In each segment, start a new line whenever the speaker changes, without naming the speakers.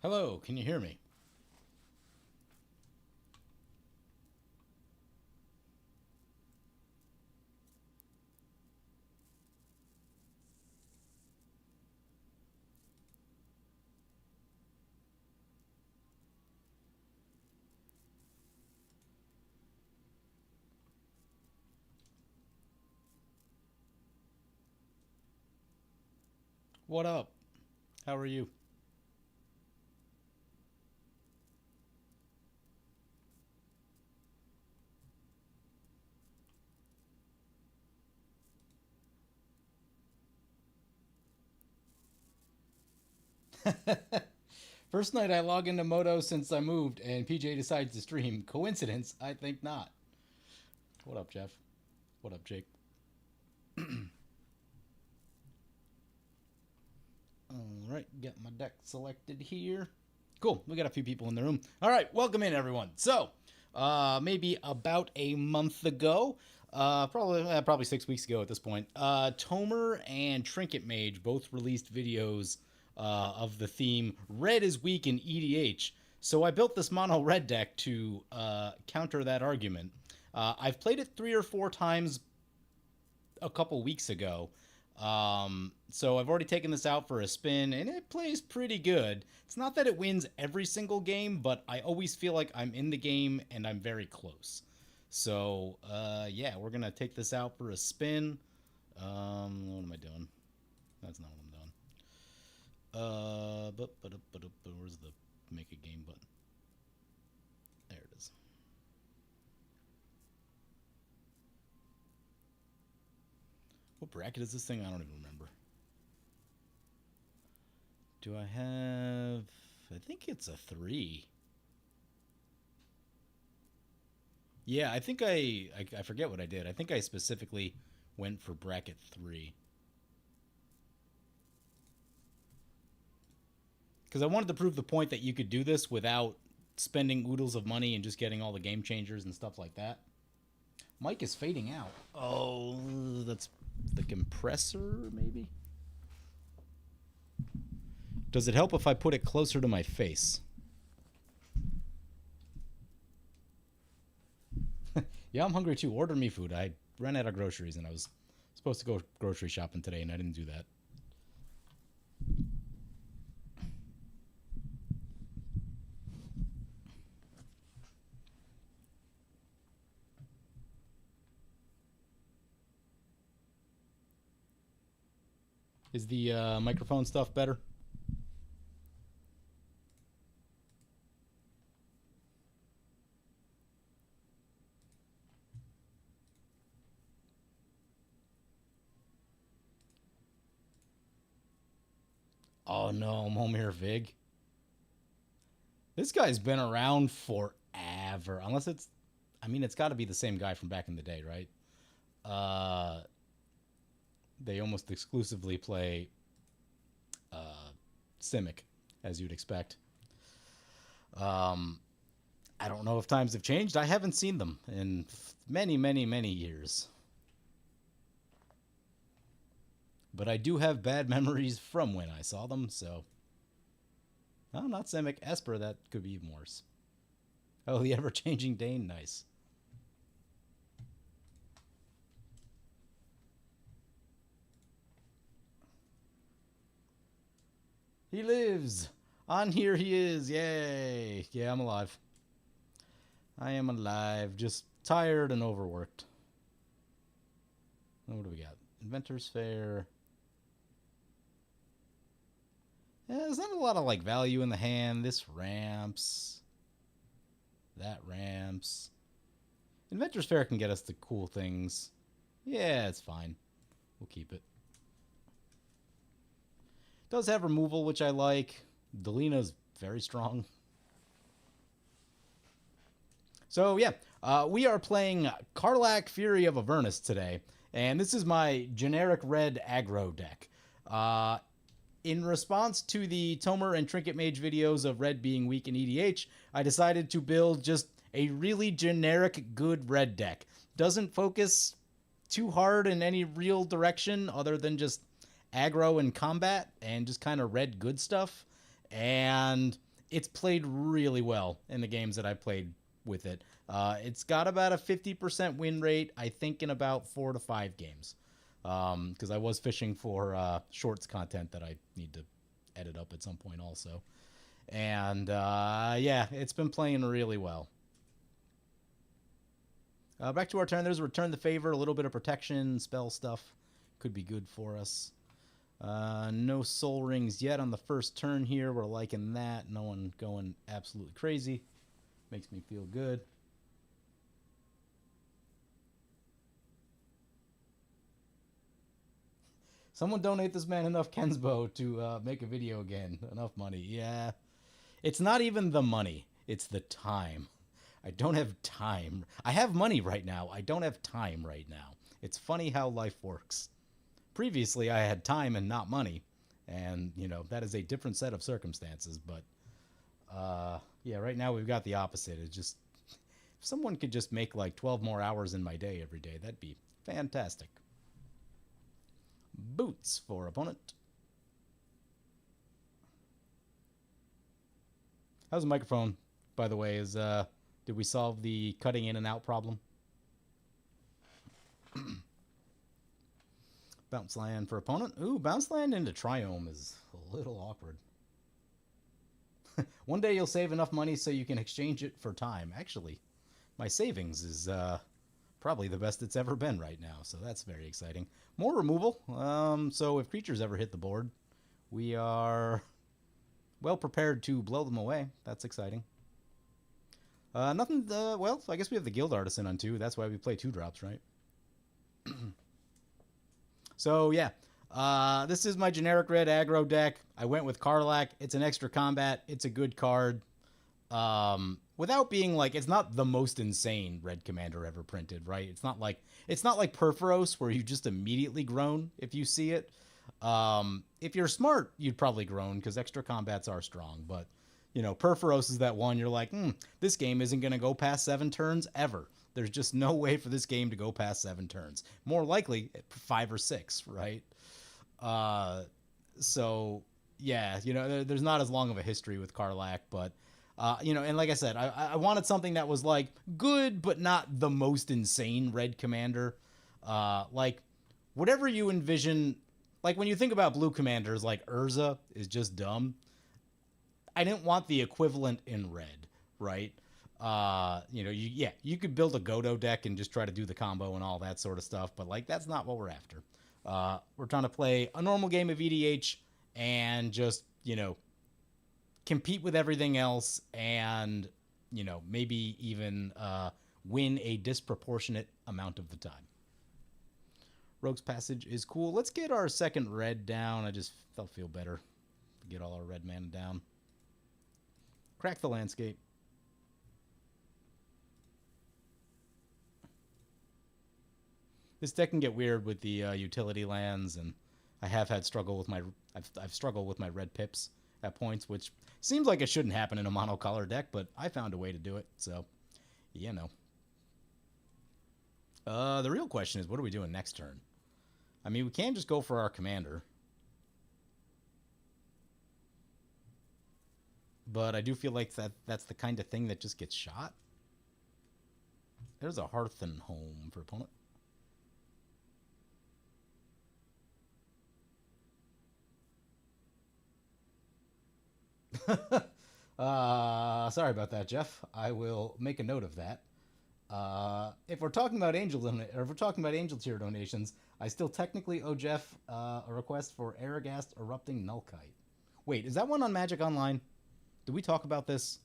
Hello, can you hear me? What up? How are you? First night I log into Moto since I moved and PJ decides to stream. Coincidence? I think not. What up, Jeff? What up, Jake? All right, get my deck selected here. Cool, we got a few people in the room. All right, welcome in, everyone. So, maybe about a month ago, probably 6 weeks ago at this point, Tomer and Trinket Mage both released videos of the theme Red is weak in EDH. So I built this mono red deck to counter that argument. I've played it 3 or 4 times a couple weeks ago. So I've already taken this out for a spin, and it plays pretty good. It's not that it wins every single game, but I always feel like I'm in the game and I'm very close. So, yeah, we're gonna take this out for a spin. What am I doing? That's not what I'm doing. Where's the make a game button? There it is. What bracket is this thing? I don't even remember. Do I have... I think it's a 3. Yeah, I think I forget what I did. I think I specifically went for bracket 3. Because I wanted to prove the point that you could do this without spending oodles of money and just getting all the game changers and stuff like that. Mic is fading out. Oh, that's the compressor, maybe? Does it help if I put it closer to my face? Yeah, I'm hungry too. Order me food. I ran out of groceries and I was supposed to go grocery shopping today and I didn't do that. Is the microphone stuff better? Oh no, Momir Vig. This guy's been around forever. Unless it's... I mean, it's got to be the same guy from back in the day, right? They almost exclusively play Simic, as you'd expect. I don't know if times have changed. I haven't seen them in many, many, many years. But I do have bad memories from when I saw them, so... Oh, not Simic. Esper, that could be even worse. Oh, the ever-changing Dane. Nice. He lives! On here he is! Yay! Yeah, I'm alive. I am alive. Just tired and overworked. What do we got? Inventor's Fair. Yeah, there's not a lot of, like, value in the hand. This ramps. That ramps. Inventor's Fair can get us the cool things. Yeah, it's fine. We'll keep it. Does have removal, which I like. Delina's very strong. So, yeah, we are playing Karlach, Fury of Avernus today, and this is my generic red aggro deck. In response to the Tomer and Trinket Mage videos of red being weak in EDH, I decided to build just a really generic good red deck. Doesn't focus too hard in any real direction other than just aggro and combat and just kind of red good stuff. And it's played really well in the games that I played with it. It's got about a 50% win rate, I think, in about 4 to 5 games. Because I was fishing for shorts content that I need to edit up at some point also. And yeah, it's been playing really well. Back to our turn. There's a Return the Favor, a little bit of protection, spell stuff. Could be good for us. No soul rings yet on the first turn here. We're liking that. No one going absolutely crazy. Makes me feel good. Someone donate this man enough Kensbo to make a video again. Enough money. Yeah. It's not even the money. It's the time. I don't have time. I have money right now. I don't have time right now. It's funny how life works. Previously, I had time and not money. And, you know, that is a different set of circumstances. But, yeah, right now we've got the opposite. It's just, if someone could just make like 12 more hours in my day every day, that'd be fantastic. Boots for opponent. How's the microphone, by the way? Did we solve the cutting in and out problem? Bounce land for opponent. Ooh, bounce land into Triome is a little awkward. One day you'll save enough money so you can exchange it for time. Actually, my savings is probably the best it's ever been right now, so that's very exciting. More removal. So if creatures ever hit the board, we are well prepared to blow them away. That's exciting. Nothing, well, I guess we have the Guild Artisan on 2. That's why we play 2 drops, right? So, yeah. This is my generic red aggro deck. I went with Karlach. It's an extra combat. It's a good card. Without being like, it's not the most insane red commander ever printed, right? It's not like Perforos where you just immediately groan if you see it. If you're smart, you'd probably groan because extra combats are strong, but you know, Perforos is that one you're like, this game isn't going to go past 7 turns ever. There's just no way for this game to go past 7 turns. More likely 5 or 6, right? So yeah, you know, there's not as long of a history with Karlach, but you know, and like I said, I wanted something that was like good, but not the most insane red commander. Like whatever you envision, like when you think about blue commanders, like Urza is just dumb. I didn't want the equivalent in red, right? You know, you could build a Godo deck and just try to do the combo and all that sort of stuff, but like that's not what we're after. We're trying to play a normal game of EDH and just, you know, compete with everything else and, you know, maybe even win a disproportionate amount of the time. Rogue's Passage is cool. Let's get our second red down. I just feel better to get all our red mana down. Crack the Landscape. This deck can get weird with the utility lands, and I have had struggle with my I've struggled with my red pips at points, which seems like it shouldn't happen in a monocolor deck, but I found a way to do it. So, you know. The real question is, what are we doing next turn? I mean, we can't just go for our commander. But I do feel like that's the kind of thing that just gets shot. There's a Hearthen Home for opponent. Sorry about that, Jeff. I will make a note of that. If we're talking about angel tier donations, I still technically owe Jeff a request for Aragast Erupting Nullkite. Wait, is that one on Magic Online? Did we talk about this?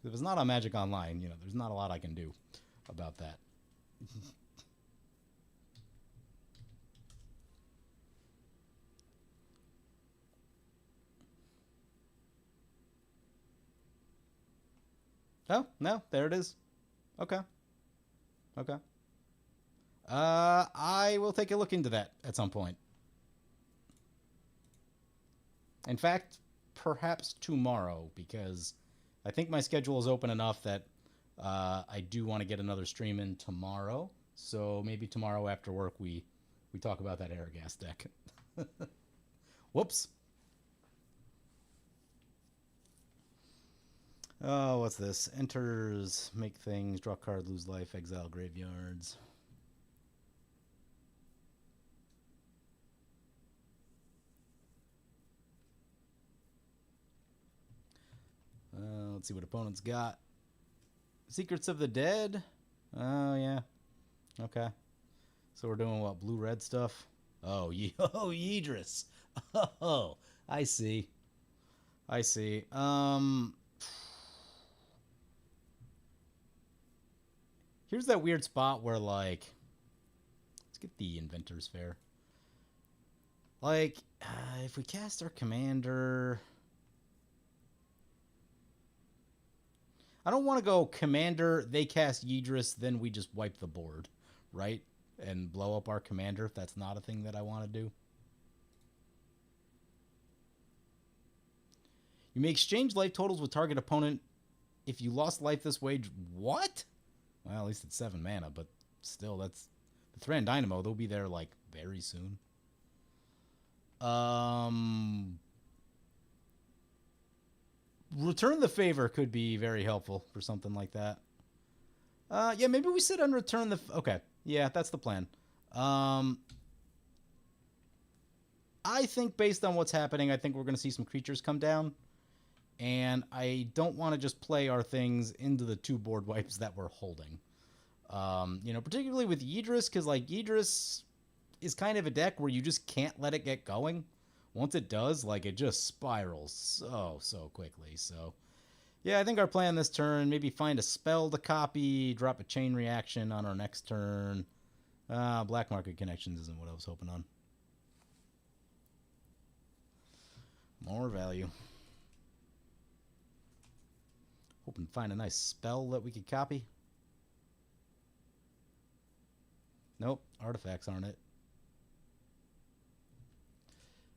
If it's not on Magic Online, you know, there's not a lot I can do about that. Oh, no, there it is. Okay. Okay. I will take a look into that at some point. In fact, perhaps tomorrow, because I think my schedule is open enough that I do want to get another stream in tomorrow. So maybe tomorrow after work we talk about that Aragast deck. Whoops. Oh, what's this? Enters, make things, draw card, lose life, exile graveyards. Let's see what opponents got. Secrets of the Dead? Oh, yeah. Okay. So we're doing what? Blue-red stuff? Oh, oh, Yidris. Oh, I see. I see. Here's that weird spot where, like... Let's get the Inventor's Fair. Like, if we cast our commander... I don't want to go commander, they cast Yidris, then we just wipe the board, right? And blow up our commander if that's not a thing that I want to do. You may exchange life totals with target opponent. If you lost life this way, what? Well, at least it's 7 mana, but still, that's... The Thran Dynamo, they'll be there, like, very soon. Return the Favor could be very helpful for something like that. Yeah, maybe we sit on Return the... Okay, yeah, that's the plan. I think based on what's happening, I think we're going to see some creatures come down. And I don't want to just play our things into the 2 board wipes that we're holding. You know, particularly with Yidris, because, like, Yidris is kind of a deck where you just can't let it get going. Once it does, like, it just spirals so quickly. So, yeah, I think our plan this turn, maybe find a spell to copy, drop a chain reaction on our next turn. Black Market Connections isn't what I was hoping on. More value. Hoping to find a nice spell that we could copy. Nope, artifacts aren't it.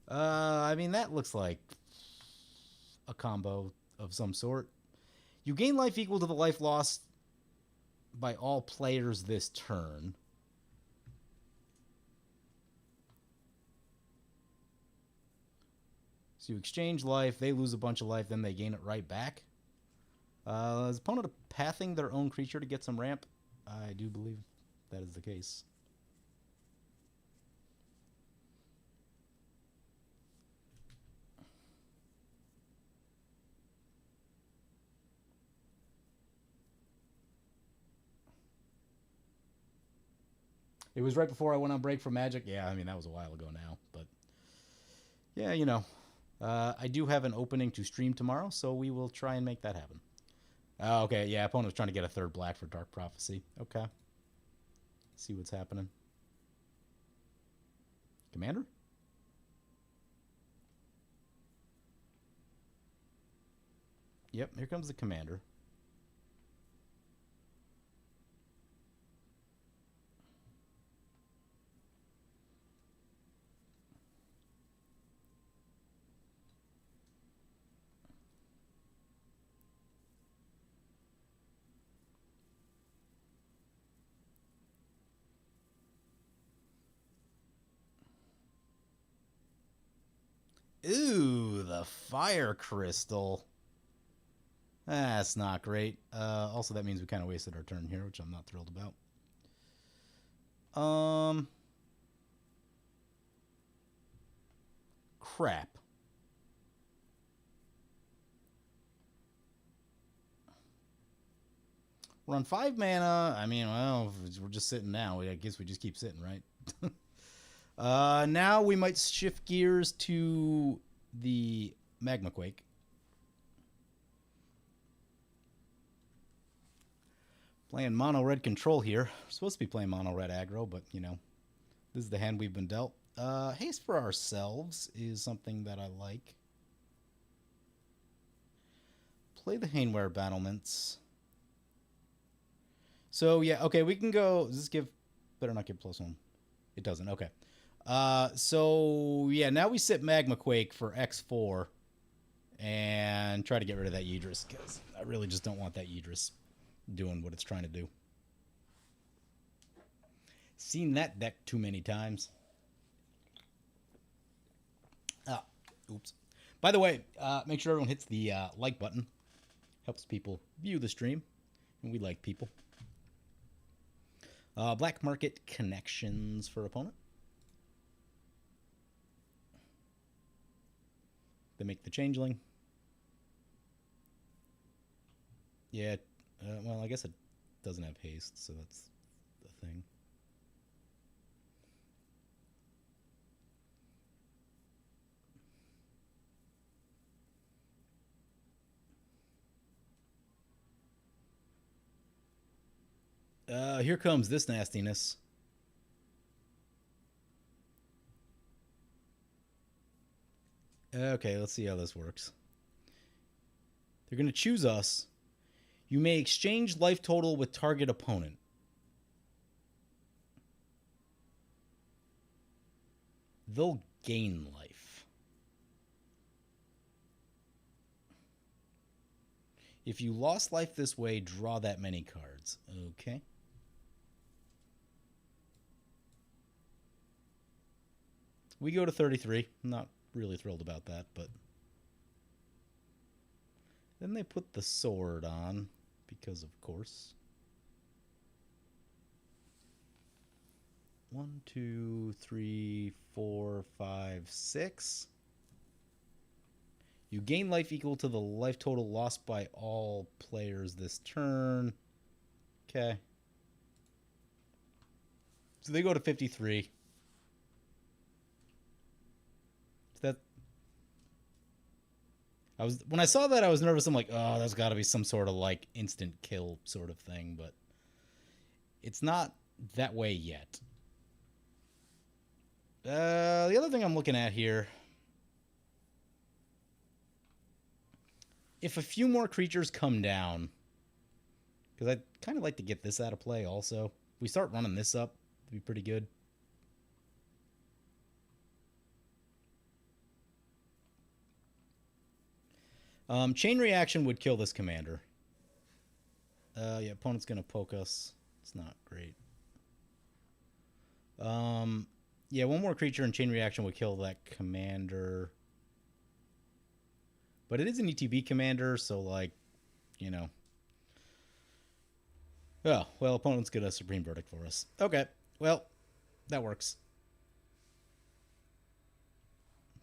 I mean, that looks like a combo of some sort. You gain life equal to the life lost by all players this turn. So you exchange life, they lose a bunch of life, then they gain it right back. Is opponent pathing their own creature to get some ramp? I do believe that is the case. It was right before I went on break for Magic. Yeah, I mean, that was a while ago now. But, yeah, you know. I do have an opening to stream tomorrow, so we will try and make that happen. Okay, yeah, opponent was trying to get a 3rd black for Dark Prophecy. Okay. See what's happening. Commander? Yep, here comes the commander. Ooh, the Fire Crystal. That's not great. Also, that means we kind of wasted our turn here, which I'm not thrilled about. Crap. We're on 5 mana. I mean, well, we're just sitting now. I guess we just keep sitting, right? Now we might shift gears to the Magma Quake. Playing mono red control here. We're supposed to be playing mono red aggro, but you know, this is the hand we've been dealt. Haste for ourselves is something that I like. Play the Hainware Battlements. So yeah, okay, we can go. Does this give? Better not give +1. It doesn't. Okay. So yeah, now we sit Magma Quake for X4 and try to get rid of that Yidris because I really just don't want that Yidris doing what it's trying to do. Seen that deck too many times. Oops. By the way, make sure everyone hits the like button. Helps people view the stream, and we like people. Black market connections for opponent. They make the changeling. Yeah, well, I guess it doesn't have haste, so that's the thing. Here comes this nastiness. Okay, let's see how this works. They're going to choose us. You may exchange life total with target opponent. They'll gain life. If you lost life this way, draw that many cards. Okay. We go to 33. I'm not really thrilled about that, but... Then they put the sword on, because of course. 1, 2, 3, 4, 5, 6. You gain life equal to the life total lost by all players this turn. Okay. So they go to 53. That when I saw that, I was nervous. I'm like, oh, there's got to be some sort of like instant kill sort of thing, but it's not that way yet. The other thing I'm looking at here, if a few more creatures come down, because I'd kind of like to get this out of play also. If we start running this up, it'd be pretty good. Chain reaction would kill this commander. Yeah, opponent's going to poke us. It's not great. Yeah, one more creature and chain reaction would kill that commander. But it is an ETB commander, so, like, you know. Oh, well, opponent's get a Supreme Verdict for us. Okay, well, that works.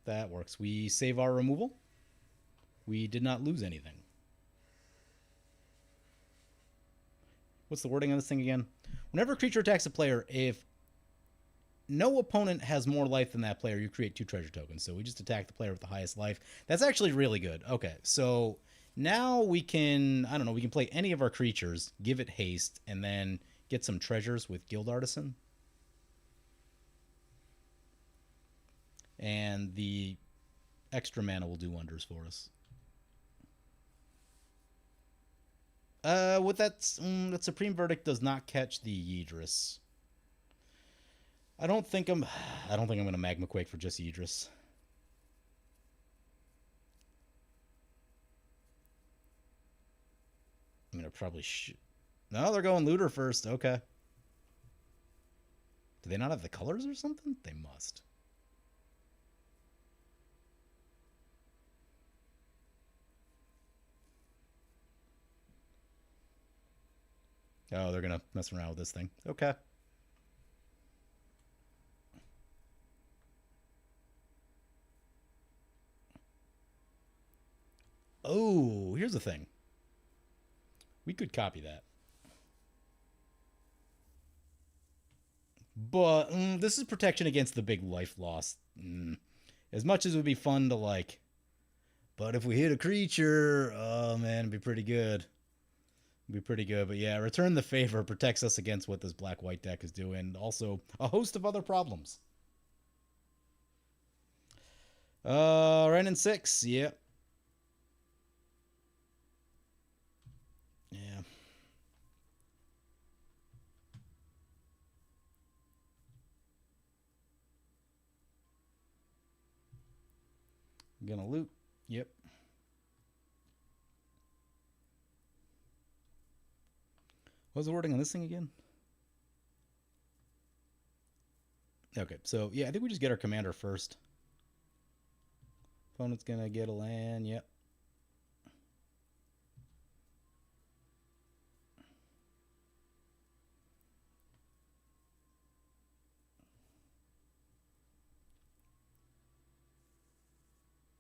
That works. We save our removal. We did not lose anything. What's the wording on this thing again? Whenever a creature attacks a player, if no opponent has more life than that player, you create 2 treasure tokens. So we just attack the player with the highest life. That's actually really good. Okay, so now we can, I don't know, we can play any of our creatures, give it haste, and then get some treasures with Guild Artisan. And the extra mana will do wonders for us. With that Supreme Verdict does not catch the Yidris. I don't think I'm gonna Magma Quake for just Yidris. I'm gonna probably No, they're going Looter first. Okay. Do they not have the colors or something? They must. Oh, they're gonna mess around with this thing. Okay. Oh, here's the thing. We could copy that. But this is protection against the big life loss. As much as it would be fun to, like... But if we hit a creature, oh man, it'd be pretty good. It'd be pretty good. But yeah, Return the Favor protects us against what this black-white deck is doing. Also, a host of other problems. Ren and 6, yep. Yeah. I'm gonna loot. Yep. What was the wording on this thing again? Okay, so yeah, I think we just get our commander first. Opponent's gonna get a land, yep.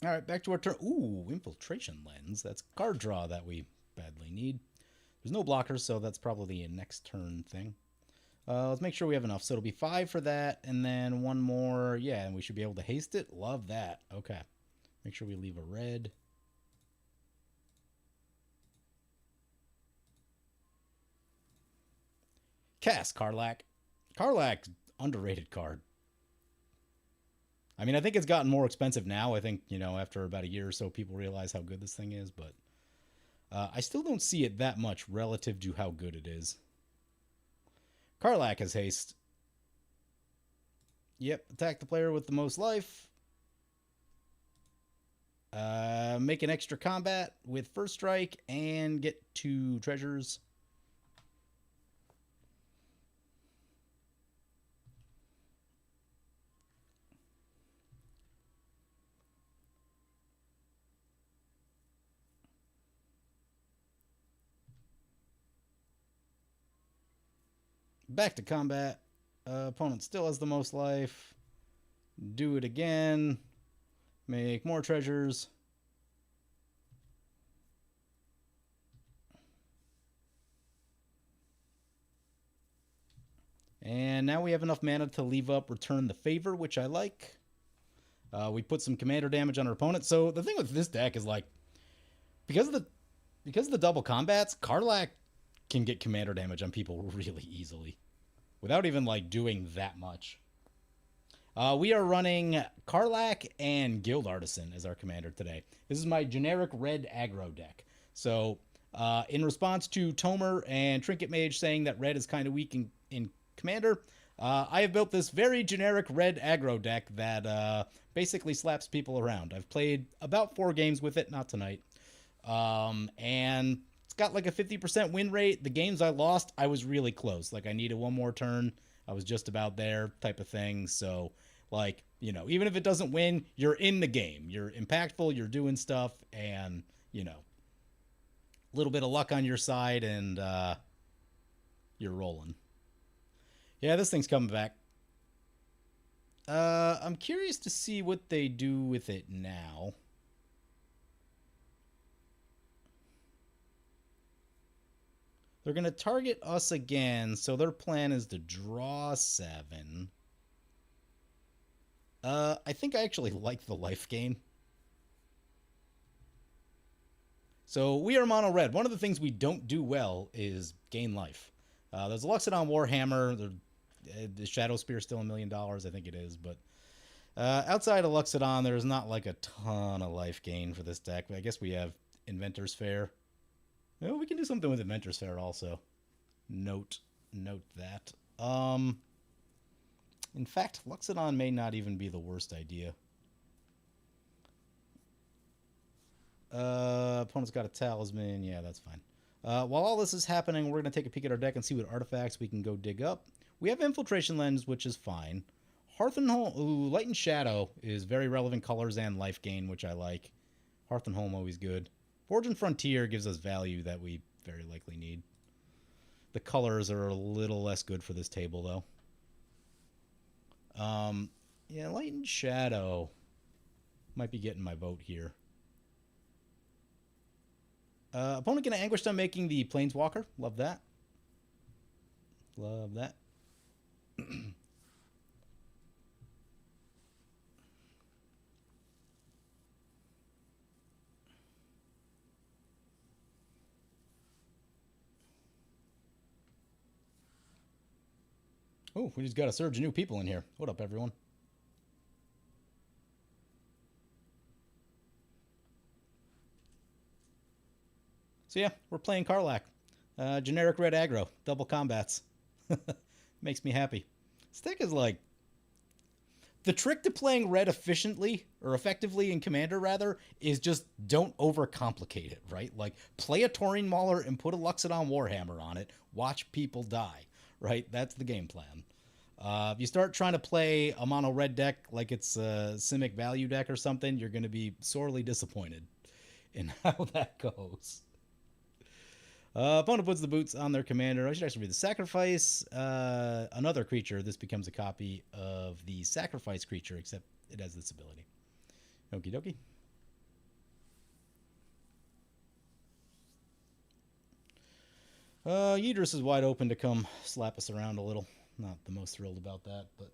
All right, back to our turn. Ooh, Infiltration Lens. That's card draw that we badly need. There's no blockers, so that's probably a next turn thing. Let's make sure we have enough. So it'll be 5 for that, and then one more. Yeah, and we should be able to haste it. Love that. Okay. Make sure we leave a red. Cast Karlach. Karlach, underrated card. I mean, I think it's gotten more expensive now. I think, after about a year or so, people realize how good this thing is, but I still don't see it that much relative to how good it is. Karlach has haste. Yep, attack the player with the most life. Make an extra combat with first strike and get 2 treasures. Back to combat. Opponent still has the most life. Do it again. Make more treasures. And now we have enough mana to leave up Return the Favor, which I like. We put some commander damage on our opponent. So the thing with this deck is because of the double combats, Karlach can get commander damage on people really easily without even doing that much. We are running Karlach and Guild Artisan as our commander today. This is my generic red aggro deck. So in response to Tomer and Trinket Mage saying that red is kind of weak in commander, I have built this very generic red aggro deck that basically slaps people around. I've played about 4 games with it, not tonight. And it's got a 50% win rate. The games I lost, I was really close. I needed one more turn. I was just about there type of thing. So, even if it doesn't win, you're in the game. You're impactful, you're doing stuff, and, a little bit of luck on your side, and you're rolling. Yeah, this thing's coming back. I'm curious to see what they do with it now. They're going to target us again, so their plan is to draw 7. I think I actually like the life gain. So we are mono red. One of the things we don't do well is gain life. There's a Luxodon Warhammer. The Shadow Spear still $1 million, I think it is. But outside of Luxodon, there's not a ton of life gain for this deck. But I guess we have Inventor's Fair. Well, we can do something with Inventor's Fair also. Note that. In fact, Luxodon may not even be the worst idea. Opponent's got a Talisman. Yeah, that's fine. While all this is happening, we're going to take a peek at our deck and see what artifacts we can go dig up. We have Infiltration Lens, which is fine. Hearth and Home... Ooh, Light and Shadow is very relevant colors and life gain, which I like. Hearth and Home, always good. Forge and Frontier gives us value that we very likely need. The colors are a little less good for this table, though. Yeah, Light and Shadow might be getting my vote here. Opponent going to Anguish on making the Planeswalker. Love that. Love that. Oh, we just got a surge of new people in here. What up, everyone? So yeah, we're playing Karlach. Generic red aggro. Double combats. Makes me happy. This deck is the trick to playing red efficiently, or effectively in Commander, rather, is just don't overcomplicate it, right? Play a Taurine Mauler and put a Luxodon Warhammer on it. Watch people die, right? That's the game plan. If you start trying to play a mono red deck like it's a Simic value deck or something, you're going to be sorely disappointed in how that goes. Opponent puts the boots on their commander. I should actually read the sacrifice. Another creature. This becomes a copy of the sacrifice creature, except it has this ability. Okie dokie. Yidris is wide open to come slap us around a little. Not the most thrilled about that, but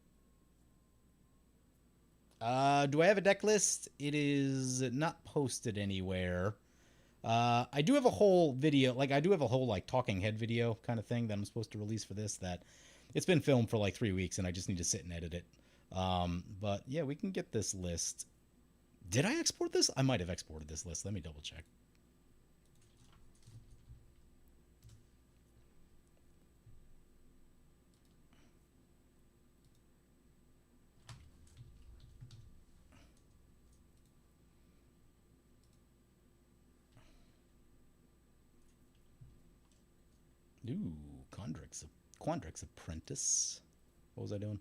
do I have a deck list? It is not posted anywhere. I do have a whole video, like I do have a whole like talking head video kind of thing that I'm supposed to release for this. That it's been filmed for like 3 weeks, and I just need to sit and edit it. But yeah, we can get this list. Did I export this? I might have exported this list. Let me double check. Ooh, Quandrix Apprentice. What was I doing?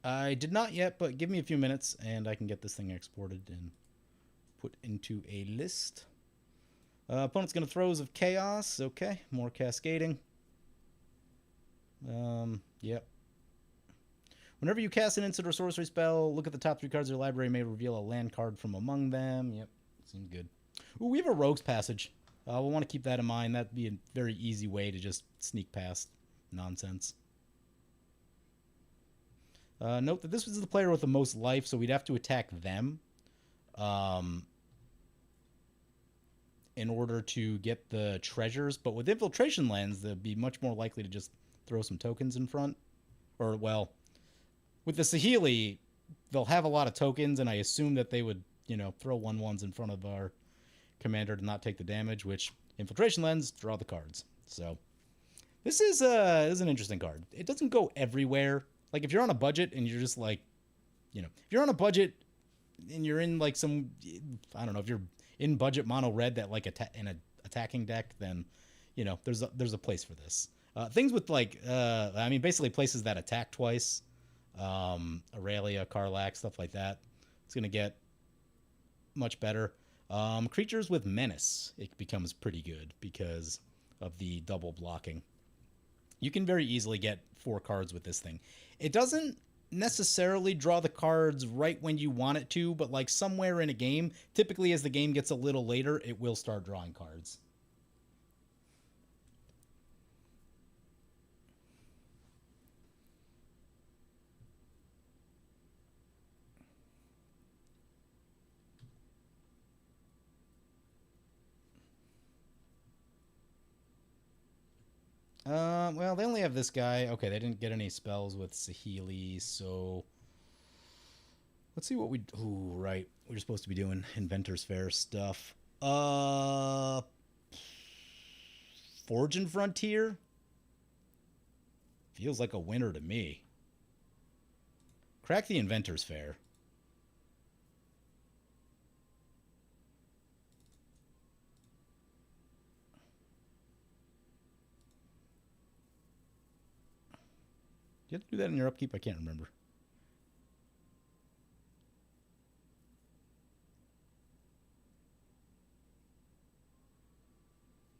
I did not yet, but give me a few minutes and I can get this thing exported and put into a list. Opponent's going to Throes of Chaos. Okay, more cascading. Yep. Whenever you cast an instant or sorcery spell, look at the top 3 cards of your library. May reveal a land card from among them. Yep, seems good. Ooh, we have a Rogue's Passage. We'll want to keep that in mind. That'd be a very easy way to just sneak past nonsense. Note that this was the player with the most life, so we'd have to attack them in order to get the treasures. But with Infiltration Lens, they'd be much more likely to just throw some tokens in front. Or, well, with the Saheeli, they'll have a lot of tokens, and I assume that they would, throw 1/1s in front of our commander to not take the damage, which Infiltration Lens, draw the cards. So this is an interesting card. It doesn't go everywhere. Like, if you're on a budget and you're just like, if you're on a budget and you're in like some, I don't know, if you're in budget mono red that like in an attacking deck, then there's a place for this. Things with like, basically places that attack twice, Aurelia, Karlak, stuff like that. It's gonna get much better. Creatures with menace, it becomes pretty good because of the double blocking. You can very easily get 4 cards with this thing. It doesn't necessarily draw the cards right when you want it to, but like somewhere in a game, typically as the game gets a little later, it will start drawing cards. Well, they only have this guy. Okay, they didn't get any spells with Saheeli, so let's see what we. Ooh, right. We're supposed to be doing Inventor's Fair stuff. Forge and Frontier feels like a winner to me. Crack the Inventor's Fair. Do you have to do that in your upkeep? I can't remember.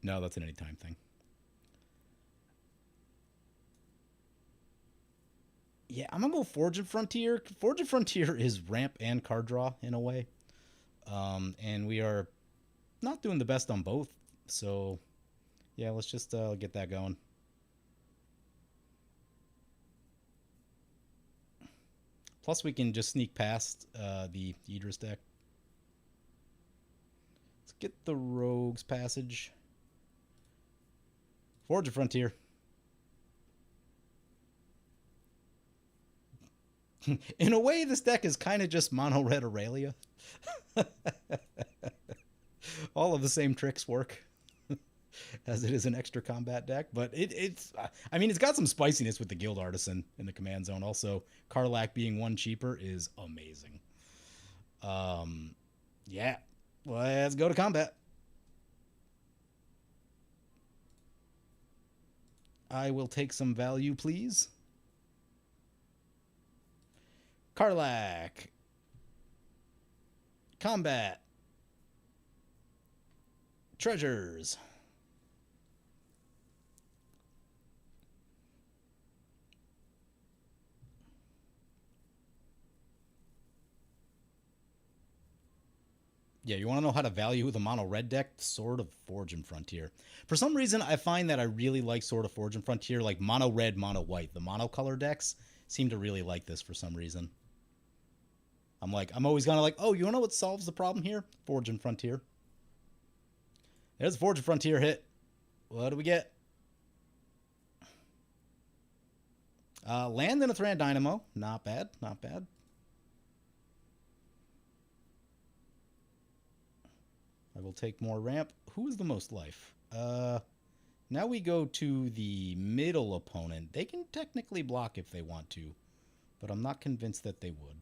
No, that's an anytime thing. Yeah, I'm gonna go Forge and Frontier. Forge and Frontier is ramp and card draw in a way, and we are not doing the best on both. So, yeah, let's just get that going. Plus, we can just sneak past the Idris deck. Let's get the Rogue's Passage. Forge and Frontier. In a way, this deck is kind of just mono red Aurelia. All of the same tricks work as it is an extra combat deck, but it's got some spiciness with the Guild Artisan in the command zone. Also, Karlak being 1 cheaper is amazing. Yeah, let's go to combat. I will take some value, please. Karlak. Combat. Treasures. Yeah, you want to know how to value the mono red deck? Sword of Forge and Frontier. For some reason, I find that I really like Sword of Forge and Frontier, like mono red, mono white. The monocolor decks seem to really like this for some reason. I'm always gonna like, oh, you know what solves the problem here? Forge and Frontier. There's a Forge and Frontier hit. What do we get? Land and a Thran Dynamo. Not bad, not bad. I will take more ramp. Who is the most life? Now we go to the middle opponent. They can technically block if they want to, but I'm not convinced that they would.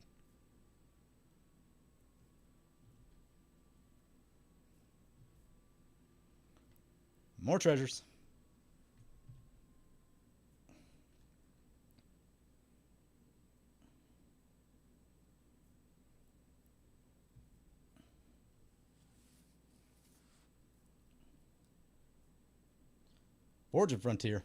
More treasures. Forge and Frontier.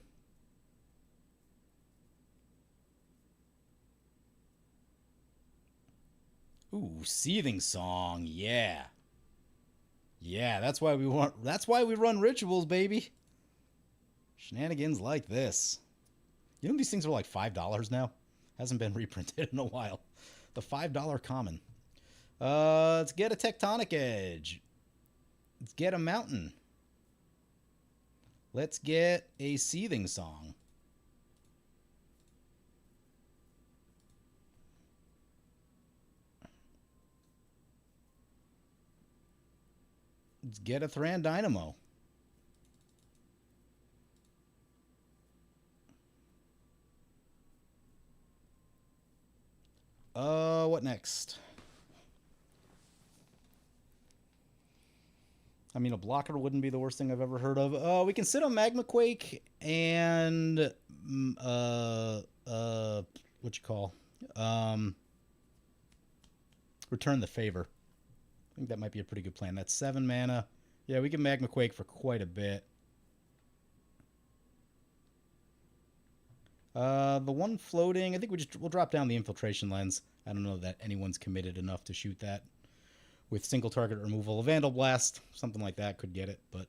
Ooh, Seething Song. Yeah. Yeah, that's why we run rituals, baby. Shenanigans like this. You know these things are like $5 now? Hasn't been reprinted in a while. The $5 common. Let's get a Tectonic Edge. Let's get a Mountain. Let's get a Seething Song. Let's get a Thran Dynamo. What next? I mean, a blocker wouldn't be the worst thing I've ever heard of. We can sit on Magma Quake and what you call? Return the Favor. I think that might be a pretty good plan. That's 7 mana. Yeah, we can Magma Quake for quite a bit. The one floating, I think we'll drop down the Infiltration Lens. I don't know that anyone's committed enough to shoot that. With single target removal, a Vandal Blast, something like that could get it, but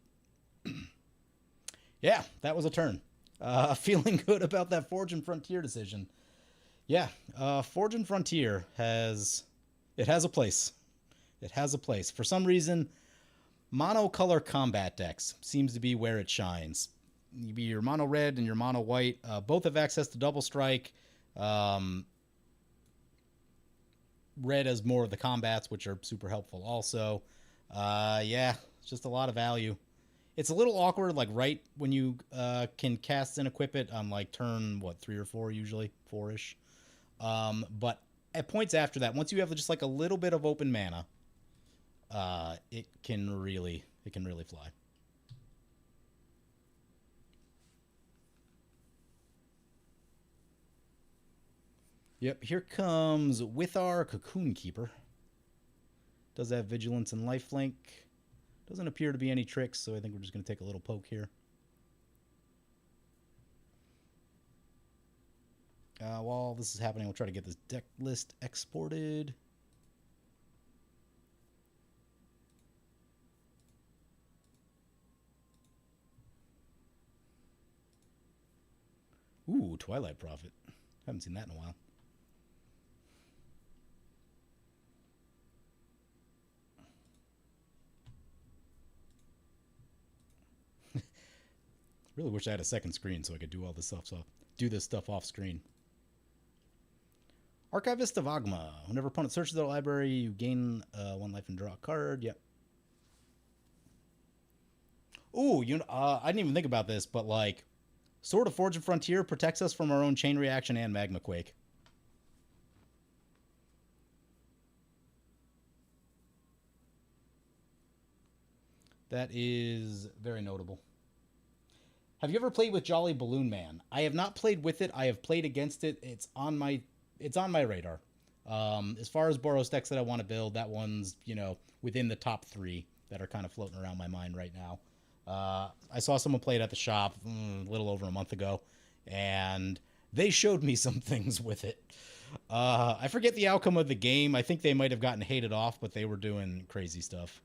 yeah, that was a turn. Feeling good about that Forge and Frontier decision. Yeah, Forge and Frontier has a place. It has a place. For some reason, monocolor combat decks seems to be where it shines. Your mono red and your mono white both have access to double strike. Red has more of the combats, which are super helpful also. Yeah, it's just a lot of value. It's a little awkward, like right when you can cast and equip it on like turn, 3 or 4 usually, 4-ish. But at points after that, once you have just like a little bit of open mana, it can really fly. Yep, here comes with our Cocoon Keeper. Does have Vigilance and Lifelink. Doesn't appear to be any tricks, so I think we're just going to take a little poke here. While this is happening, we'll try to get this deck list exported. Ooh, Twilight Prophet. Haven't seen that in a while. Really wish I had a second screen so I could do all this stuff. So do this stuff off screen. Archivist of Agma. Whenever opponent searches their library, you gain 1 life and draw a card. Yep. Ooh, I didn't even think about this, but like, Sword of Forge and Frontier protects us from our own Chain Reaction and Magma Quake. That is very notable. Have you ever played with Jolly Balloon Man? I have not played with it. I have played against it. It's on my radar. As far as Boros decks that I want to build, that one's, within the top 3 that are kind of floating around my mind right now. I saw someone play it at the shop a little over a month ago, and they showed me some things with it. I forget the outcome of the game. I think they might have gotten hated off, but they were doing crazy stuff.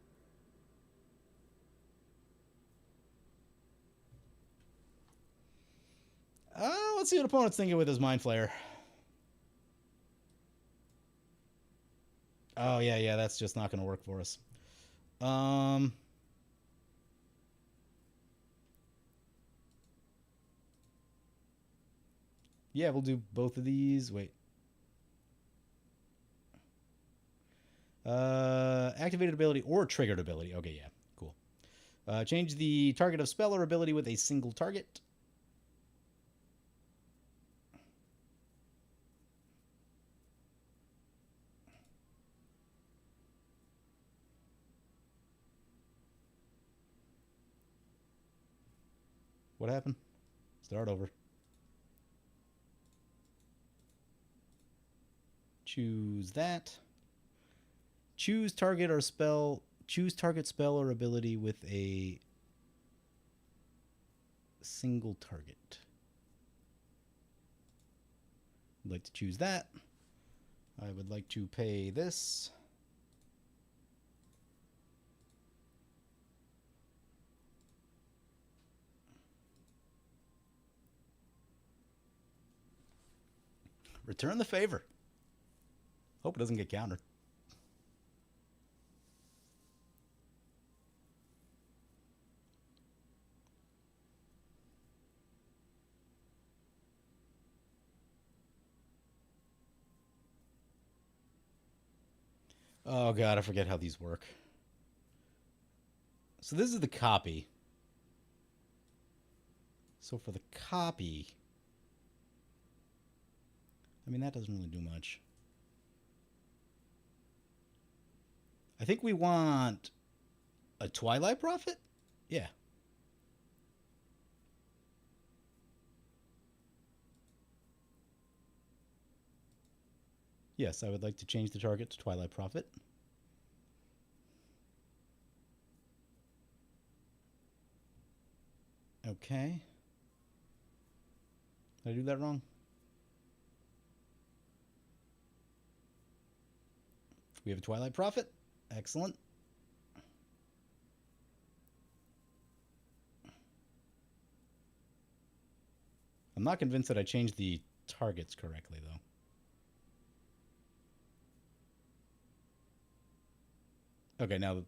Let's see what opponent's thinking with his Mind Flayer. Oh, yeah, that's just not going to work for us. Yeah, we'll do both of these. Wait. Activated ability or triggered ability. Okay, yeah, cool. Change the target of spell or ability with a single target. What happened? Start over. Choose that. Choose target or spell. Choose target spell or ability with a single target. I'd like to choose that. I would like to pay this. Return the favor. Hope it doesn't get countered. Oh god, I forget how these work. So this is the copy. So for the copy, I mean, that doesn't really do much. I think we want a Twilight Prophet? Yeah. Yes, I would like to change the target to Twilight Prophet. Okay. Did I do that wrong? We have a Twilight Prophet. Excellent. I'm not convinced that I changed the targets correctly, though. Okay, now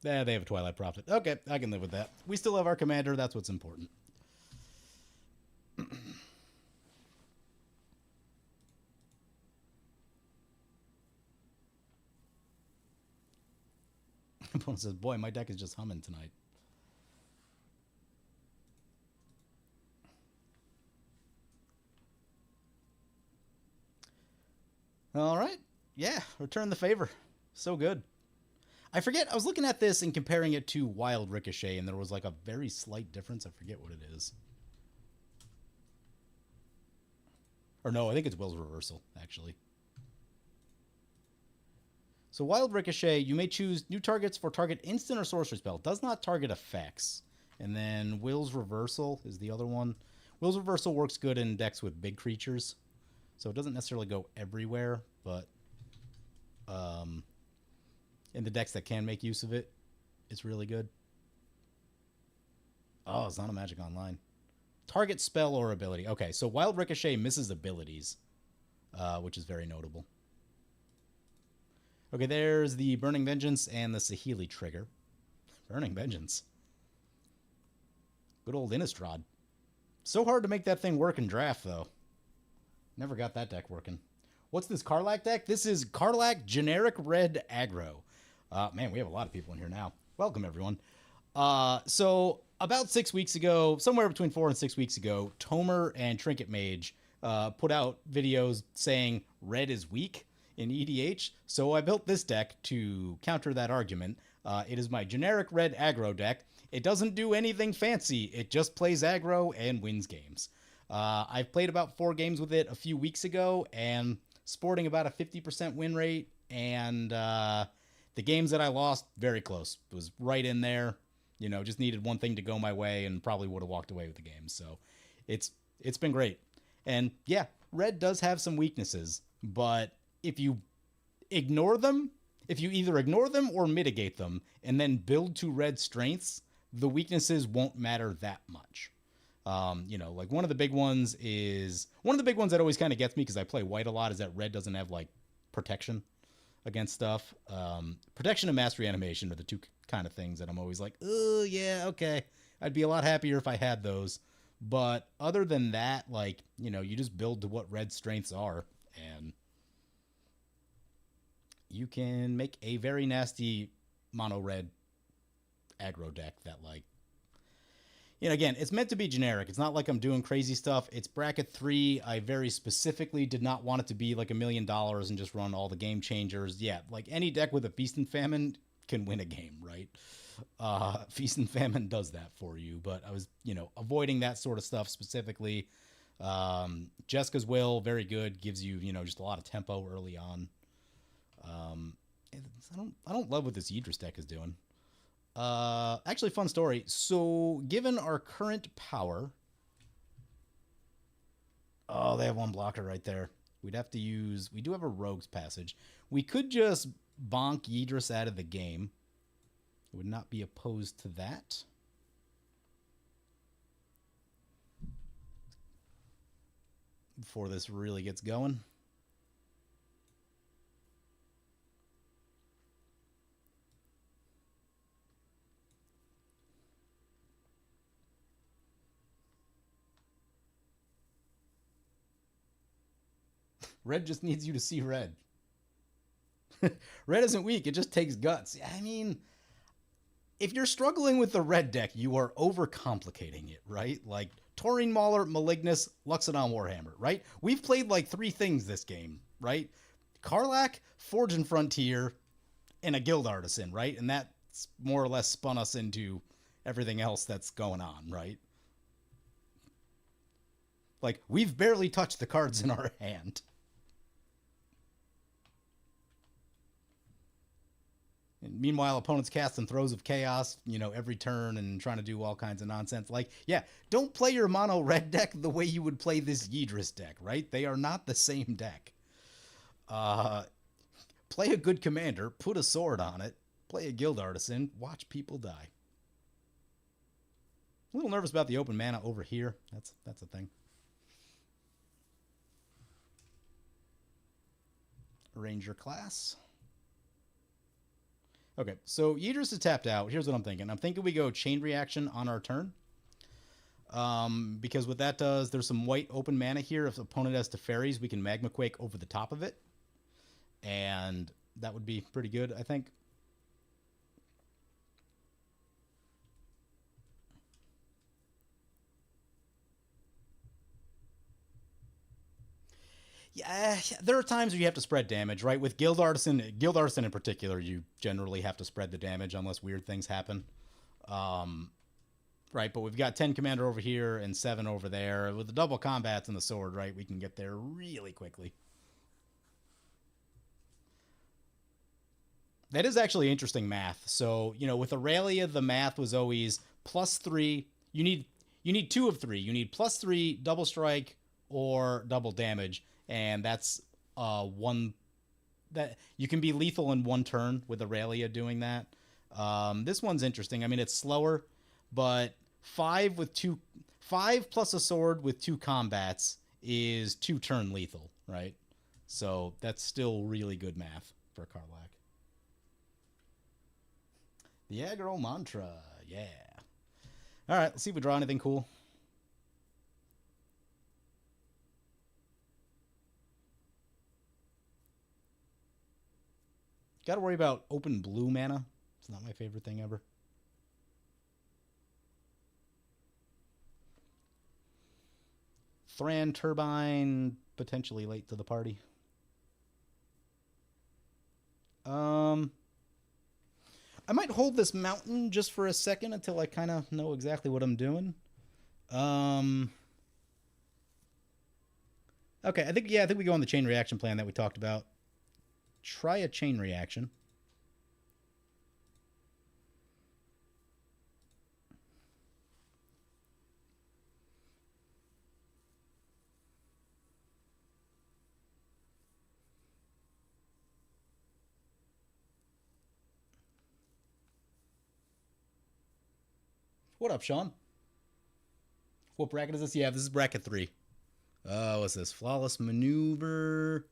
they have a Twilight Prophet. Okay, I can live with that. We still have our commander. That's what's important. Opponent says, boy, my deck is just humming tonight. All right. Yeah, return the favor. So good. I forget. I was looking at this and comparing it to Wild Ricochet, and there was like a very slight difference. I forget what it is. Or no, I think it's Will's Reversal, actually. So Wild Ricochet, you may choose new targets for target instant or sorcery spell. Does not target effects. And then Will's Reversal is the other one. Will's Reversal works good in decks with big creatures. So it doesn't necessarily go everywhere, but in the decks that can make use of it, it's really good. Oh, it's not a Magic Online. Target spell or ability. Okay, so Wild Ricochet misses abilities, which is very notable. Okay, there's the Burning Vengeance and the Saheeli trigger. Burning Vengeance. Good old Innistrad. So hard to make that thing work in draft, though. Never got that deck working. What's this Karlach deck? This is Karlach Generic Red Aggro. Man, we have a lot of people in here now. Welcome, everyone. So about 6 weeks ago, somewhere between 4 and 6 weeks ago, Tomer and Trinket Mage put out videos saying red is weak in EDH. So I built this deck to counter that argument. It is my generic red aggro deck. It doesn't do anything fancy. It just plays aggro and wins games. I've played about 4 games with it a few weeks ago and sporting about a 50% win rate. And the games that I lost, very close. It was right in there. You know, just needed one thing to go my way and probably would have walked away with the game. So it's been great. And yeah, red does have some weaknesses, but if you ignore them, if you either ignore them or mitigate them and then build to red strengths, the weaknesses won't matter that much. Like one of the big ones that always kind of gets me because I play white a lot is that red doesn't have like protection against stuff. Protection and mastery animation are the two kind of things that I'm always like, oh yeah, okay. I'd be a lot happier if I had those. But other than that, like, you just build to what red strengths are, and you can make a very nasty mono red aggro deck that, like, again, it's meant to be generic. It's not like I'm doing crazy stuff. It's bracket 3. I very specifically did not want it to be like $1 million and just run all the game changers. Yeah, like any deck with a Feast and Famine can win a game, right? Feast and Famine does that for you. But I was, avoiding that sort of stuff specifically. Jessica's Will, very good. Gives you, just a lot of tempo early on. I don't love what this Yidris deck is doing. Actually, fun story. So, given our current power, oh, they have one blocker right there. We'd have to use. We do have a Rogue's Passage. We could just bonk Yidris out of the game. I would not be opposed to that. Before this really gets going. Red just needs you to see red. Red isn't weak. It just takes guts. I mean, if you're struggling with the red deck, you are overcomplicating it, right? Like Taurine Mauler, Malignus, Luxodon Warhammer, right? We've played like 3 things this game, right? Karlach, Forge and Frontier, and a Guild Artisan, right? And that's more or less spun us into everything else that's going on, right? Like, we've barely touched the cards in our hand. And meanwhile, opponents casting Throes of Chaos, every turn and trying to do all kinds of nonsense. Like, yeah, don't play your mono red deck the way you would play this Yidris deck, right? They are not the same deck. Play a good commander, put a sword on it, play a Guild Artisan, watch people die. A little nervous about the open mana over here. That's a thing. Arrange your class. Okay, so Yidris is tapped out. Here's what I'm thinking. I'm thinking we go Chain Reaction on our turn. Because what that does, there's some white open mana here. If the opponent has Teferis, we can Magma Quake over the top of it. And that would be pretty good, I think. Yeah, there are times where you have to spread damage, right? With Guild Artisan in particular, you generally have to spread the damage unless weird things happen. Right, but we've got 10 commander over here and 7 over there. With the double combats and the sword, right, we can get there really quickly. That is actually interesting math. So, with Aurelia, the math was always +3. You need 2 of 3. You need +3, double strike, or double damage. And that's one that you can be lethal in 1 turn with Aurelia doing that. This one's interesting. I mean, it's slower, but 5 plus a sword with 2 combats is 2 turn lethal, right? So that's still really good math for Karlach. The aggro mantra, yeah. All right, let's see if we draw anything cool. Got to worry about open blue mana. It's not my favorite thing ever. Thran Turbine, potentially late to the party. I might hold this mountain just for a second until I kind of know exactly what I'm doing. Okay, I think we go on the chain reaction plan that we talked about. Try a chain reaction. What up, Sean? What bracket is this? Yeah, this is bracket 3. What's this? Flawless Maneuver.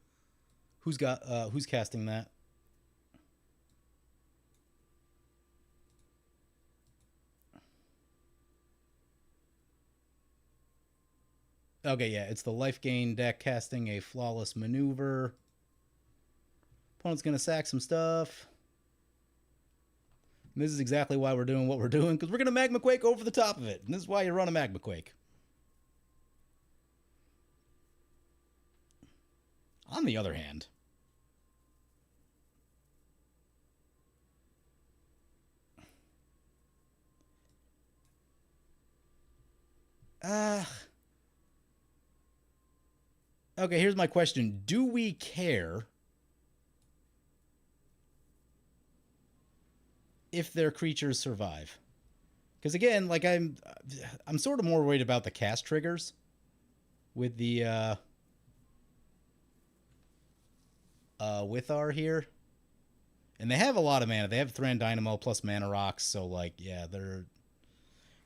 Who's casting that? Okay, yeah, it's the life gain deck casting a Flawless Maneuver. Opponent's gonna sack some stuff. And this is exactly why we're doing what we're doing, because we're gonna Magma Quake over the top of it. And this is why you run a Magma Quake. On the other hand, okay, here's my question. Do we care if their creatures survive? Because again, like I'm sort of more worried about the cast triggers with the Withar here. And they have a lot of mana. They have Thran Dynamo plus Mana Rocks, so like, yeah, they're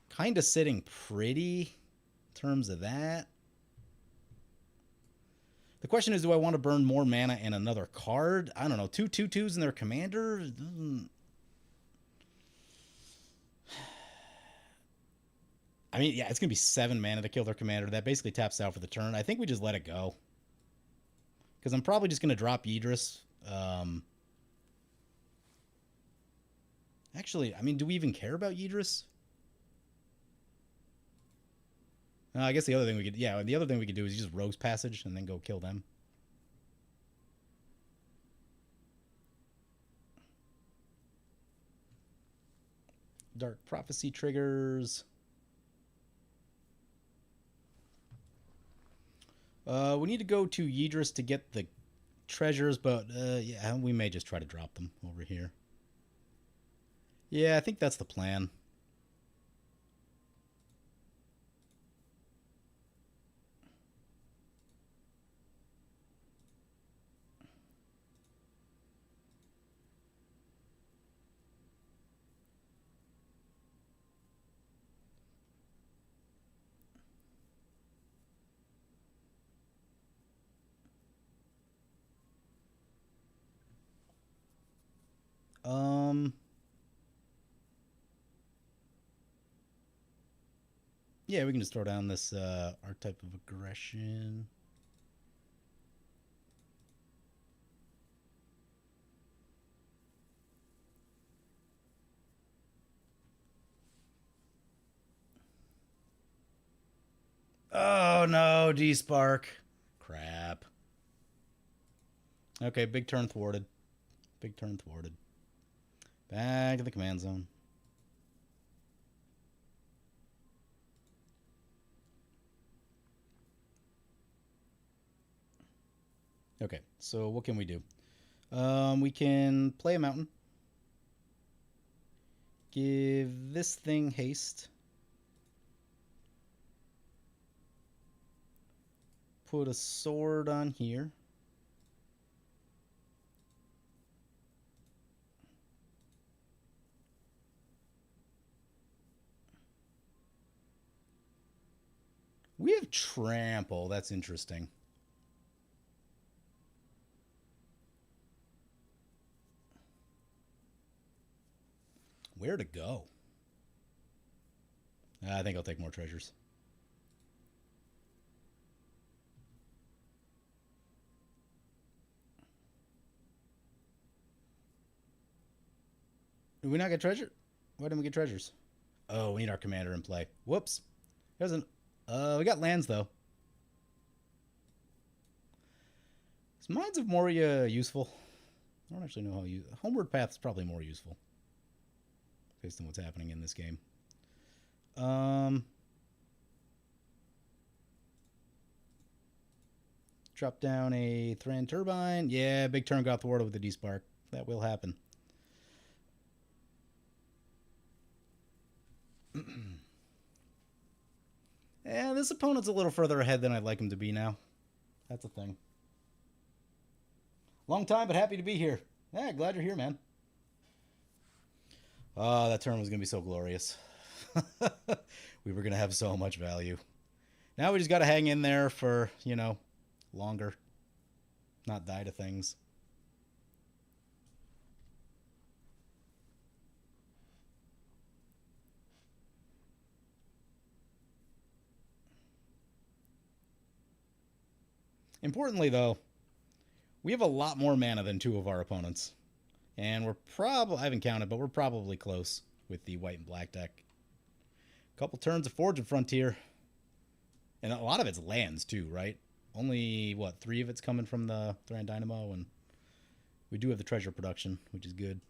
kind of sitting pretty in terms of that. The question is, do I want to burn more mana and another card? I don't know. 2/2/2s in their commander? I mean, yeah, it's going to be 7 mana to kill their commander. That basically taps out for the turn. I think we just let it go. Because I'm probably just going to drop Yidris. Actually, I mean, do we even care about Yidris? I guess the other thing we could... Yeah, the other thing we could do is just Rogue's Passage and then go kill them. Dark Prophecy triggers... we need to go to Yidris to get the treasures, but yeah, we may just try to drop them over here. Yeah, I think that's the plan. Yeah, we can just throw down this archetype of aggression. Oh no, D-Spark. Crap. Okay, big turn thwarted. Big turn thwarted. Back to the command zone. Okay, so what can we do? We can play a mountain. Give this thing haste. Put a sword on here. We have trample. That's interesting. Where to go? I think I'll take more treasures. Did we not get treasure? Why didn't we get treasures? Oh, we need our commander in play. Whoops. Doesn't. We got lands though. Is Minds of Moria useful? I don't actually know how you. Homeward Path is probably more useful based on what's happening in this game. Drop down a Thran Turbine. Yeah, big turn got thwarted with the D-Spark. That will happen. Yeah, this opponent's a little further ahead than I'd like him to be now. That's a thing. Long time, but happy to be here. Yeah, glad you're here, man. Oh, that turn was going to be so glorious. We were going to have so much value. Now we just got to hang in there for, you know, longer. Not die to things. Importantly, though, we have a lot more mana than two of our opponents. And we're probably, I haven't counted, but we're probably close with the white and black deck. A couple turns of Forge and Frontier. And a lot of it's lands, too, right? Only, what, 3 of it's coming from the Thran Dynamo, and we do have the treasure production, which is good.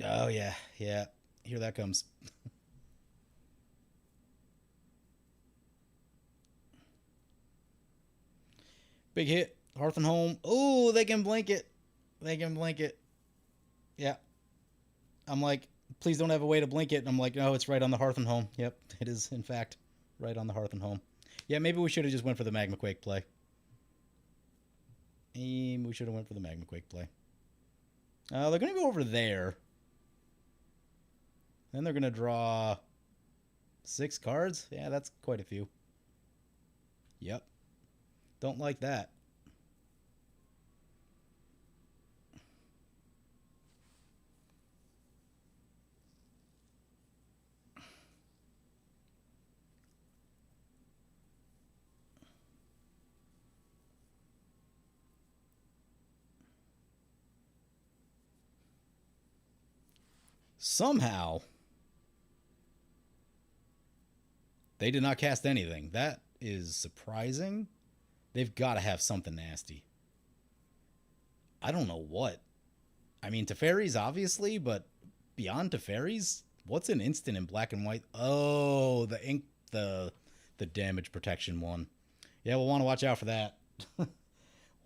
Oh, yeah, yeah. Here that comes. Big hit. Hearth and Home. Oh, they can blink it. They can blink it. Yeah. I'm like, please don't have a way to blink it. And I'm like, no, it's right on the Hearth and Home. Yep, it is, in fact, right on the Hearth and Home. Yeah, maybe we should have just went for the Magma Quake play. We should have went for the Magma Quake play. They're going to go over there. Then they're going to draw 6 cards. Yeah, that's quite a few. Yep. Don't like that. Somehow, they did not cast anything. That is surprising. They've got to have something nasty. I don't know what. I mean, Teferi's obviously, but beyond Teferi's, what's an instant in black and white? Oh, the ink, the damage protection one. Yeah, we'll want to watch out for that.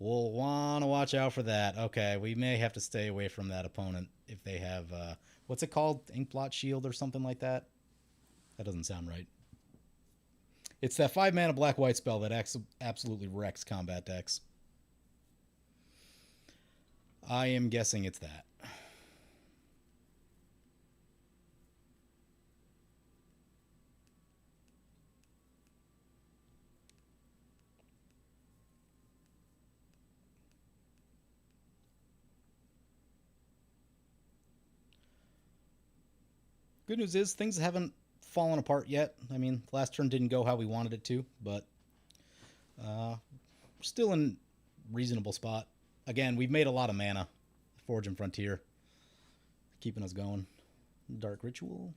We'll want to watch out for that. Okay, we may have to stay away from that opponent if they have, what's it called? Inkblot Shield or something like that? That doesn't sound right. It's that 5-mana black-white spell that absolutely wrecks combat decks. I am guessing it's that. Good news is things haven't fallen apart yet. I mean, last turn didn't go how we wanted it to, but still in reasonable spot. Again, we've made a lot of mana. Forge and Frontier, keeping us going. Dark Ritual.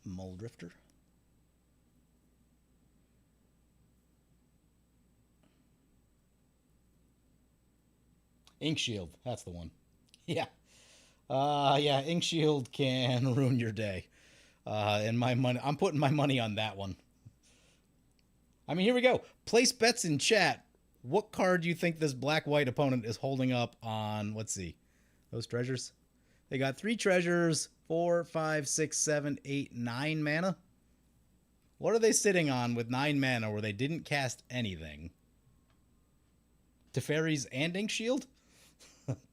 Mole Drifter. Ink Shield, that's the one. Yeah. Yeah, Ink Shield can ruin your day. And my money, I'm putting my money on that one. I mean, here we go. Place bets in chat. What card do you think this black-white opponent is holding up on, let's see, those treasures? They got 3 treasures, 4, 5, 6, 7, 8, 9 mana. What are they sitting on with 9 mana where they didn't cast anything? Teferi's and Ink Shield?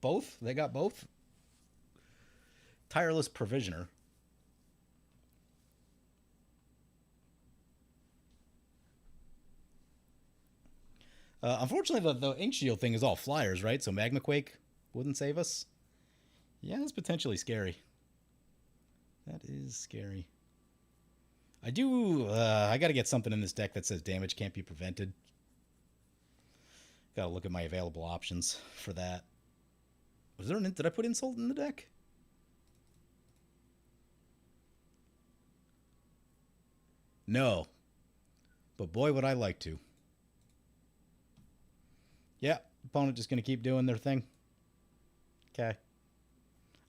Both? They got both? Tireless Provisioner. Unfortunately, the Ink Shield thing is all flyers, right? So Magma Quake wouldn't save us. Yeah, that's potentially scary. That is scary. I gotta get something in this deck that says damage can't be prevented. Gotta look at my available options for that. Was there did I put Insult in the deck? No. But boy, would I like to. Yeah, opponent just gonna keep doing their thing. Okay.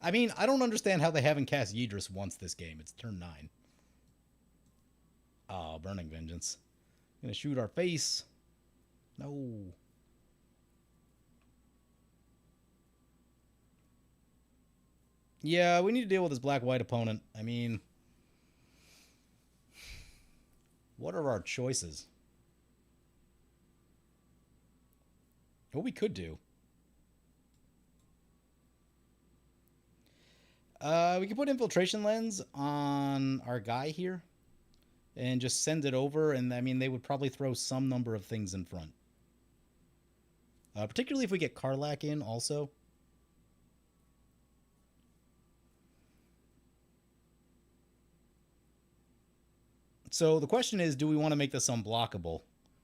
I mean, I don't understand how they haven't cast Yidris once this game. It's turn 9. Oh, Burning Vengeance. Gonna shoot our face. No. Yeah, we need to deal with this black-white opponent. I mean, what are our choices? What we could do. We could put Infiltration Lens on our guy here and just send it over, and I mean, they would probably throw some number of things in front. Particularly if we get Karlak in also. So the question is, do we want to make this unblockable?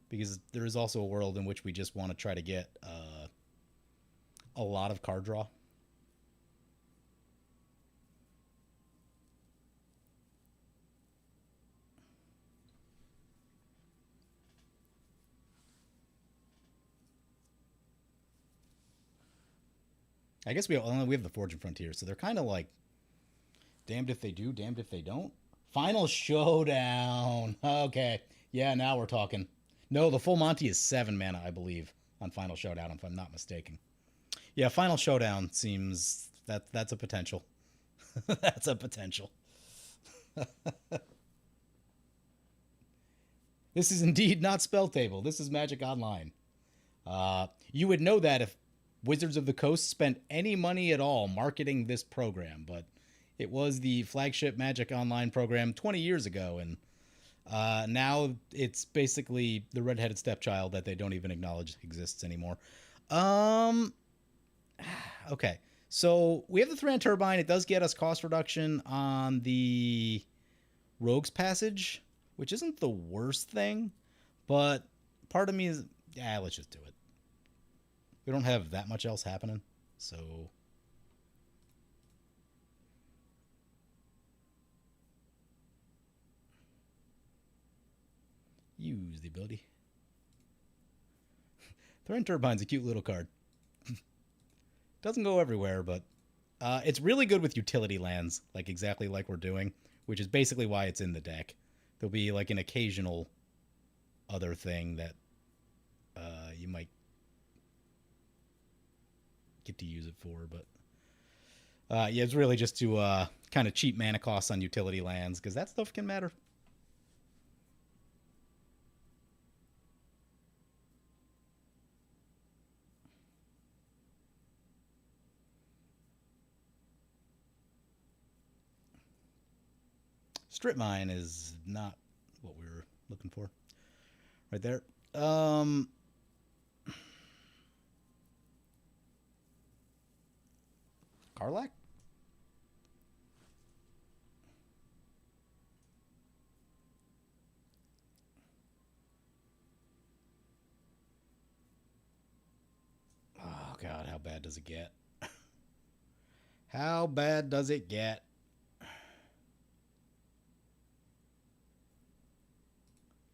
Because there is also a world in which we just want to try to get a lot of card draw. I guess we have the Forging Frontier, so they're kind of like damned if they do, damned if they don't. Final Showdown. Okay, yeah, now we're talking. No, the full Monty is 7 mana, I believe, on Final Showdown, if I'm not mistaken. Yeah, Final Showdown seems that's a potential. That's a potential. This is indeed not Spell Table. This is Magic Online. You would know that if Wizards of the Coast spent any money at all marketing this program, but it was the flagship Magic Online program 20 years ago, and now it's basically the redheaded stepchild that they don't even acknowledge exists anymore. Um, okay. So we have the Thran Turbine. It does get us cost reduction on the Rogue's Passage, which isn't the worst thing, but part of me is, yeah, let's just do it. We don't have that much else happening, so use the ability. Thran Turbine's a cute little card. Doesn't go everywhere, but it's really good with utility lands, like exactly like we're doing, which is basically why it's in the deck. There'll be like an occasional other thing that you might get to use it for, but yeah, it's really just to kind of cheap mana costs on utility lands, because that stuff can matter. Strip Mine is not what we were looking for. Right there. Karlak? Oh, God, how bad does it get? How bad does it get?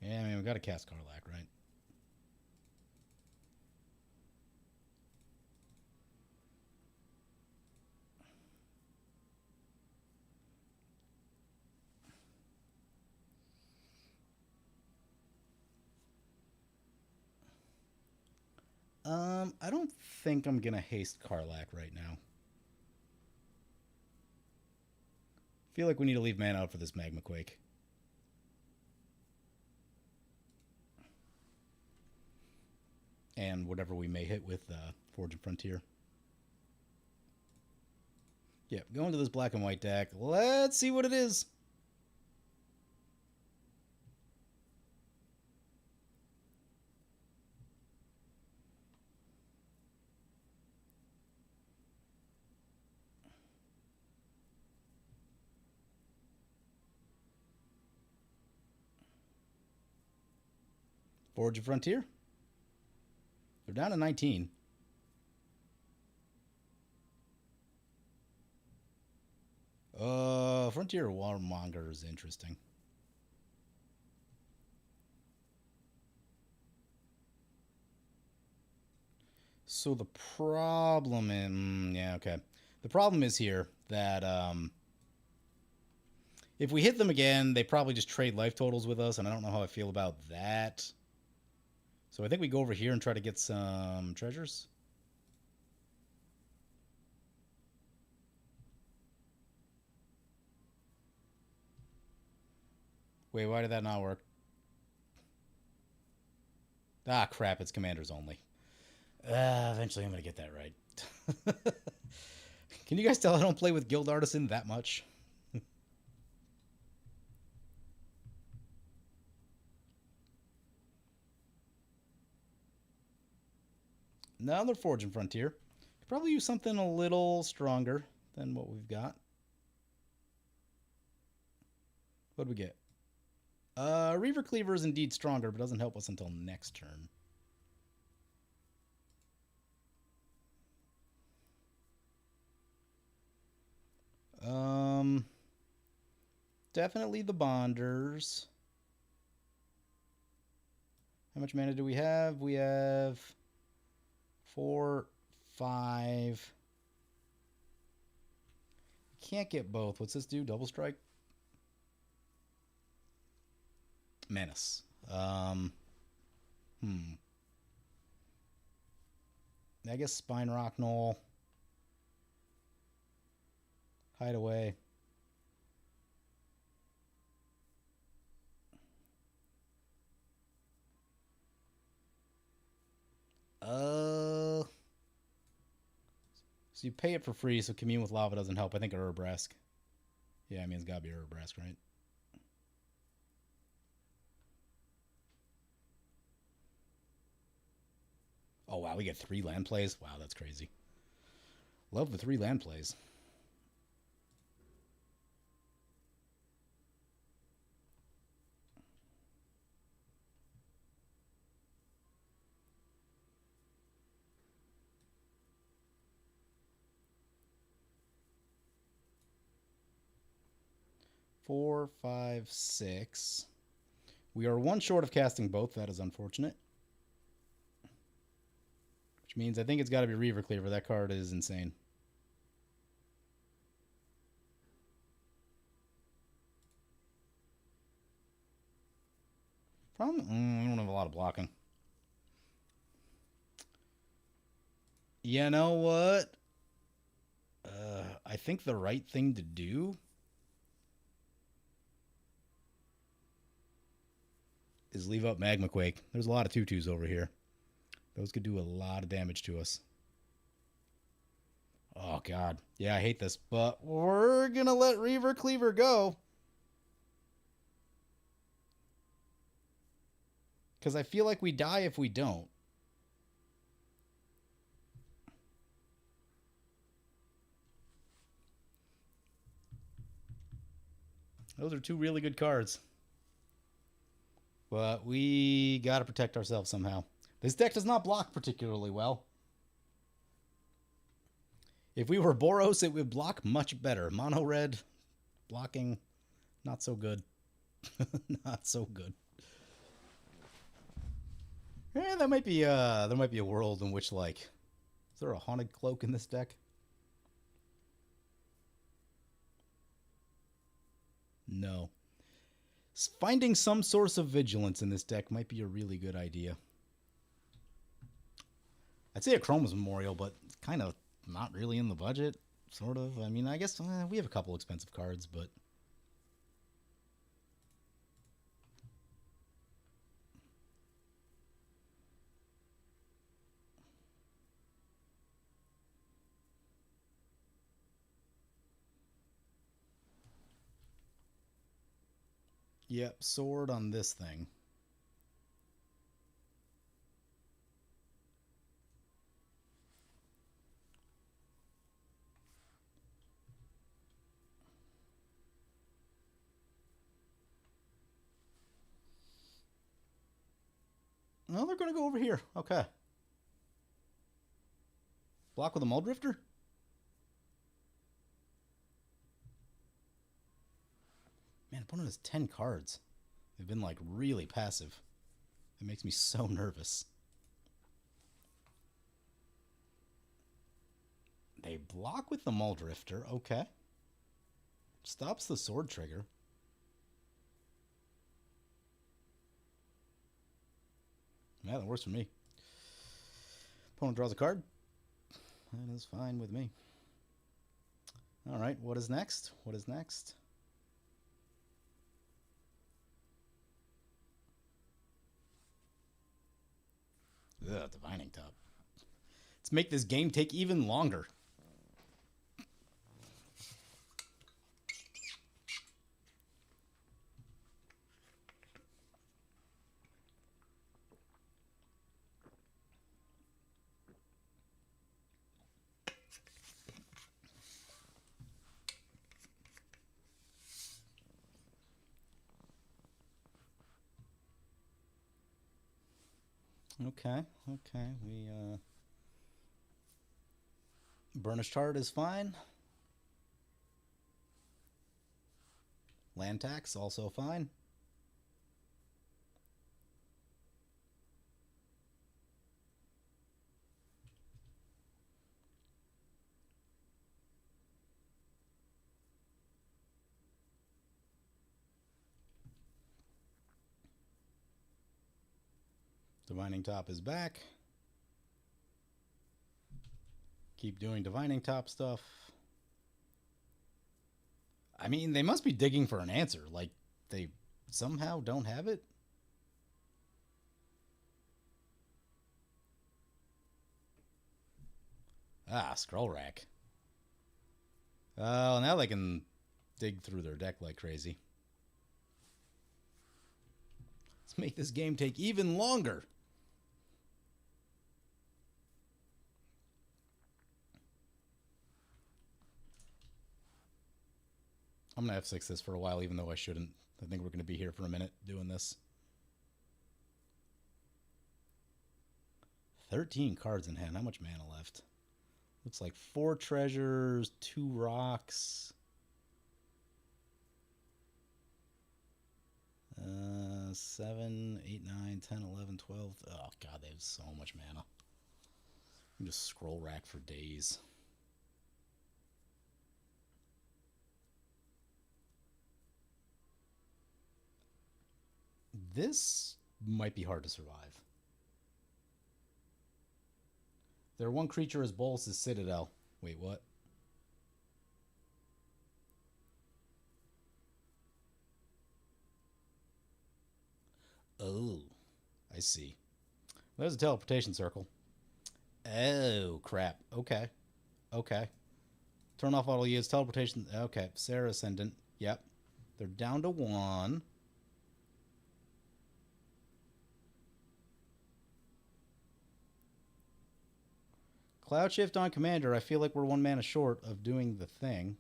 Yeah, I mean, we got to cast Karlak, right? I don't think I'm gonna haste Karlak right now. Feel like we need to leave mana out for this Magma Quake. And whatever we may hit with Forge and Frontier. Yeah, going to this black and white deck. Let's see what it is. Forge and Frontier. They're down to 19. Frontier Warmonger is interesting. So the problem in yeah, okay. The problem is here that if we hit them again, they probably just trade life totals with us, and I don't know how I feel about that. So I think we go over here and try to get some treasures. Wait, why did that not work? Ah, crap, it's commanders only. Eventually I'm going to get that right. Can you guys tell I don't play with Guild Artisan that much? Now they're Forging Frontier. Could probably use something a little stronger than what we've got. What do we get? Reaver Cleaver is indeed stronger, but doesn't help us until next turn. Definitely the Bonders. How much mana do we have? We have 4, 5. Can't get both. What's this do? Double strike? Menace. I guess Spine Rock Knoll. Hideaway. So you pay it for free, so Commune with Lava doesn't help. I think Urabrask. Yeah, I mean, it's gotta be Urabrask, right? Oh, wow, we get 3 land plays? Wow, that's crazy. Love the 3 land plays. Four, 5, 6. We are 1 short of casting both. That is unfortunate. Which means I think it's got to be Reaver Cleaver. That card is insane. I don't have a lot of blocking. You know what? I think the right thing to do is leave up Magma Quake. There's a lot of 2/2s over here. Those could do a lot of damage to us. Oh, God. Yeah, I hate this. But we're going to let Reaver Cleaver go. Because I feel like we die if we don't. Those are 2 really good cards. But we got to protect ourselves somehow. This deck does not block particularly well. If we were Boros, it would block much better. Mono red blocking, not so good. Not so good. Yeah, that might be there might be a world in which, like, is there a Haunted Cloak in this deck? No. Finding some source of vigilance in this deck might be a really good idea. I'd say a Chroma's Memorial, but it's kind of not really in the budget, sort of. I mean, I guess we have a couple expensive cards, but... Yep, sword on this thing. No, they're going to go over here. Okay. Block with a Muldrifter? Man, opponent has 10 cards. They've been, like, really passive. It makes me so nervous. They block with the Muldrifter. Okay. Stops the sword trigger. Yeah, that works for me. Opponent draws a card. That is fine with me. All right, what is next? What is next? Ugh, Divining Top. Let's make this game take even longer. Okay, we, Burnished Heart is fine. Land tax, also fine. Divining Top is back. Keep doing Divining Top stuff. I mean, they must be digging for an answer. Like, they somehow don't have it? Ah, Scroll Rack. Oh, now they can dig through their deck like crazy. Let's make this game take even longer. I'm going to F6 this for a while, even though I shouldn't. I think we're going to be here for a minute doing this. 13 cards in hand. How much mana left? Looks like 4 treasures, 2 rocks. 7, 8, 9, 10, 11, 12. Oh, God, they have so much mana. You can just scroll rack for days. This might be hard to survive. Their one creature is Bolas' Citadel. Wait, what? Oh, I see. There's a teleportation circle. Oh, crap. Okay. Okay. Turn off auto use. Teleportation. Okay. Sarah Ascendant. Yep. They're down to 1. Cloud Shift on Commander. I feel like we're 1 mana short of doing the thing.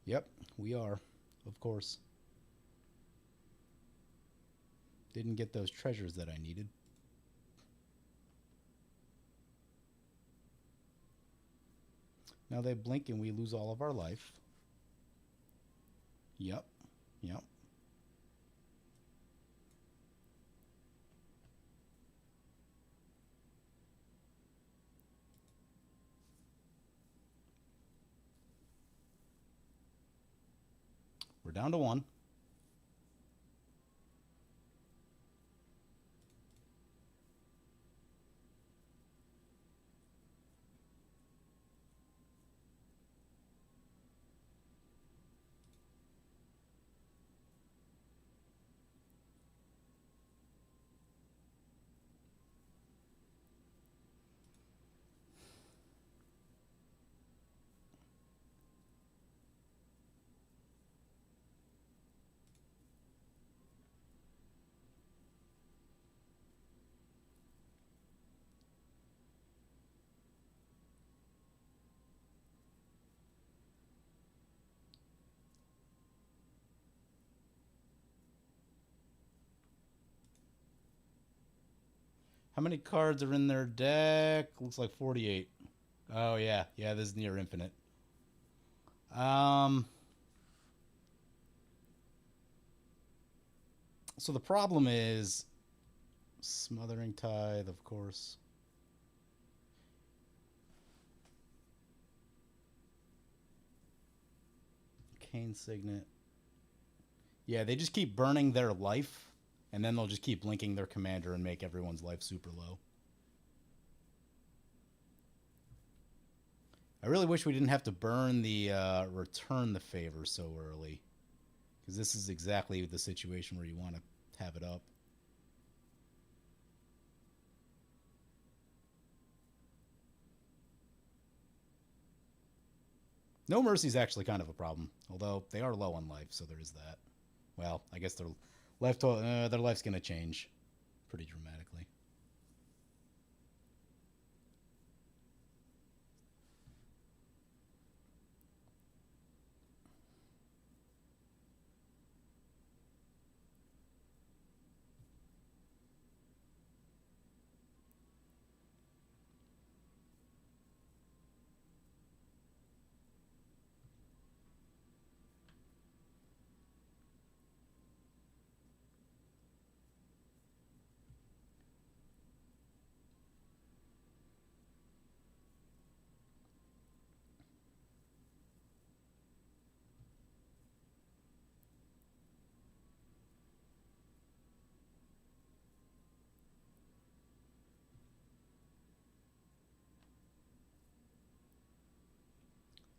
Yep, we are. Of course. Didn't get those treasures that I needed. Now they blink and we lose all of our life. Yep. Yep. We're down to 1. How many cards are in their deck? Looks like 48. Oh, yeah. Yeah, this is near infinite. So the problem is Smothering Tithe, of course. Cane Signet. Yeah, they just keep burning their life, and then they'll just keep blinking their commander and make everyone's life super low. I really wish we didn't have to burn the return the favor so early. Because this is exactly the situation where you want to have it up. No Mercy is actually kind of a problem, although they are low on life, so there is that. Well, I guess their life's going to change pretty dramatically.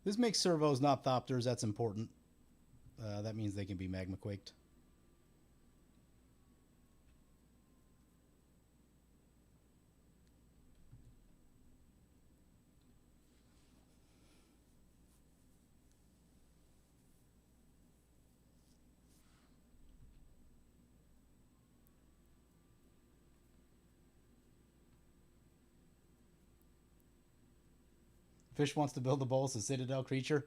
This makes servos not Thopters. That's important. That means they can be magma quaked. Fish wants to build the Bolus, a Citadel creature.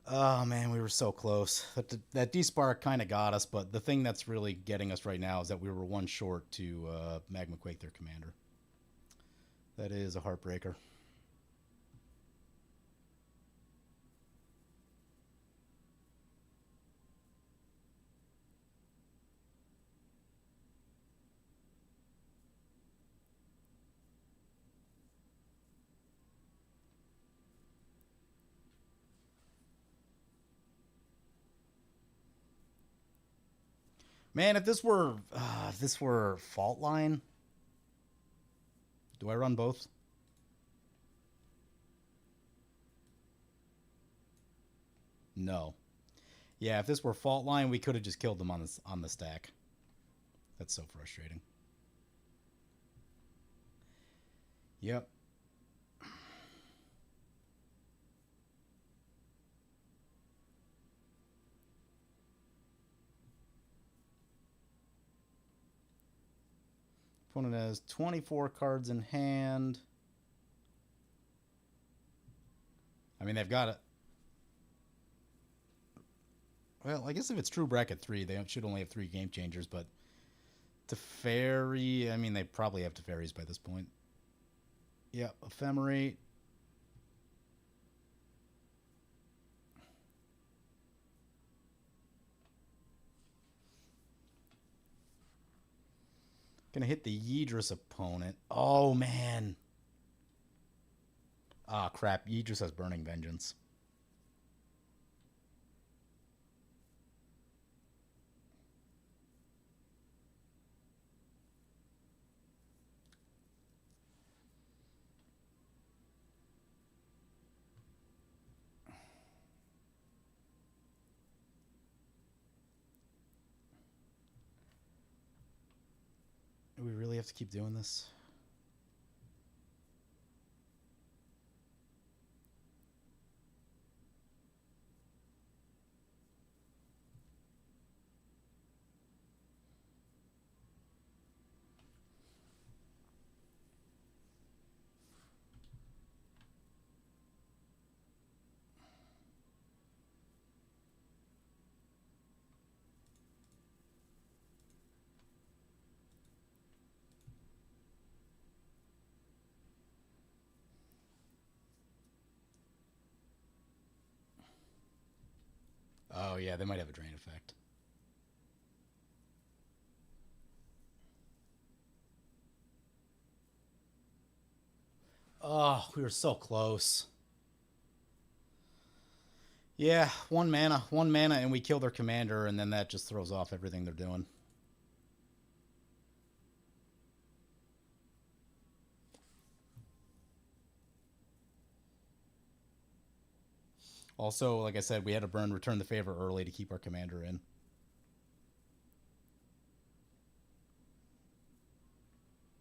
Oh man, we were so close. That D-Spark kind of got us, but the thing that's really getting us right now is that we were one short to Magma Quake their commander. That is a heartbreaker. Man, if this were Fault Line, do I run both? No. Yeah, if this were Fault Line, we could have just killed them on the stack. That's so frustrating. Yep. Opponent has 24 cards in hand. I mean, they've got it. Well, I guess if it's true bracket 3, they should only have 3 game changers, but Teferi, I mean, they probably have Teferis by this point. Yeah, Ephemerate. Gonna hit the Yidris opponent. Oh, man. Ah, crap. Yidris has Burning Vengeance. Do we really have to keep doing this? Oh, yeah, they might have a drain effect. Oh, we were so close. Yeah, one mana, and we kill their commander, and then that just throws off everything they're doing. Also, like I said, we had to burn Return the Favor early to keep our commander in.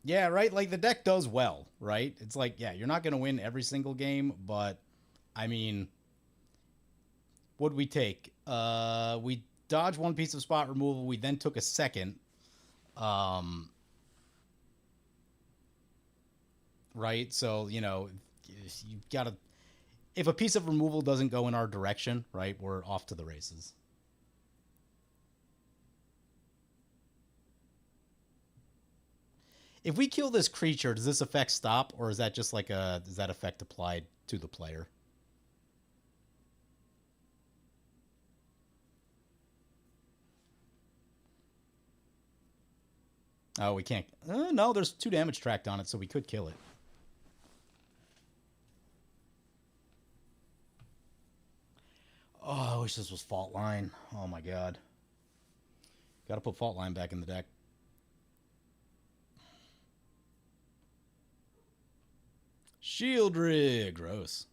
Yeah, right? Like, the deck does well, right? It's like, yeah, you're not going to win every single game, but, I mean, what'd we take? We dodged one piece of spot removal. We then took a second. Um, right? So, you've got to. If a piece of removal doesn't go in our direction, right, we're off to the races. If we kill this creature, does this effect stop, or is that just like does that effect applied to the player? Oh, we can't. No, there's 2 damage tracked on it, so we could kill it. Oh, I wish this was Fault Line. Oh my god. Gotta put Fault Line back in the deck. Shield Rig. Gross.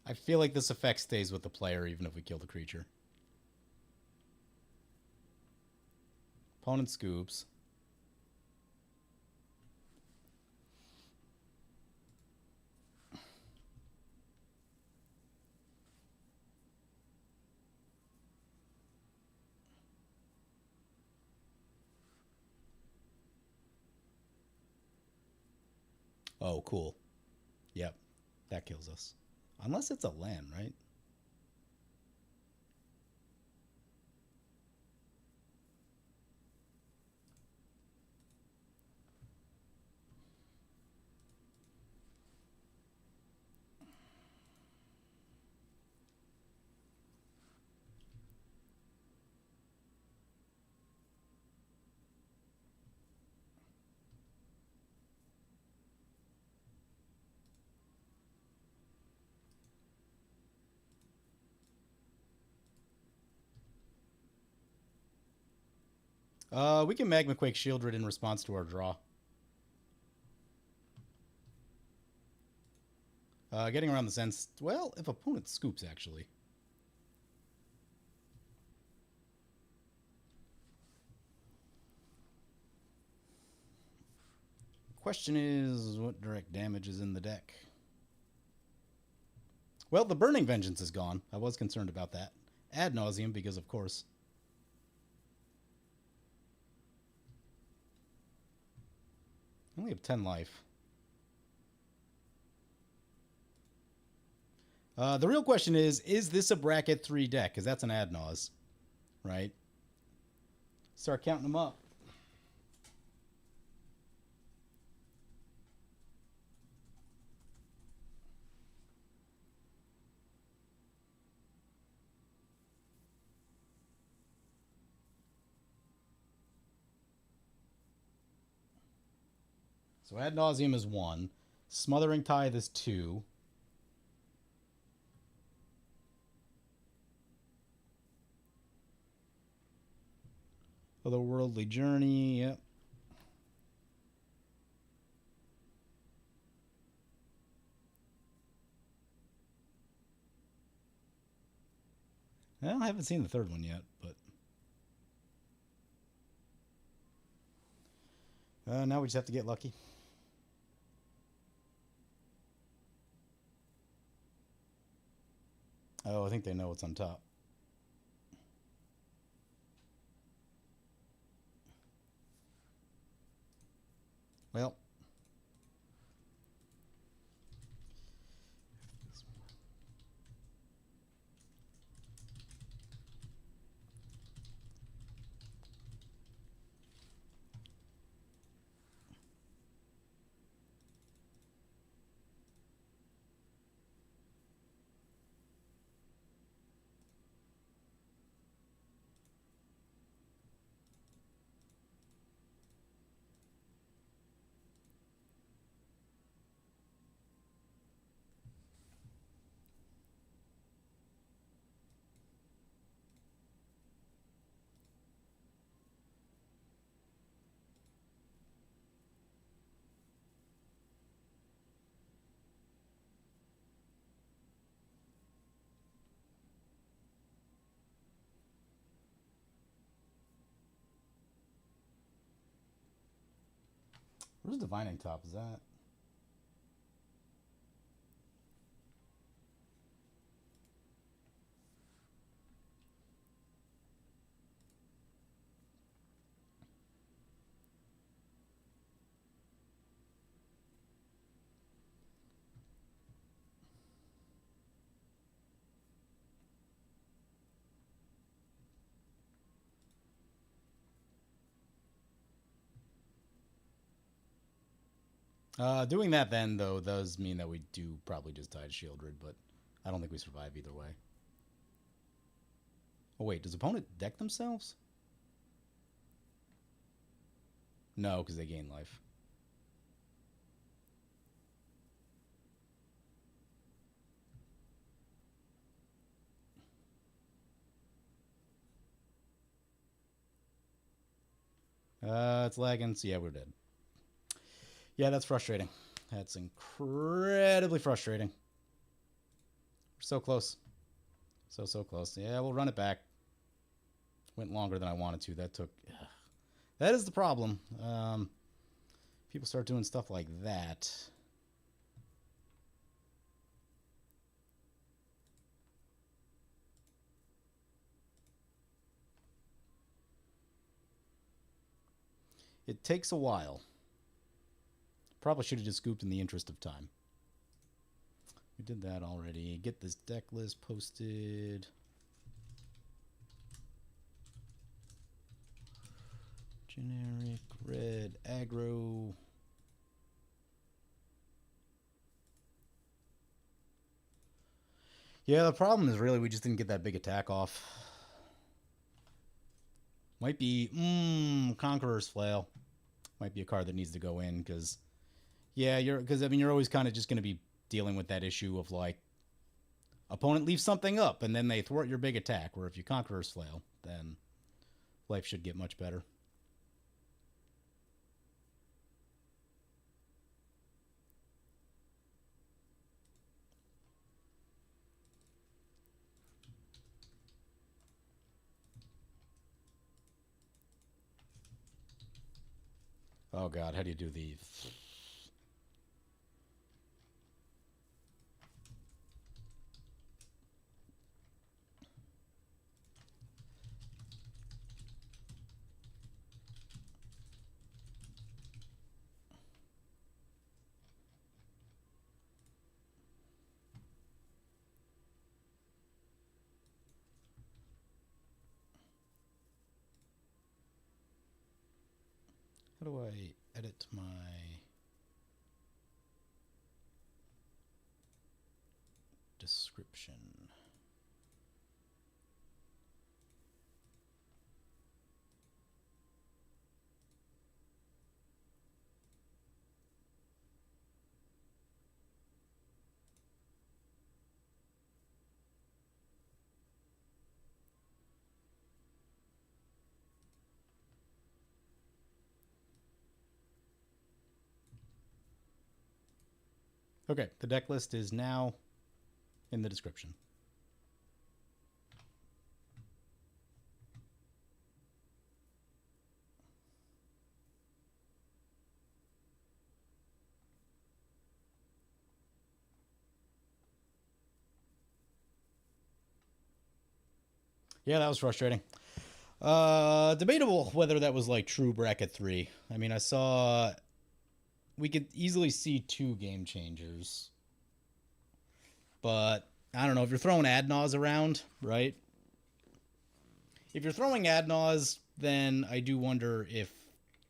I feel like this effect stays with the player even if we kill the creature. Opponent scoops. Oh, cool. Yep. That kills us. Unless it's a land, right? We can Magma Quake Shieldred in response to our draw. Getting around the sense. Well, if opponent scoops, actually. Question is, what direct damage is in the deck? Well, the Burning Vengeance is gone. I was concerned about that. Ad nauseum, because of course. I only have 10 life. The real question is this a bracket 3 deck? Because that's an ad nause, right? Start counting them up. So ad nauseum is 1. Smothering Tithe is 2. Otherworldly Journey, yep. Well, I haven't seen the third one yet, but now we just have to get lucky. Oh, I think they know what's on top. Well, Where's Divining Top? Is that? Doing that then, though, does mean that we do probably just die to Shieldred, but I don't think we survive either way. Oh, wait, does opponent deck themselves? No, because they gain life. It's lagging, so yeah, we're dead. Yeah, that's frustrating. That's incredibly frustrating. We're so close. So close. Yeah, we'll run it back. Went longer than I wanted to. That took... That is the problem. People start doing stuff like that. It takes a while. Probably should have just scooped in the interest of time. We did that already. Get this deck list posted. Generic, red, aggro. Yeah, the problem is really we just didn't get that big attack off. Might be, Conqueror's Flail. Might be a card that needs to go in, because, yeah, you're always kind of just going to be dealing with that issue of, like, opponent leaves something up, and then they thwart your big attack, where if you Conqueror's Flail, then life should get much better. Oh god, how do you do these? How do I edit my... description? Okay, the deck list is now in the description. Yeah, that was frustrating. Debatable whether that was like true bracket 3. I mean, I saw... We could easily see 2 game changers. But, I don't know, if you're throwing Adnaz around, right? If you're throwing Adnaz, then I do wonder if,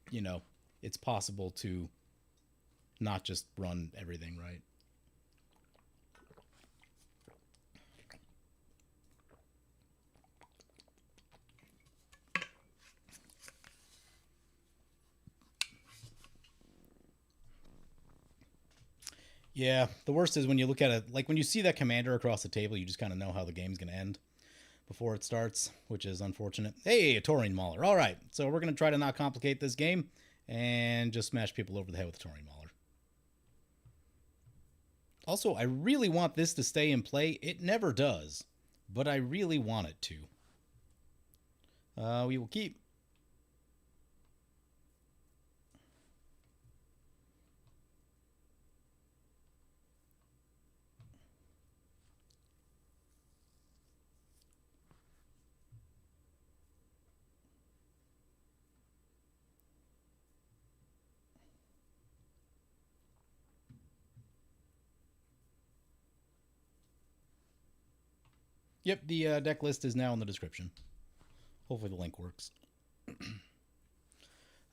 you know, it's possible to not just run everything, right? Yeah, the worst is when you look at it, like when you see that commander across the table, you just kind of know how the game's going to end before it starts, which is unfortunate. Hey, a Taurine Mauler. All right, so we're going to try to not complicate this game and just smash people over the head with a Taurine Mauler. Also, I really want this to stay in play. It never does, but I really want it to. We will keep. Yep, the deck list is now in the description. Hopefully the link works.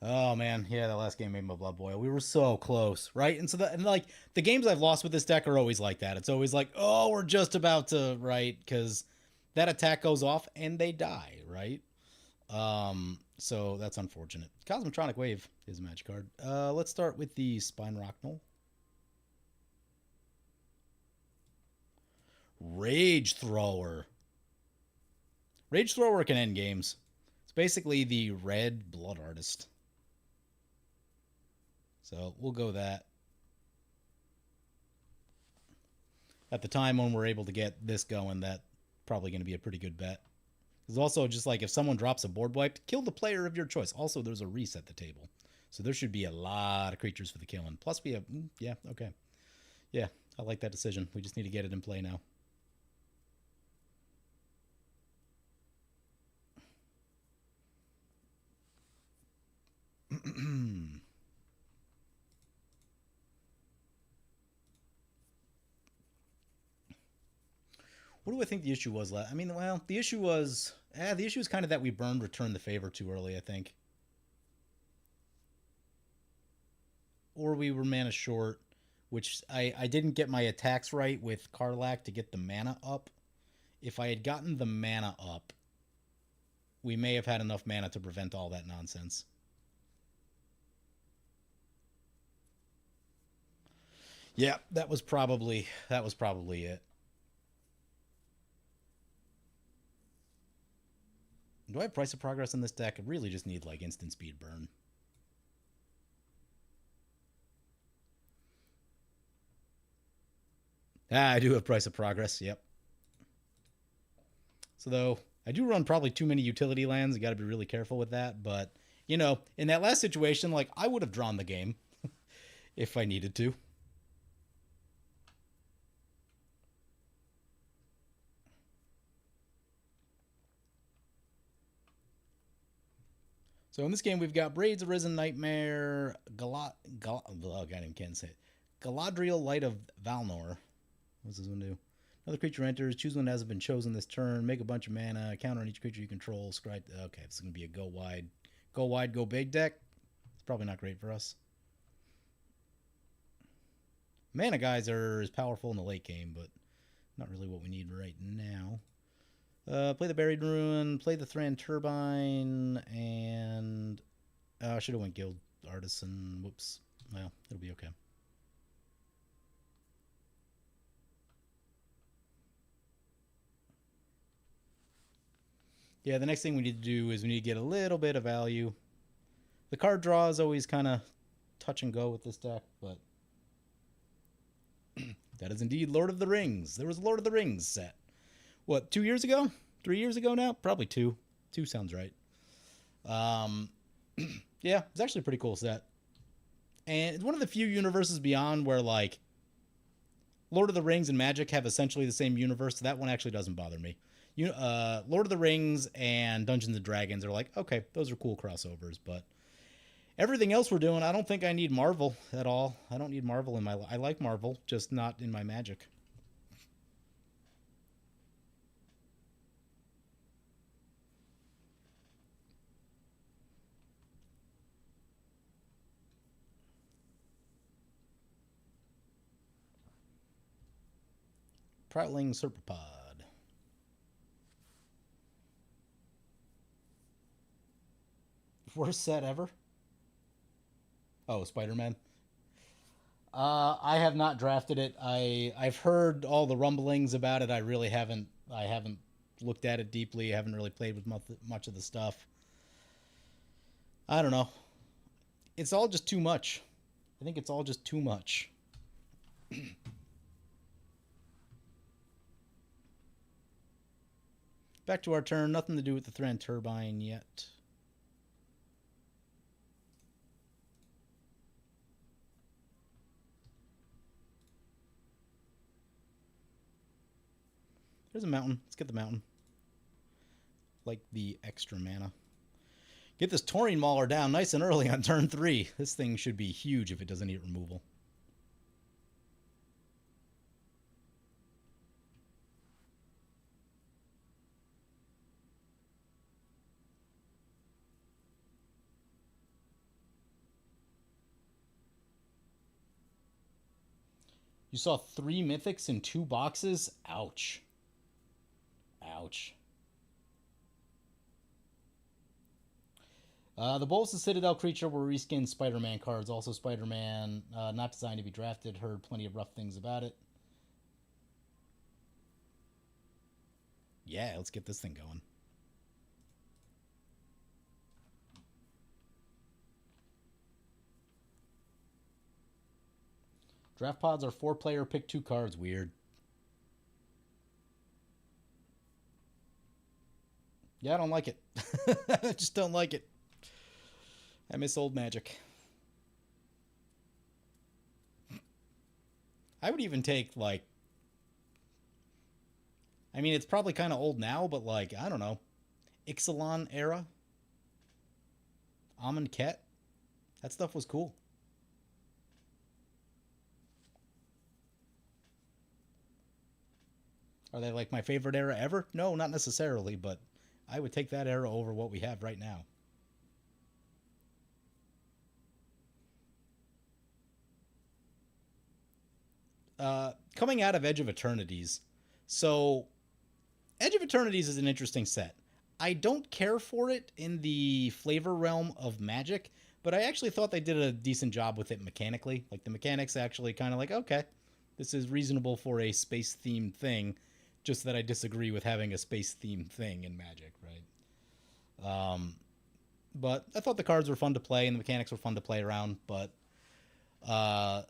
Oh man, yeah, that last game made my blood boil. We were so close, right? And so like the games I've lost with this deck are always like that. It's always like, oh, we're just about to, right? Because that attack goes off and they die, right? So that's unfortunate. Cosmotronic Wave is a magic card. Let's start with the Spine Rocknell. Rage Thrower. Rage Thrower can end games. It's basically the red Blood Artist. So we'll go that. At the time when we're able to get this going, that's probably going to be a pretty good bet. Because also, just like if someone drops a board wipe, kill the player of your choice. Also, there's a reset the table. So there should be a lot of creatures for the killing. Plus, we have... yeah, okay. Yeah, I like that decision. We just need to get it in play now. What do I think the issue was? I mean, well, the issue was kind of that we burned Return the Favor too early, I think. Or we were mana short, which I didn't get my attacks right with Karlach to get the mana up. If I had gotten the mana up, we may have had enough mana to prevent all that nonsense. Yeah, that was probably it. Do I have Price of Progress in this deck? I really just need like instant speed burn. I do have Price of Progress, yep. So though, I do run probably too many utility lands. You got to be really careful with that. But, you know, in that last situation, like, I would have drawn the game if I needed to. So in this game, we've got Braids, Arisen Nightmare, oh God, I can't say it. Galadriel, Light of Valnor. What's this one do? Another creature enters. Choose one that hasn't been chosen this turn. Make a bunch of mana. Counter on each creature you control. Scribe. Okay, this is going to be a go wide, go big deck. It's probably not great for us. Mana Geyser is powerful in the late game, but not really what we need right now. Play the Buried Ruin, play the Thran Turbine, and I should have went Guild Artisan. Whoops. Well, it'll be okay. Yeah, the next thing we need to do is we need to get a little bit of value. The card draw is always kind of touch and go with this deck, but that is indeed Lord of the Rings. There was a Lord of the Rings set. What, 2 years ago? 3 years ago now? Probably 2. 2 sounds right. Yeah, it's actually a pretty cool set. And it's one of the few universes beyond where, like, Lord of the Rings and Magic have essentially the same universe, so that one actually doesn't bother me. Lord of the Rings and Dungeons and Dragons are like, okay, those are cool crossovers, but everything else we're doing, I don't think I need Marvel at all. I don't need Marvel in my life. I like Marvel, just not in my Magic. Prowling Serpapod. Worst set ever? Oh, Spider-Man. I have not drafted it. I've heard all the rumblings about it. I really haven't. I haven't looked at it deeply. I haven't really played with much of the stuff. I don't know. It's all just too much. I think it's all just too much. Back to our turn. Nothing to do with the Thran Turbine yet. There's a mountain. Let's get the mountain. Like the extra mana. Get this Taurine Mauler down nice and early on turn 3. This thing should be huge if it doesn't eat removal. You saw 3 mythics in 2 boxes? Ouch. Ouch. The Bolus Citadel creature were reskinned Spider-Man cards. Also Spider-Man, not designed to be drafted. Heard plenty of rough things about it. Yeah, let's get this thing going. Draft pods are 4-player, pick 2 cards. Weird. Yeah, I don't like it. I just don't like it. I miss old Magic. I would even take, like... I mean, it's probably kind of old now, but, like, I don't know. Ixalan era? Amon Ket? That stuff was cool. Are they, like, my favorite era ever? No, not necessarily, but I would take that era over what we have right now. Coming out of Edge of Eternities. So, Edge of Eternities is an interesting set. I don't care for it in the flavor realm of Magic, but I actually thought they did a decent job with it mechanically. Like, the mechanics actually kind of like, okay, this is reasonable for a space-themed thing, just that I disagree with having a space-themed thing in Magic, right? But I thought the cards were fun to play and the mechanics were fun to play around, but uh,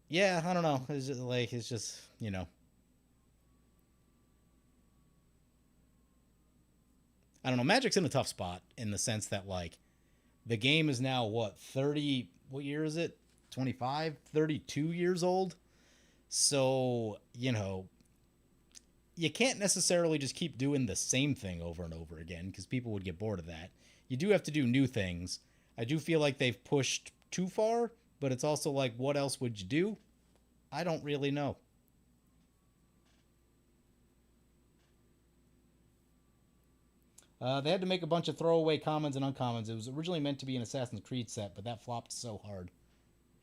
yeah, I don't know. It's just, you know. I don't know. Magic's in a tough spot in the sense that, like, the game is now, what, 30, what year is it? 25, 32 years old? So, you know, you can't necessarily just keep doing the same thing over and over again because people would get bored of that. You do have to do new things. I do feel like they've pushed too far, but it's also like, what else would you do? I don't really know. They had to make a bunch of throwaway commons and uncommons. It was originally meant to be an Assassin's Creed set, but that flopped so hard.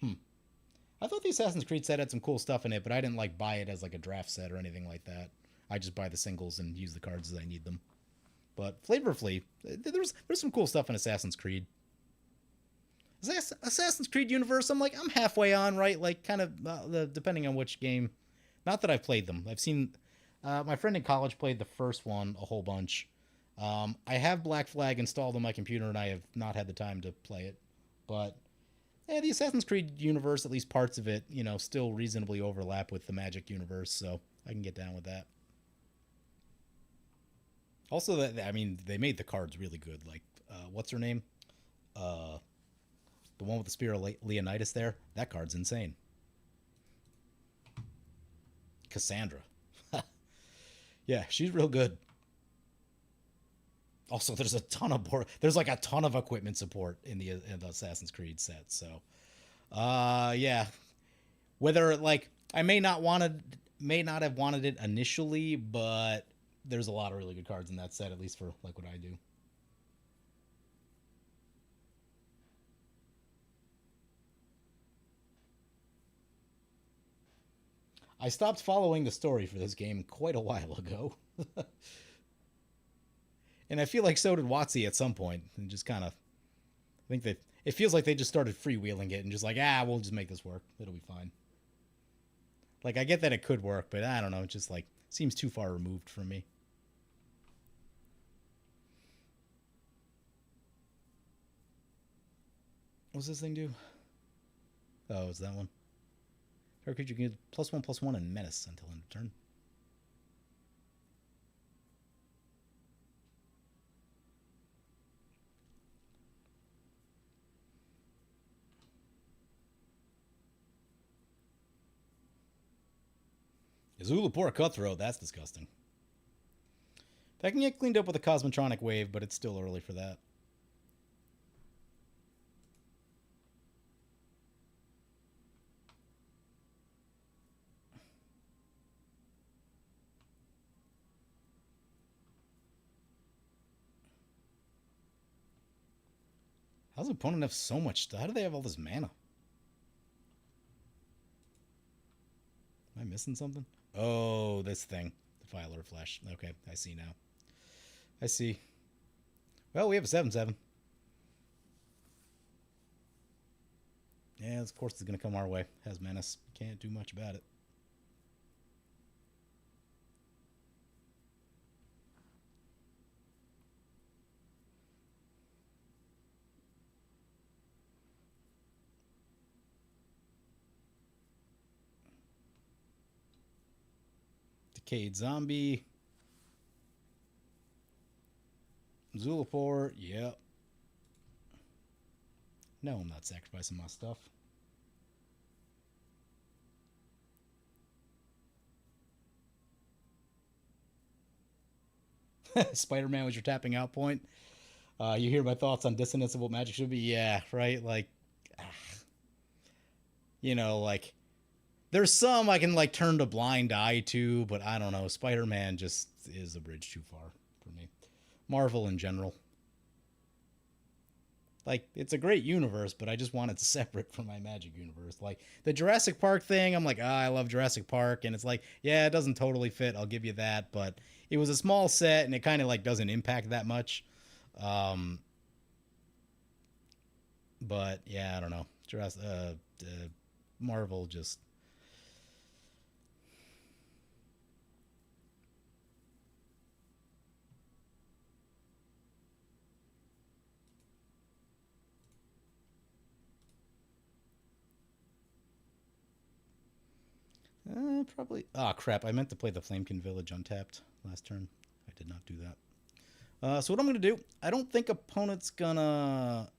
I thought the Assassin's Creed set had some cool stuff in it, but I didn't like buy it as like a draft set or anything like that. I just buy the singles and use the cards as I need them. But flavorfully, there's some cool stuff in Assassin's Creed. Assassin's Creed universe, I'm halfway on, right? Like, kind of depending on which game. Not that I've played them. I've seen my friend in college played the first one a whole bunch. I have Black Flag installed on my computer, and I have not had the time to play it. But the Assassin's Creed universe, at least parts of it, still reasonably overlap with the Magic universe, so I can get down with that. Also, they made the cards really good. Like, what's her name? Uh, the one with the Spear of Leonidas there. That card's insane. Cassandra. Yeah, she's real good. Also, there's like a ton of equipment support in the Assassin's Creed set. So, yeah, whether like I may not have wanted it initially, but there's a lot of really good cards in that set, at least for like what I do. I stopped following the story for this game quite a while ago. And I feel like so did Watsy at some point, and just kind of think that it feels like they just started freewheeling it and just like, we'll just make this work. It'll be fine. Like, I get that it could work, but I don't know. It just like seems too far removed from me. What's this thing do? Oh, it's that one. Target creature can get +1/+1 and menace until end of turn. Zulapur Cutthroat, that's disgusting. That can get cleaned up with a Cosmotronic Wave, but it's still early for that. How's the opponent have so much stuff? How do they have all this mana? missing something? Oh, this thing. The Filer Flash. Okay, I see now. I see. Well, we have a 7/7. Yeah, of course it's going to come our way. Has Menace. Can't do much about it. Decayed Zombie. Zulaport. Yep. No, I'm not sacrificing my stuff. Spider-Man was your tapping out point. You hear my thoughts on dissonance of what Magic should be? Yeah, right? Like, you know, like, there's some I can, like, turn a blind eye to, but I don't know. Spider-Man just is a bridge too far for me. Marvel in general. Like, it's a great universe, but I just want it separate from my Magic universe. Like, the Jurassic Park thing, I'm like, I love Jurassic Park, and it's like, yeah, it doesn't totally fit, I'll give you that, but it was a small set, and it kind of, like, doesn't impact that much. But, yeah, I don't know. Marvel just... probably... Ah, crap, I meant to play the Flamekin Village untapped last turn. I did not do that. So what I'm going to do, I don't think opponent's gonna...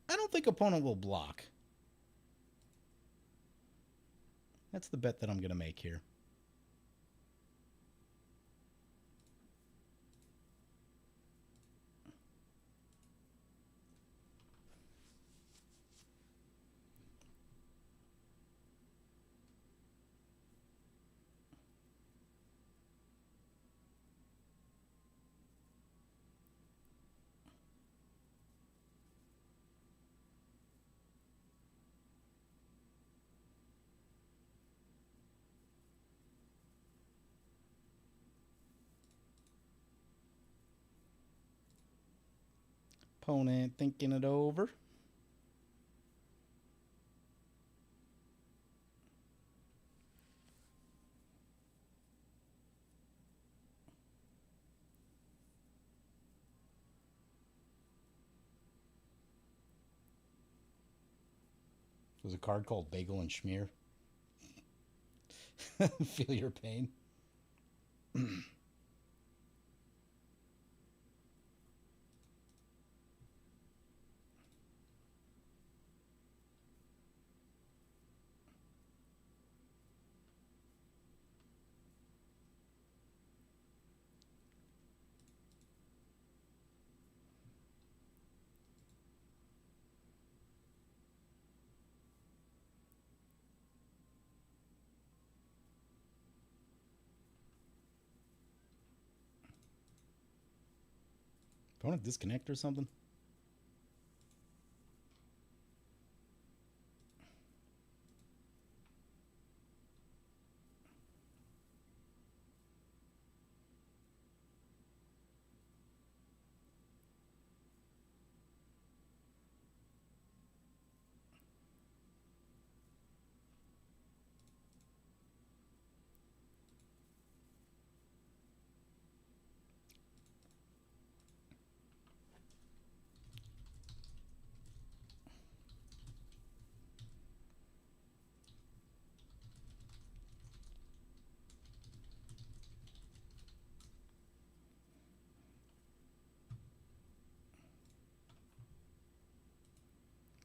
I don't think opponent will block. That's the bet that I'm going to make here. Opponent thinking it over. There's a card called Bagel and Schmear. Feel your pain. Opponent disconnect or something?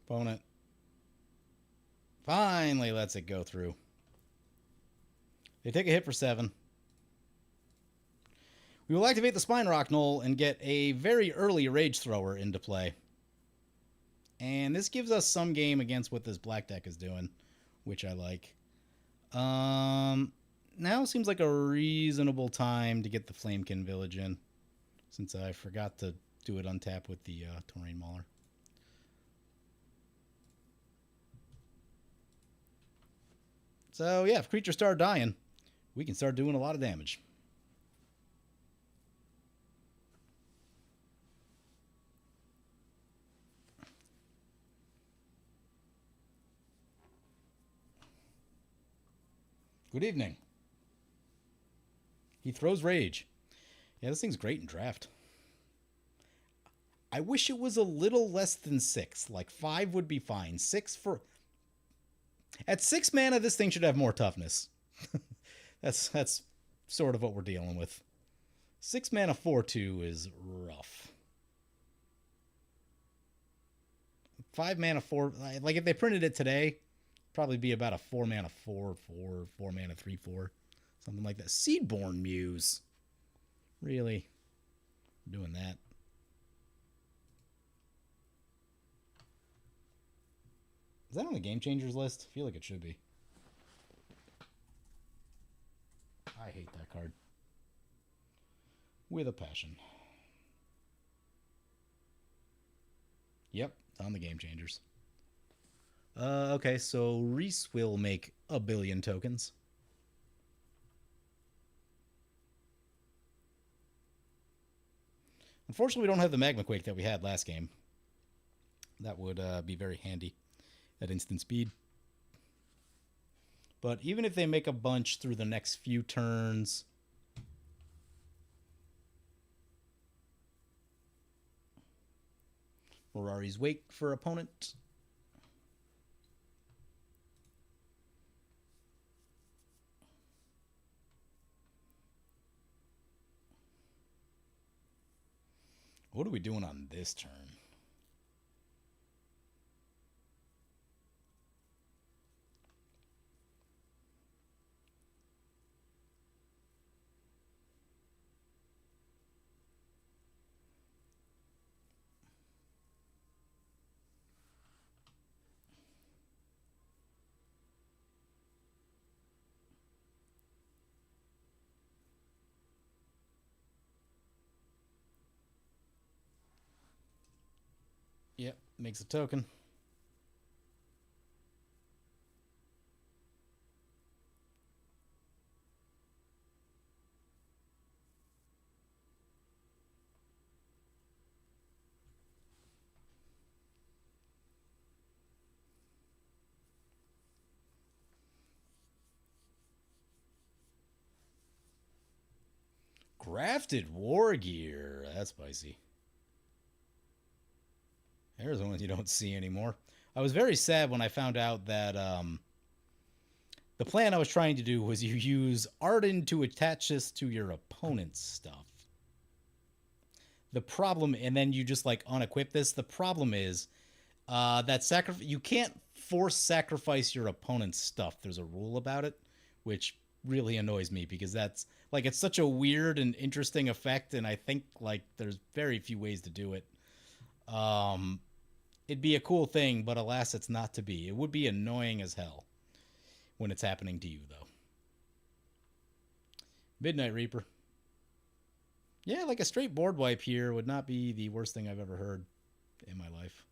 Opponent finally lets it go through. They take a hit for 7. We will activate the Spine Rock Knoll and get a very early Rage Thrower into play. And this gives us some game against what this black deck is doing, which I like. Now seems like a reasonable time to get the Flamekin Village in, since I forgot to do it untap with the Taurine Mauler. So yeah, if creatures start dying, we can start doing a lot of damage. Good evening. He throws rage. Yeah, this thing's great in draft. I wish it was a little less than 6. Like 5 would be fine. 6 for... At 6 mana, this thing should have more toughness. That's sort of what we're dealing with. 6 mana 4/2 is rough. 5 mana 4... Like, if they printed it today, probably be about a 4 mana 4/4, 4 mana 3/4. Something like that. Seedborn Muse. Really? Doing that. Is that on the Game Changers list? I feel like it should be. I hate that card. With a passion. Yep, it's on the Game Changers. Okay, so Reese will make 1 billion tokens. Unfortunately, we don't have the Magma Quake that we had last game. That would be very handy at instant speed. But even if they make a bunch through the next few turns... Mirari's Wake for opponent. What are we doing on this turn? Yep, makes a token. Grafted War Gear. That's spicy. There's ones you don't see anymore. I was very sad when I found out that the plan I was trying to do was you use Arden to attach this to your opponent's stuff. The problem, and then you just like unequip this. The problem is that you can't force sacrifice your opponent's stuff. There's a rule about it, which really annoys me because that's like it's such a weird and interesting effect, and I think like there's very few ways to do it. It'd be a cool thing, but alas, it's not to be. It would be annoying as hell when it's happening to you, though. Midnight Reaper. Yeah, like a straight board wipe here would not be the worst thing I've ever heard in my life.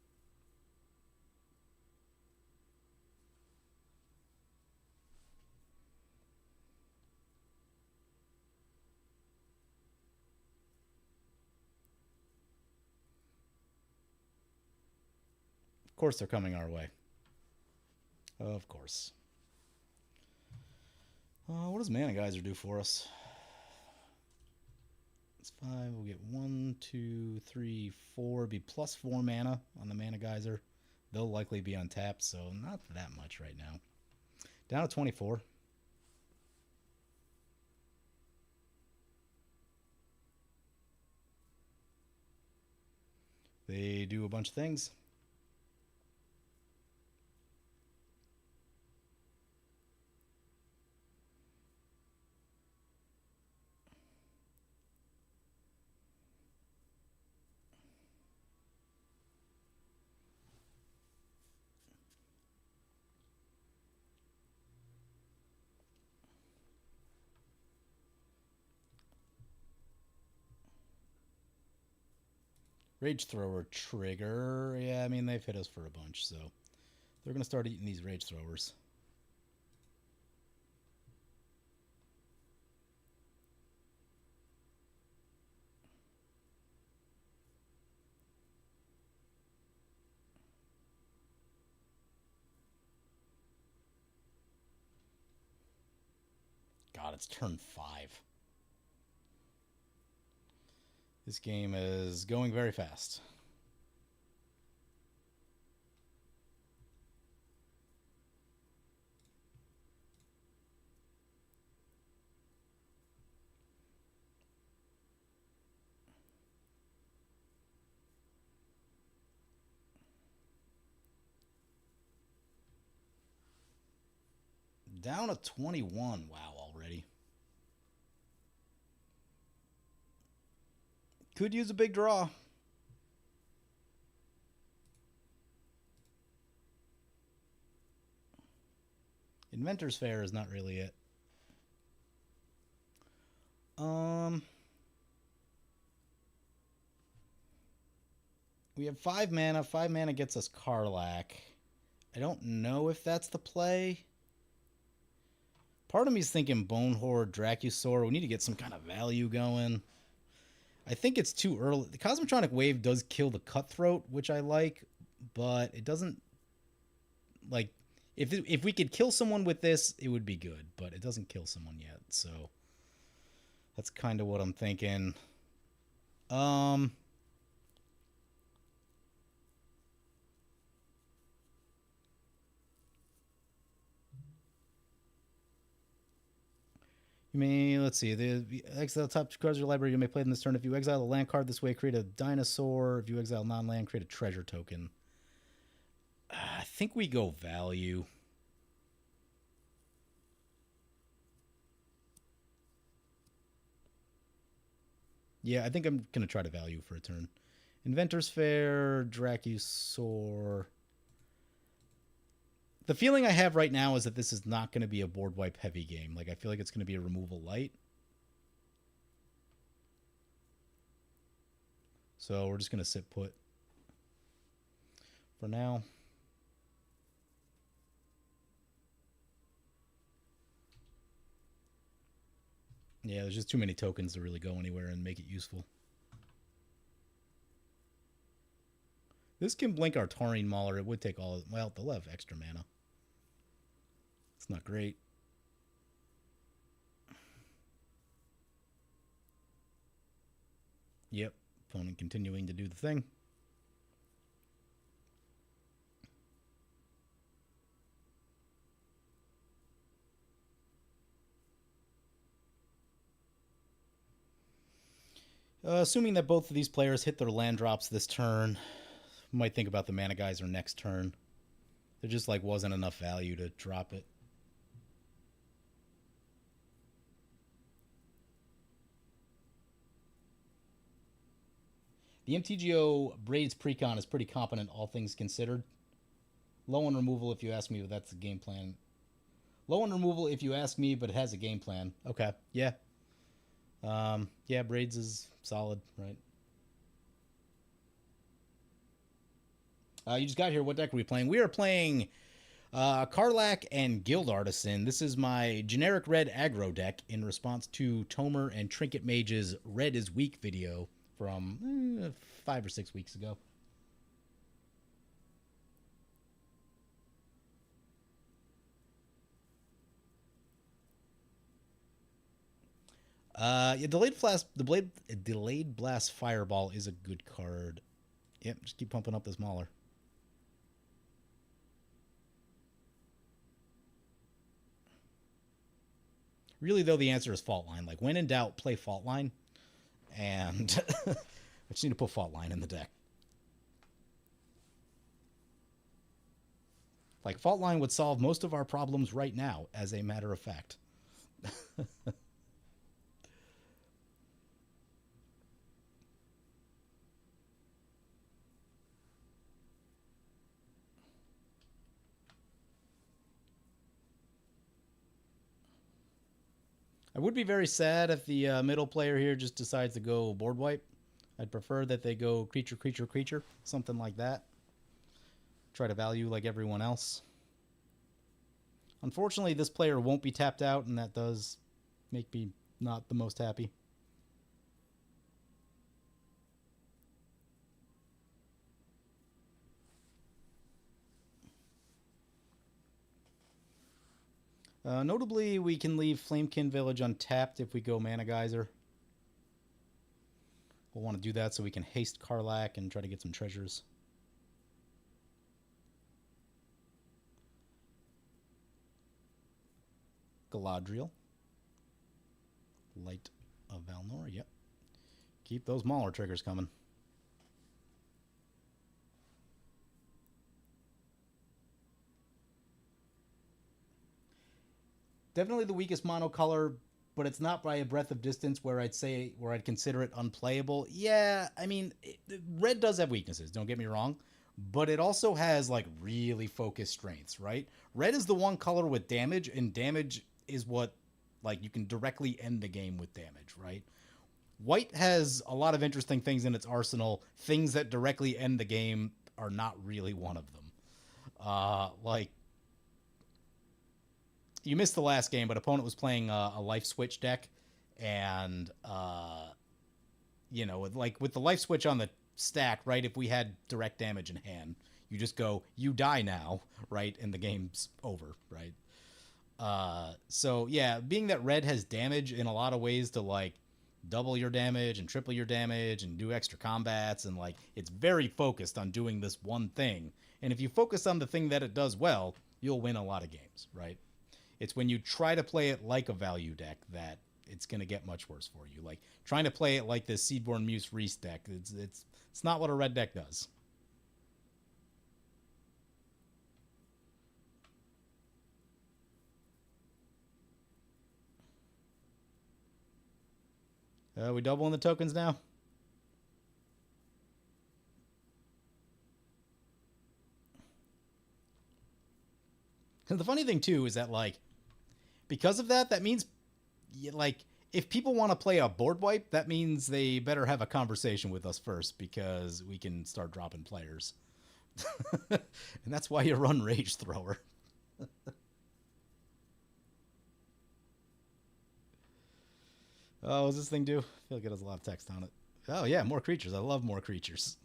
Of course they're coming our way. Of course. What does Mana Geyser do for us? It's 5. We'll get 1, 2, 3, 4. Be plus 4 mana on the Mana Geyser. They'll likely be untapped, so not that much right now. Down to 24. They do a bunch of things. Rage Thrower trigger. Yeah, I mean, they've hit us for a bunch, so they're going to start eating these Rage Throwers. it's turn 5. This game is going very fast. Down to 21. Wow, already. Could use a big draw. Inventor's Fair is not really it. We have 5 mana. 5 mana gets us Karlach. I don't know if that's the play. Part of me is thinking Bone Horde, Dracusaur. We need to get some kind of value going. I think it's too early. The Cosmotronic Wave does kill the Cutthroat, which I like, but it doesn't... Like, if we could kill someone with this, it would be good, but it doesn't kill someone yet, so... That's kind of what I'm thinking. You may, let's see, the exile top 2 cards of your library you may play in this turn. If you exile a land card this way, create a dinosaur. If you exile non-land, create a treasure token. I think we go value. Yeah, I think I'm going to try to value for a turn. Inventor's Fair, Dracusaur. The feeling I have right now is that this is not going to be a board wipe heavy game. Like, I feel like it's going to be a removal light. So we're just going to sit put for now. Yeah, there's just too many tokens to really go anywhere and make it useful. This can blink our Taurine Mauler. It would take all... Well, they'll have extra mana. It's not great. Yep. Opponent continuing to do the thing. Assuming that both of these players hit their land drops this turn, might think about the Mana Geyser next turn. There just like wasn't enough value to drop it. The MTGO Braids Precon is pretty competent, all things considered. Low on removal if you ask me, but that's the game plan. Low on removal if you ask me, but it has a game plan. Okay, yeah. Yeah, Braids is solid, right? You just got here. What deck are we playing? We are playing Karlach and Guild Artisan. This is my generic red aggro deck in response to Tomer and Trinket Mage's Red is Weak video from 5 or 6 weeks ago. Yeah, Delayed Blast Fireball is a good card. Yep, just keep pumping up this Mauler. Really, though, the answer is Fault Line. Like, when in doubt, play Fault Line. And I just need to put Fault Line in the deck. Like, Fault Line would solve most of our problems right now, as a matter of fact. I would be very sad if the middle player here just decides to go board wipe. I'd prefer that they go creature, creature, creature, something like that. Try to value like everyone else. Unfortunately, this player won't be tapped out, and that does make me not the most happy. Notably, we can leave Flamekin Village untapped if we go Mana Geyser. We'll want to do that so we can haste Karlach and try to get some treasures. Galadriel. Light of Valnor, yep. Keep those Mauler triggers coming. Definitely the weakest monocolor, but it's not by a breadth of distance where I'd consider it unplayable. Yeah, I mean, red does have weaknesses, don't get me wrong, but it also has like really focused strengths, right? Red is the one color with damage, and damage is what like you can directly end the game with damage, right? White has a lot of interesting things in its arsenal. Things that directly end the game are not really one of them. Like you missed the last game, but opponent was playing a life switch deck, and with the life switch on the stack, right? If we had direct damage in hand, you just go, you die now, right, and the game's over, right? So yeah, being that red has damage in a lot of ways to like double your damage and triple your damage and do extra combats, and like it's very focused on doing this one thing. And if you focus on the thing that it does well, you'll win a lot of games, right? It's when you try to play it like a value deck that it's going to get much worse for you. Like trying to play it like this Seedborn Muse Reese deck, it's not what a red deck does. We doubling the tokens now? And the funny thing too is that like because of that, that means like if people want to play a board wipe, that means they better have a conversation with us first because we can start dropping players. And that's why you run Rage Thrower. Oh, what's this thing do? I feel like it has a lot of text on it. Oh yeah, more creatures. I love more creatures.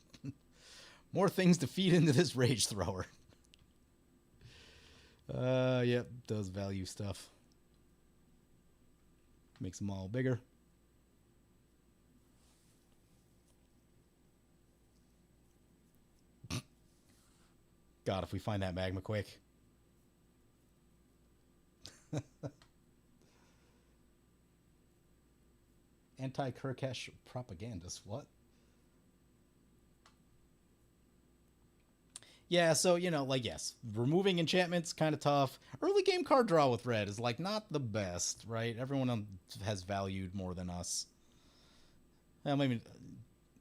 More things to feed into this Rage Thrower. Yep, does value stuff. Makes them all bigger. God, if we find that magma quick. Anti-Kirkesh propagandist. What? Yeah, so, like, yes, removing enchantments kind of tough. Early game card draw with red is, like, not the best, right? Everyone has valued more than us. Well, maybe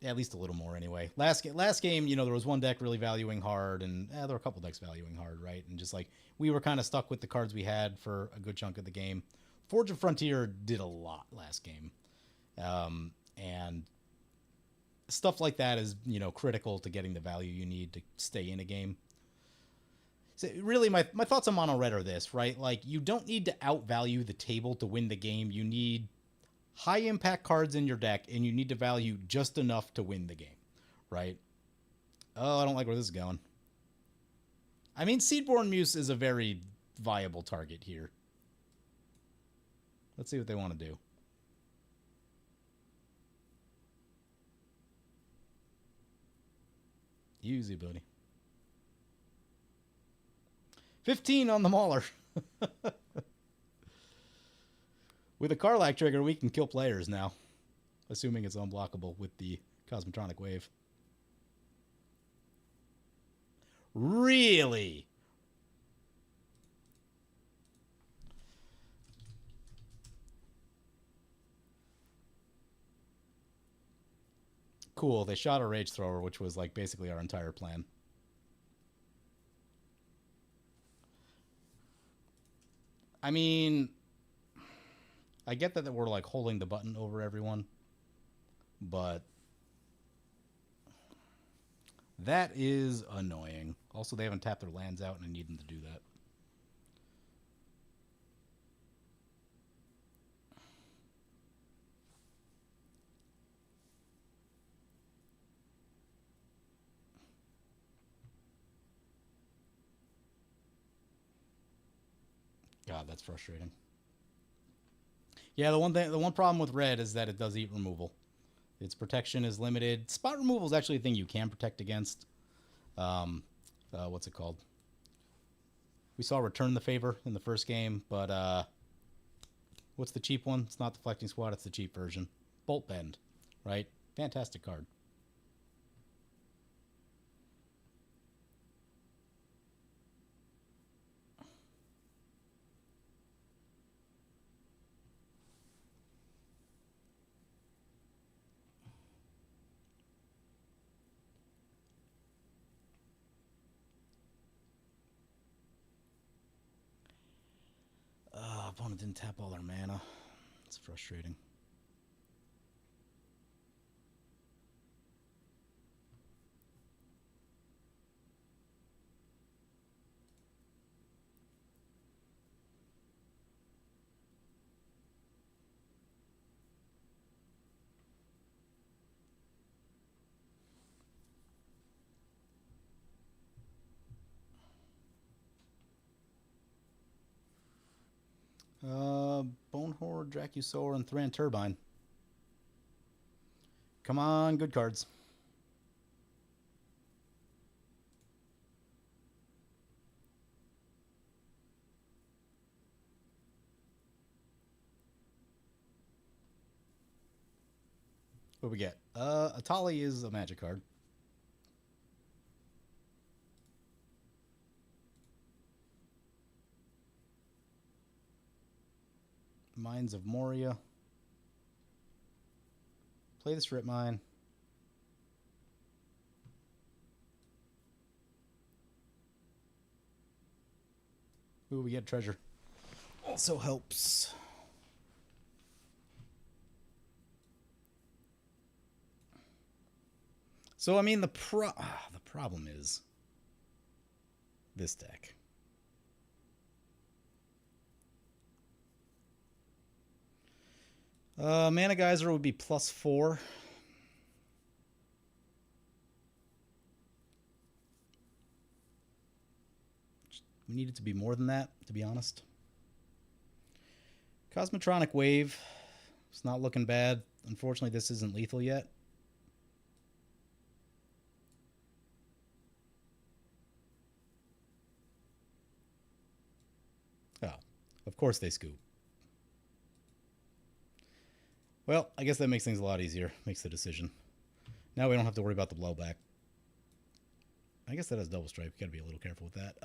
at least a little more anyway. Last game, there was one deck really valuing hard, and there were a couple decks valuing hard, right? And just, like, we were kind of stuck with the cards we had for a good chunk of the game. Forge of Frontier did a lot last game. And stuff like that is critical to getting the value you need to stay in a game. So really my thoughts on mono red are this, right? Like you don't need to outvalue the table to win the game. You need high impact cards in your deck, and you need to value just enough to win the game, right? Oh, I don't like where this is going. I mean, Seedborn Muse is a very viable target here. Let's see what they want to do. Easy, buddy. 15 on the Mauler. With a Karlach trigger, we can kill players now. Assuming it's unblockable with the Cosmotronic Wave. Really? Cool. They shot a Rage Thrower, which was like basically our entire plan. I mean, I get that we're like holding the button over everyone, but that is annoying. Also, they haven't tapped their lands out, and I need them to do that. God, that's frustrating. Yeah, the one problem with red is that it does eat removal. Its protection is limited. Spot removal is actually a thing you can protect against. What's it called? We saw Return the Favor in the first game, but what's the cheap one? It's not Deflecting Squad, it's the cheap version. Bolt Bend, right? Fantastic card. Opponent didn't tap all their mana. It's frustrating. Bonehorde, Dracusaur, and Thran Turbine. Come on, good cards. What we get? Atali is a magic card. Mines of Moria. Play the Strip Mine. Ooh, we get treasure. Also helps. So I mean the problem is this deck. Mana Geyser would be +4. We need it to be more than that, to be honest. Cosmotronic Wave. It's not looking bad. Unfortunately, this isn't lethal yet. Oh, of course they scoop. Well, I guess that makes things a lot easier. Makes the decision. Now we don't have to worry about the blowback. I guess that has double stripe. Got to be a little careful with that.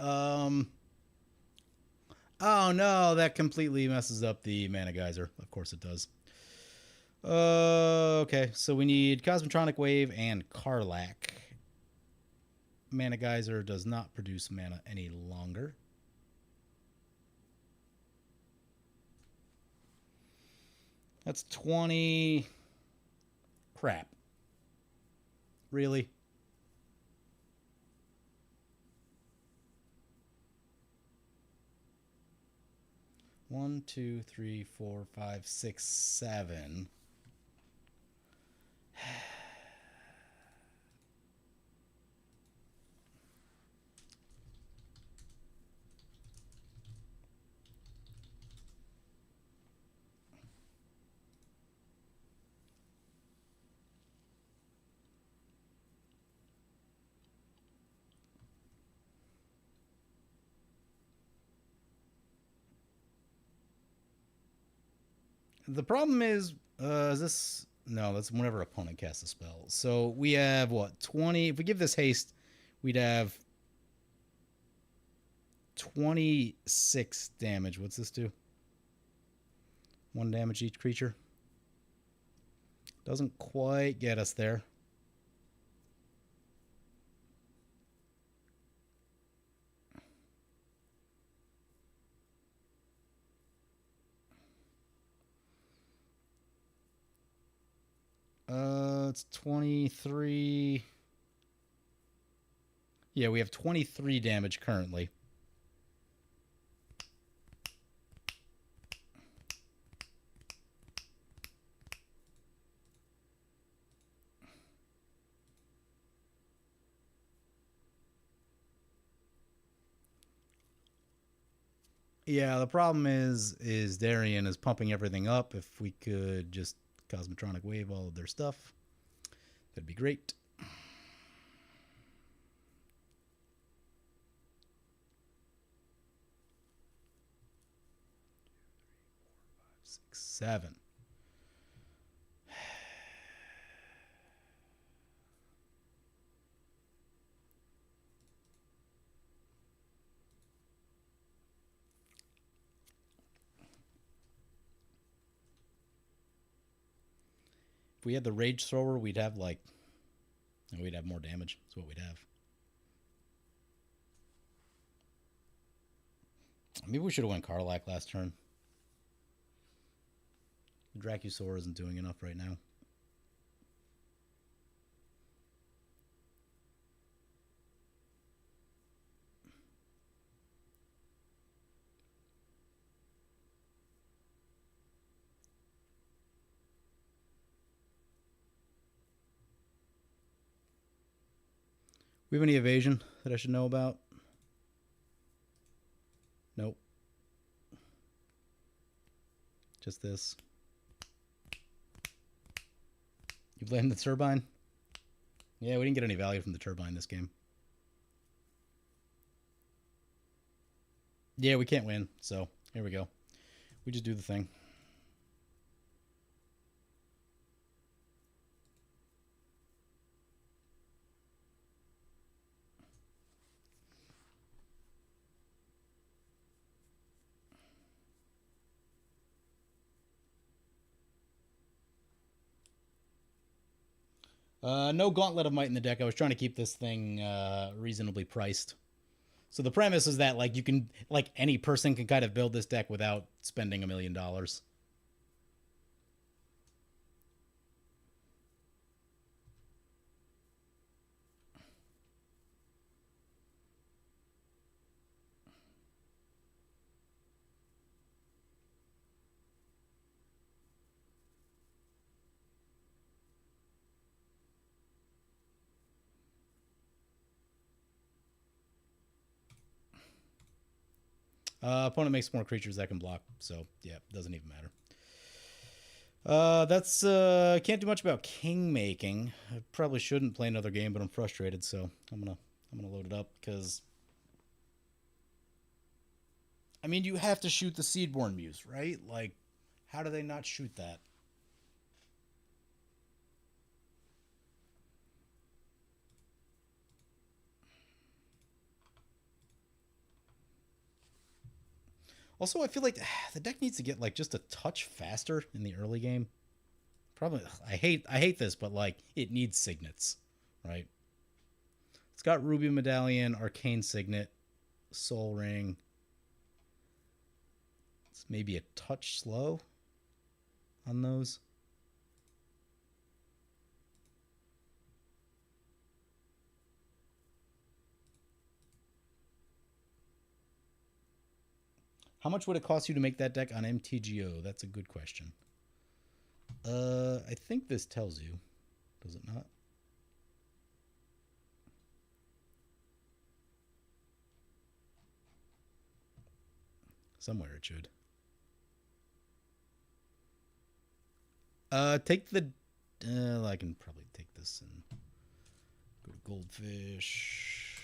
Oh no, that completely messes up the Mana Geyser. Of course it does. Okay, so we need Cosmotronic Wave and Karlach. Mana Geyser does not produce mana any longer. That's 20. Crap. Really? One, two, three, four, five, six, 7. The problem is this... No, that's whenever opponent casts a spell. So we have, what, 20... If we give this haste, we'd have 26 damage. What's this do? 1 damage each creature. Doesn't quite get us there. It's 23. Yeah, we have 23 damage currently. Yeah, the problem is Darien is pumping everything up. If we could just Cosmotronic Wave all of their stuff, that'd be great. 6, 7. If we had the Rage Thrower, we'd have we'd have more damage. That's what we'd have. Maybe we should have went Karlak last turn. Dracusaur isn't doing enough right now. We have any evasion that I should know about? Nope. Just this. You blamed the turbine? Yeah, we didn't get any value from the turbine this game. Yeah, we can't win, so here we go. We just do the thing. No Gauntlet of Might in the deck. I was trying to keep this thing reasonably priced. So the premise is that you can any person can kind of build this deck without spending $1 million. Opponent makes more creatures that can block, so yeah, doesn't even matter. That's can't do much about king making. I probably shouldn't play another game, but I'm frustrated, so I'm gonna load it up because I mean you have to shoot the Seedborn Muse, right? How do they not shoot that? Also, I feel like the deck needs to get just a touch faster in the early game. Probably, I hate this, but it needs signets, right? It's got Ruby Medallion, Arcane Signet, Soul Ring. It's maybe a touch slow on those. How much would it cost you to make that deck on MTGO? That's a good question. I think this tells you. Does it not? Somewhere it should. Take the... I can probably take this and go to Goldfish.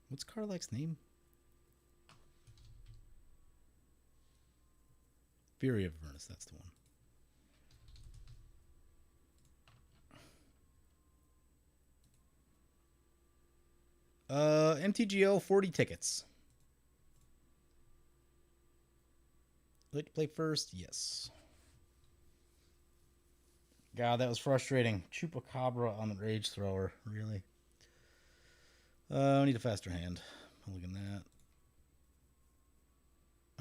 What's Karlak's name? Fury of Avernus, that's the one. MTGO 40 tickets. Like to play first? Yes. God, that was frustrating. Chupacabra on the Rage Thrower. Really? I need a faster hand. Look at that.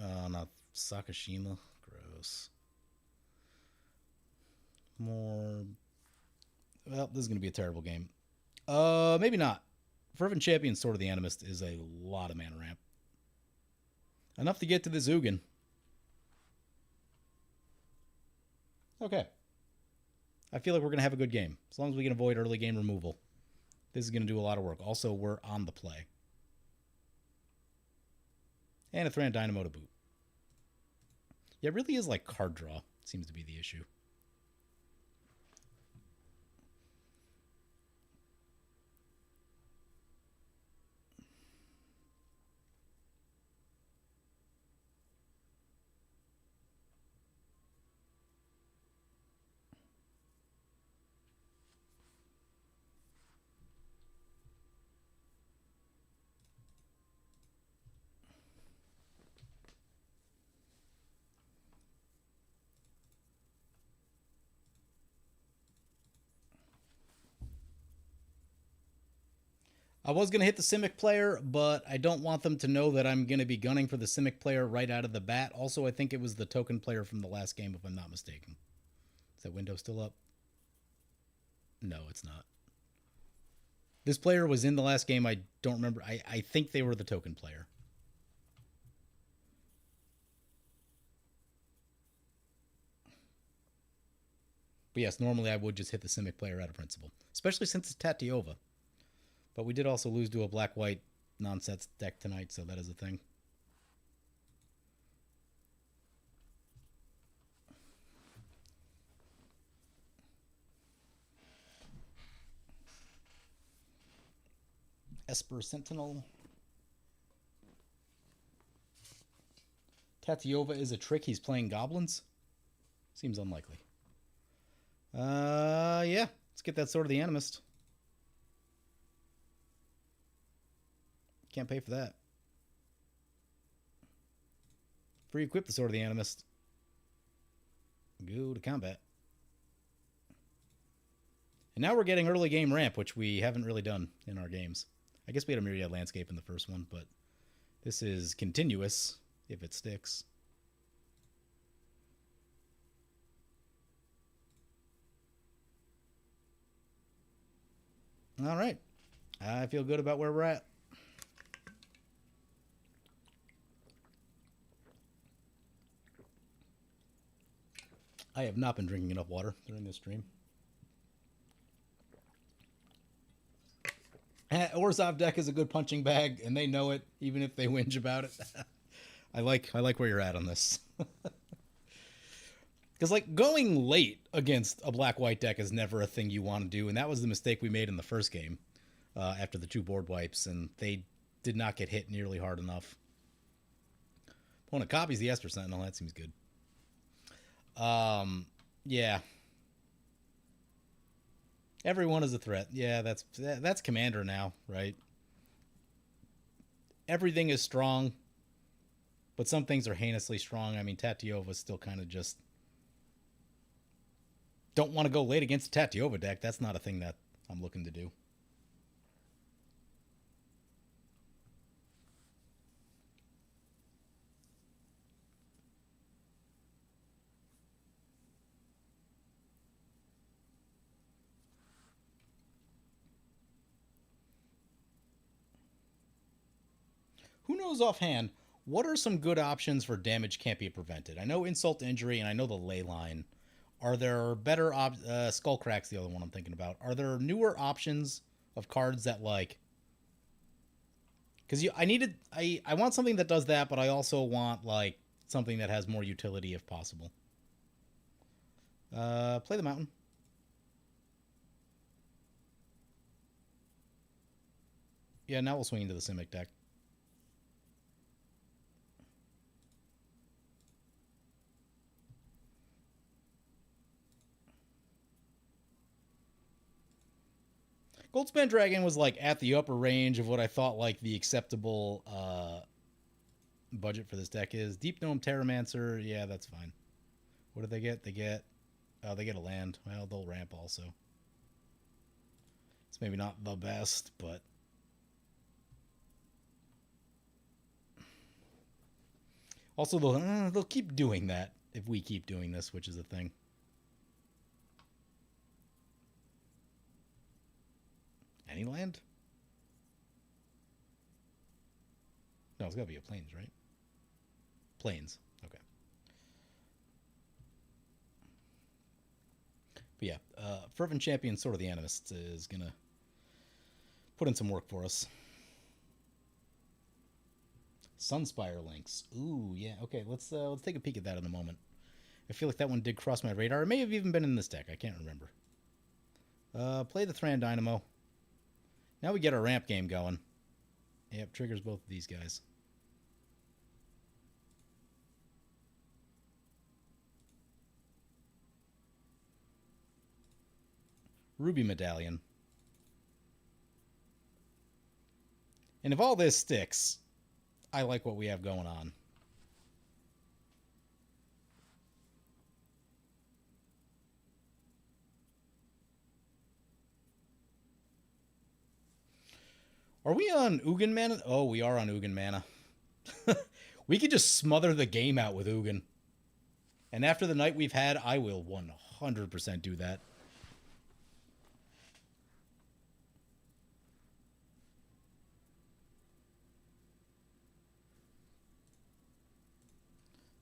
Oh, not Sakashima. Gross. More. Well, this is going to be a terrible game. Maybe not. Fervent Champion Sword of the Animist is a lot of mana ramp. Enough to get to the Zugan. Okay. I feel like we're going to have a good game. As long as we can avoid early game removal. This is going to do a lot of work. Also, we're on the play. And a Thran Dynamo to boot. Yeah, it really is like card draw. Seems to be the issue. I was going to hit the Simic player, but I don't want them to know that I'm going to be gunning for the Simic player right out of the bat. Also, I think it was the token player from the last game, if I'm not mistaken. Is that window still up? No, it's not. This player was in the last game. I don't remember. I think they were the token player. But yes, normally I would just hit the Simic player out of principle, especially since it's Tatiova. But we did also lose to a black-white nonsense deck tonight, so that is a thing. Esper Sentinel. Tatiova is a trick. He's playing goblins? Seems unlikely. Yeah. Let's get that Sword of the Animist. Can't pay for that. Free equip the Sword of the Animist. Go to combat. And now we're getting early game ramp, which we haven't really done in our games. I guess we had a Myriad Landscape in the first one, but this is continuous, if it sticks. All right. I feel good about where we're at. I have not been drinking enough water during this stream. Orzhov deck is a good punching bag, and they know it, even if they whinge about it. I like where you're at on this. Because, like, going late against a black-white deck is never a thing you want to do, and that was the mistake we made in the first game after the 2 board wipes, and they did not get hit nearly hard enough. Opponent copies the Esper Sentinel. That seems good. Yeah. Everyone is a threat. Yeah, that's Commander now, right? Everything is strong, but some things are heinously strong. I mean, Tatiova's still kind of just... Don't want to go late against a Tatiova deck. That's not a thing that I'm looking to do. Who knows offhand, what are some good options for damage can't be prevented? I know Insult to Injury, and I know the Ley Line. Are there better Skullcrack's the other one I'm thinking about. Are there newer options of cards that, like... Because I want something that does that, but I also want, like, something that has more utility if possible. Play the Mountain. Yeah, now we'll swing into the Simic deck. Goldspan Dragon was like at the upper range of what I thought like the acceptable budget for this deck is. Deep Gnome Terramancer, yeah, that's fine. What do they get? They get a land. Well, they'll ramp also. It's maybe not the best, but also they'll keep doing that if we keep doing this, which is a thing. Any land? No, it's got to be a plains, right? Plains. Okay. But yeah, Fervent Champion, Sword of the Animist, is going to put in some work for us. Sunspire links. Ooh, yeah. Okay, let's take a peek at that in a moment. I feel like that one did cross my radar. It may have even been in this deck. I can't remember. Play the Thran Dynamo. Now we get our ramp game going. Yep, triggers both of these guys. Ruby Medallion. And if all this sticks, I like what we have going on. Are we on Ugin mana? Oh, we are on Ugin mana. We could just smother the game out with Ugin. And after the night we've had, I will 100% do that.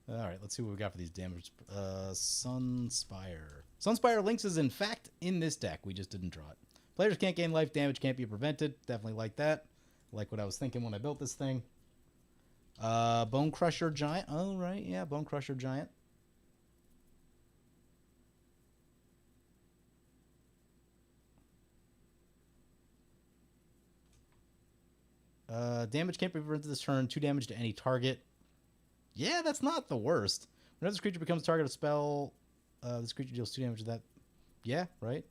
Alright, let's see what we got for these damage. Sunspire. Sunspire Links is in fact in this deck. We just didn't draw it. Players can't gain life, damage can't be prevented. Definitely like that. Like what I was thinking when I built this thing. Bone Crusher Giant. Oh, right. Yeah, Bone Crusher Giant. Damage can't be prevented this turn. 2 damage to any target. Yeah, that's not the worst. Whenever this creature becomes target of spell, this creature deals 2 damage to that. Yeah, right?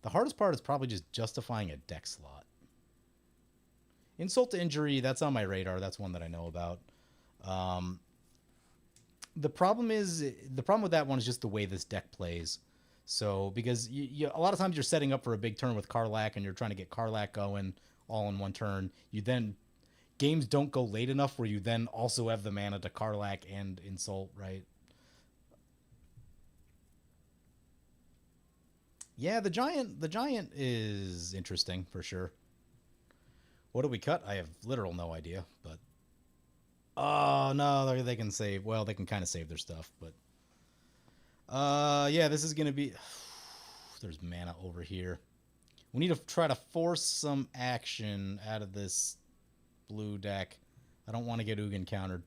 The hardest part is probably just justifying a deck slot. Insult to Injury, that's on my radar. That's one that I know about. The problem with that one is just the way this deck plays. So, because a lot of times you're setting up for a big turn with Karlach and you're trying to get Karlach going all in one turn. Games don't go late enough where you then also have the mana to Karlach and Insult, right? Yeah, the giant is interesting for sure. What do we cut? I have literal no idea, but oh no, they can save. Well, they can kind of save their stuff, but yeah, this is gonna be. There's mana over here. We need to try to force some action out of this blue deck. I don't want to get Ugin countered.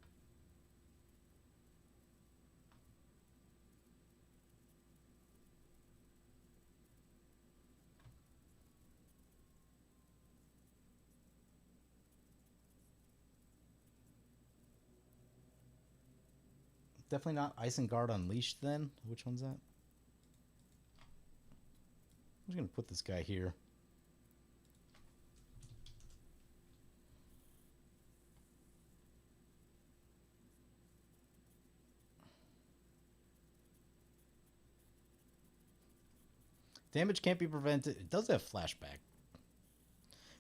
Definitely not Isengard Unleashed then. Which one's that? I'm just going to put this guy here. Damage can't be prevented. It does have flashback.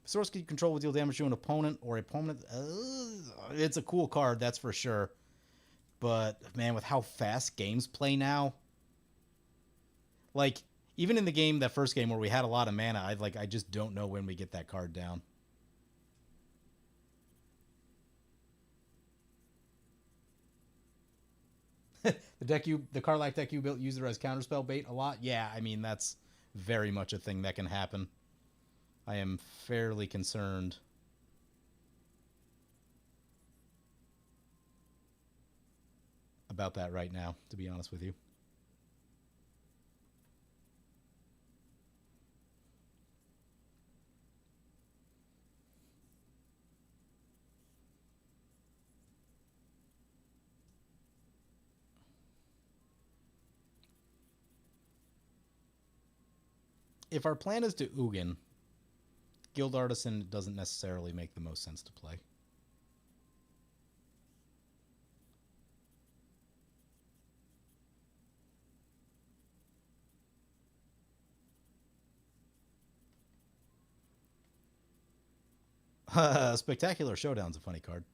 If source you control will deal damage to an opponent or opponent. It's a cool card, that's for sure. But man, with how fast games play now, like even in the game, that first game where we had a lot of mana, I just don't know when we get that card down. The Karlach deck you built used it as counterspell bait a lot. Yeah, I mean that's very much a thing that can happen. I am fairly concerned about that right now, to be honest with you. if our plan is to Ugin, Guild Artisan doesn't necessarily make the most sense to play. Spectacular Showdown's a funny card.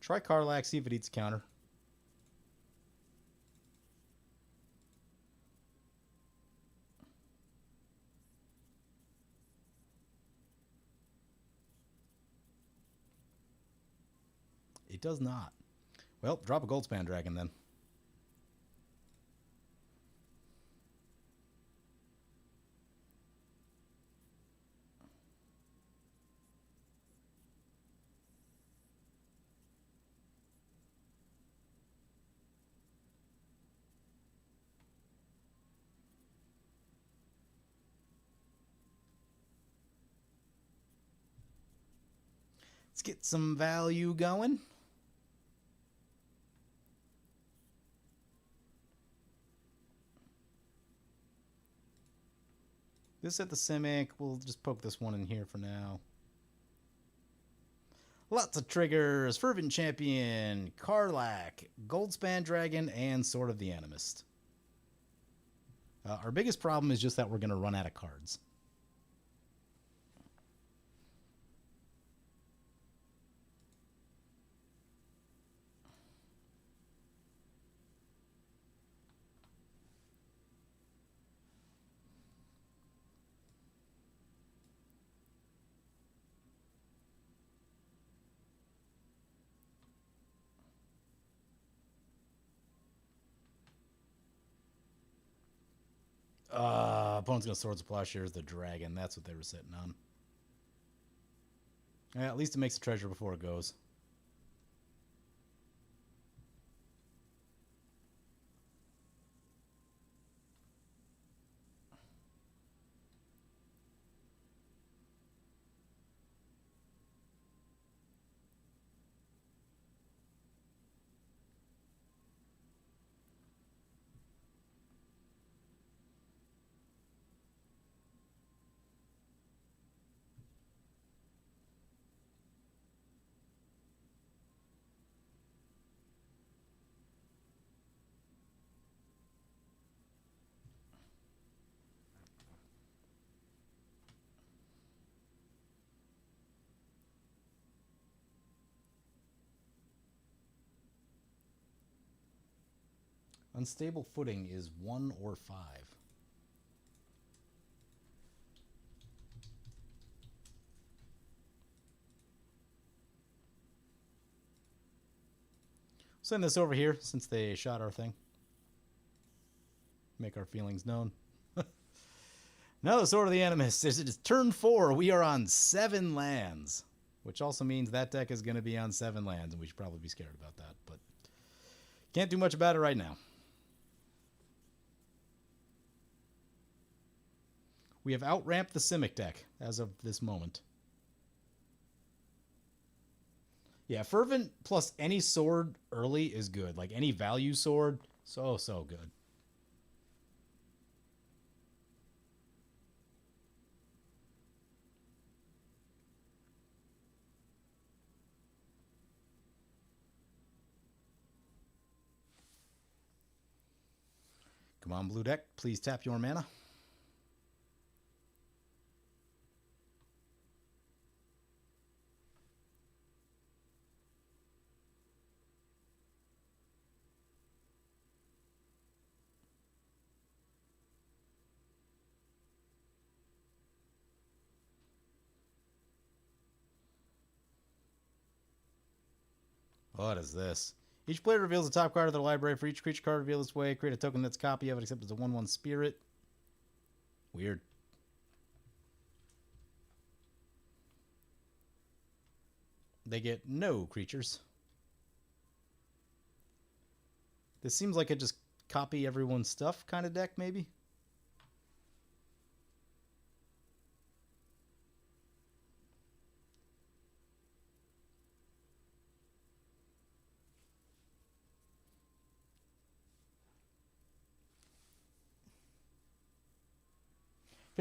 Try Karlak, see if it eats a counter. It does not. Well, drop a Goldspan Dragon then. Let's get some value going. This at the Simic. We'll just poke this one in here for now. Lots of triggers. Fervent Champion, Karlak, Goldspan Dragon, and Sword of the Animist. Our biggest problem is just that we're going to run out of cards. Opponent's going to Swords of Plowshares the Dragon. That's what they were sitting on. Yeah, at least it makes a treasure before it goes. Unstable Footing is 1 or 5. Send this over here since they shot our thing. Make our feelings known. No, Sword of the Animist. It is turn 4. We are on 7 lands. Which also means that deck is going to be on 7 lands, and we should probably be scared about that. But can't do much about it right now. We have outramped the Simic deck as of this moment. Yeah, Fervent plus any sword early is good. Like any value sword, so good. Come on, blue deck. Please tap your mana. What is this? Each player reveals the top card of their library. For each creature card revealed this way, create a token that's a copy of it, except it's a 1/1 spirit. Weird. They get no creatures. This seems like a just copy everyone's stuff kind of deck, maybe?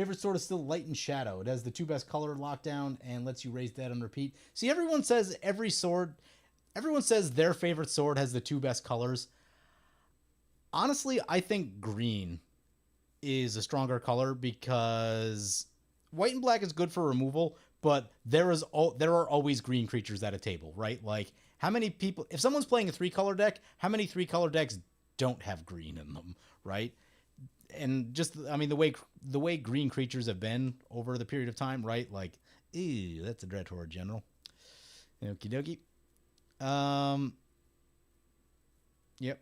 Favorite sword is still Light and Shadow. It has the 2 best color lockdown and lets you raise that on repeat. See, everyone says everyone says their favorite sword has the 2 best colors. Honestly, I think green is a stronger color because white and black is good for removal, but there are always green creatures at a table, right? Like, how many people, if someone's playing a 3-color deck, how many 3-color decks don't have green in them, right? And just, I mean, the way green creatures have been over the period of time, right? Like, ew, that's a Dreadhorde General. Okie dokie. Yep.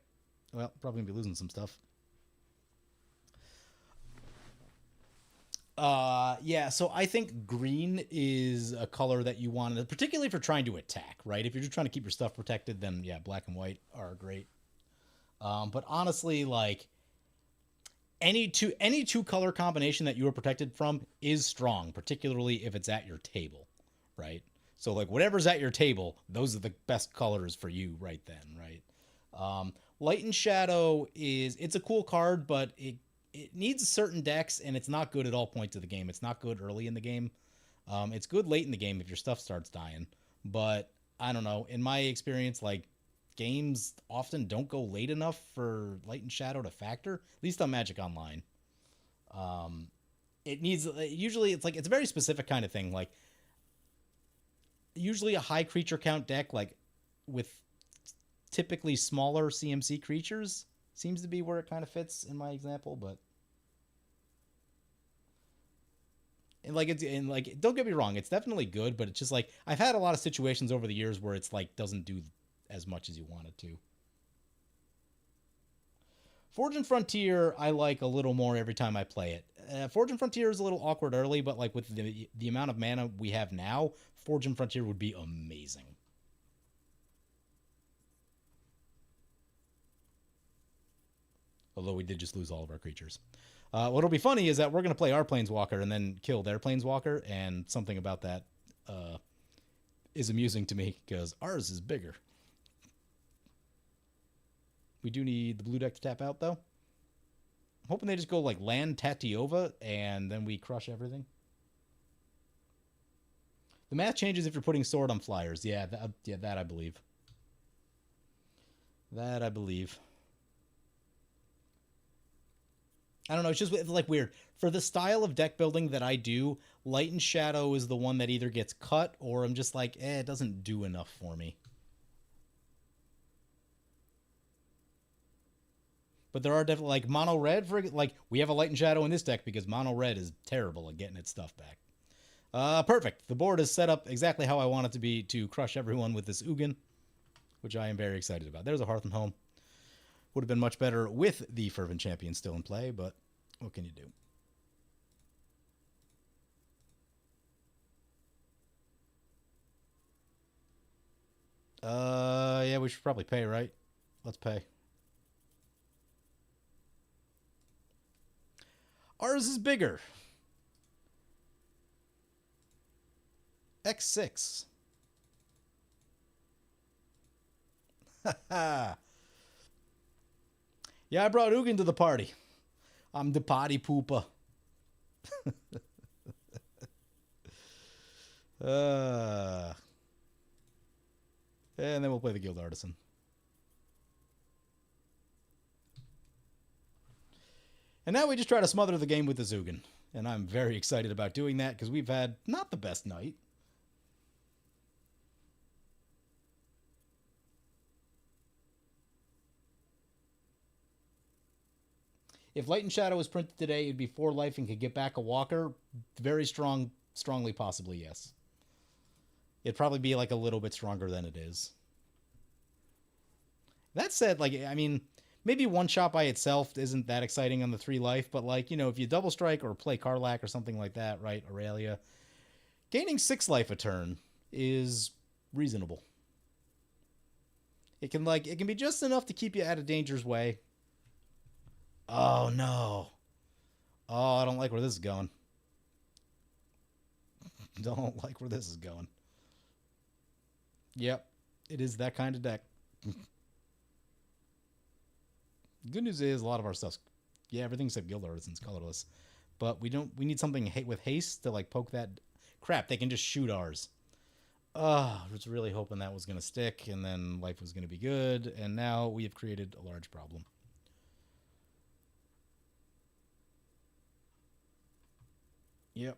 Well, probably gonna be losing some stuff. Yeah, so I think green is a color that you want, particularly for trying to attack, right? If you're just trying to keep your stuff protected, then yeah, black and white are great. But honestly, like, any two color combination that you are protected from is strong, particularly if it's at your table, right? So like whatever's at your table, those are the best colors for you right then, right? Light and Shadow it's a cool card, but it needs certain decks, and it's not good at all points of the game. It's not good early in the game. It's good late in the game if your stuff starts dying, but I don't know. In my experience, like, games often don't go late enough for Light and Shadow to factor, at least on Magic Online. It needs, usually it's like, it's a very specific kind of thing. Like, usually a high creature count deck, like with typically smaller CMC creatures, seems to be where it kind of fits in my example. But don't get me wrong, it's definitely good, but it's just like, I've had a lot of situations over the years where it's like doesn't do as much as you want it to. Forge and Frontier, I like a little more every time I play it. Forge and Frontier is a little awkward early, but like with the amount of mana we have now, Forge and Frontier would be amazing. Although we did just lose all of our creatures. What'll be funny is that we're going to play our Planeswalker and then kill their Planeswalker, and something about that is amusing to me because ours is bigger. We do need the blue deck to tap out, though. I'm hoping they just go like land Tatiova, and then we crush everything. The math changes if you're putting sword on flyers. Yeah, that I believe. That I believe. I don't know, it's just like weird. For the style of deck building that I do, Light and Shadow is the one that either gets cut or I'm just like, it doesn't do enough for me. But there are definitely, like, mono red, like, we have a Light and Shadow in this deck because mono red is terrible at getting its stuff back. Perfect. The board is set up exactly how I want it to be to crush everyone with this Ugin, which I am very excited about. There's a Hearth and Home. Would have been much better with the Fervent Champion still in play, but what can you do? Yeah, we should probably pay, right? Let's pay. Ours is bigger. X6. Haha. Yeah, I brought Ugin to the party. I'm the party pooper. And then we'll play the Guild Artisan. And now we just try to smother the game with the Ugin. And I'm very excited about doing that because we've had not the best night. If Light and Shadow was printed today, it'd be 4 life and could get back a walker. Very strongly possibly, yes. It'd probably be like a little bit stronger than it is. That said, like, I mean, maybe one shot by itself isn't that exciting on the 3 life, but like, you know, if you double strike or play Karlach or something like that, right, Aurelia, gaining 6 life a turn is reasonable. It can be just enough to keep you out of danger's way. Oh no. Oh, I don't like where this is going. Don't like where this is going. Yep, it is that kind of deck. Good news is a lot of our stuff's, yeah, everything except Guild Artisan's colorless. But we don't. We need something with haste to like poke that. Crap! They can just shoot ours. I was really hoping that was going to stick, and then life was going to be good. And now we have created a large problem. Yep.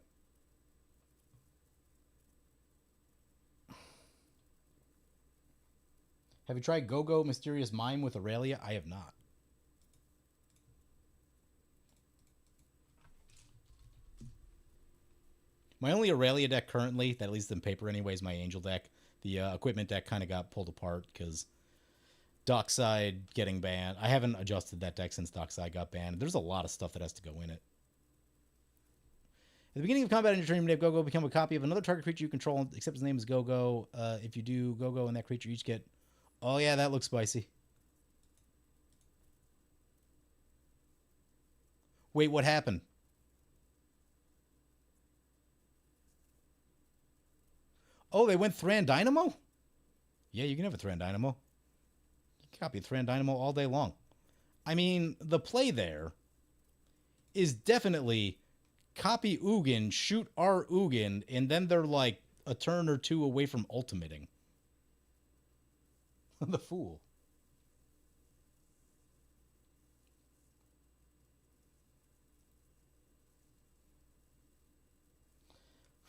Have you tried Go-Go Mysterious Mime with Aurelia? I have not. My only Aurelia deck currently, that at least in paper anyway, is my Angel deck. The equipment deck kind of got pulled apart because Dockside getting banned. I haven't adjusted that deck since Dockside got banned. There's a lot of stuff that has to go in it. At the beginning of combat in your turn, you have Go-Go become a copy of another target creature you control, except his name is Go-Go. If you do Go-Go and that creature each get... Oh, yeah, that looks spicy. Wait, what happened? Oh, they went Thran Dynamo? Yeah, you can have a Thran Dynamo. You can copy a Thran Dynamo all day long. I mean, the play there is definitely copy Ugin, shoot our Ugin, and then they're like a turn or two away from ultimating. The fool.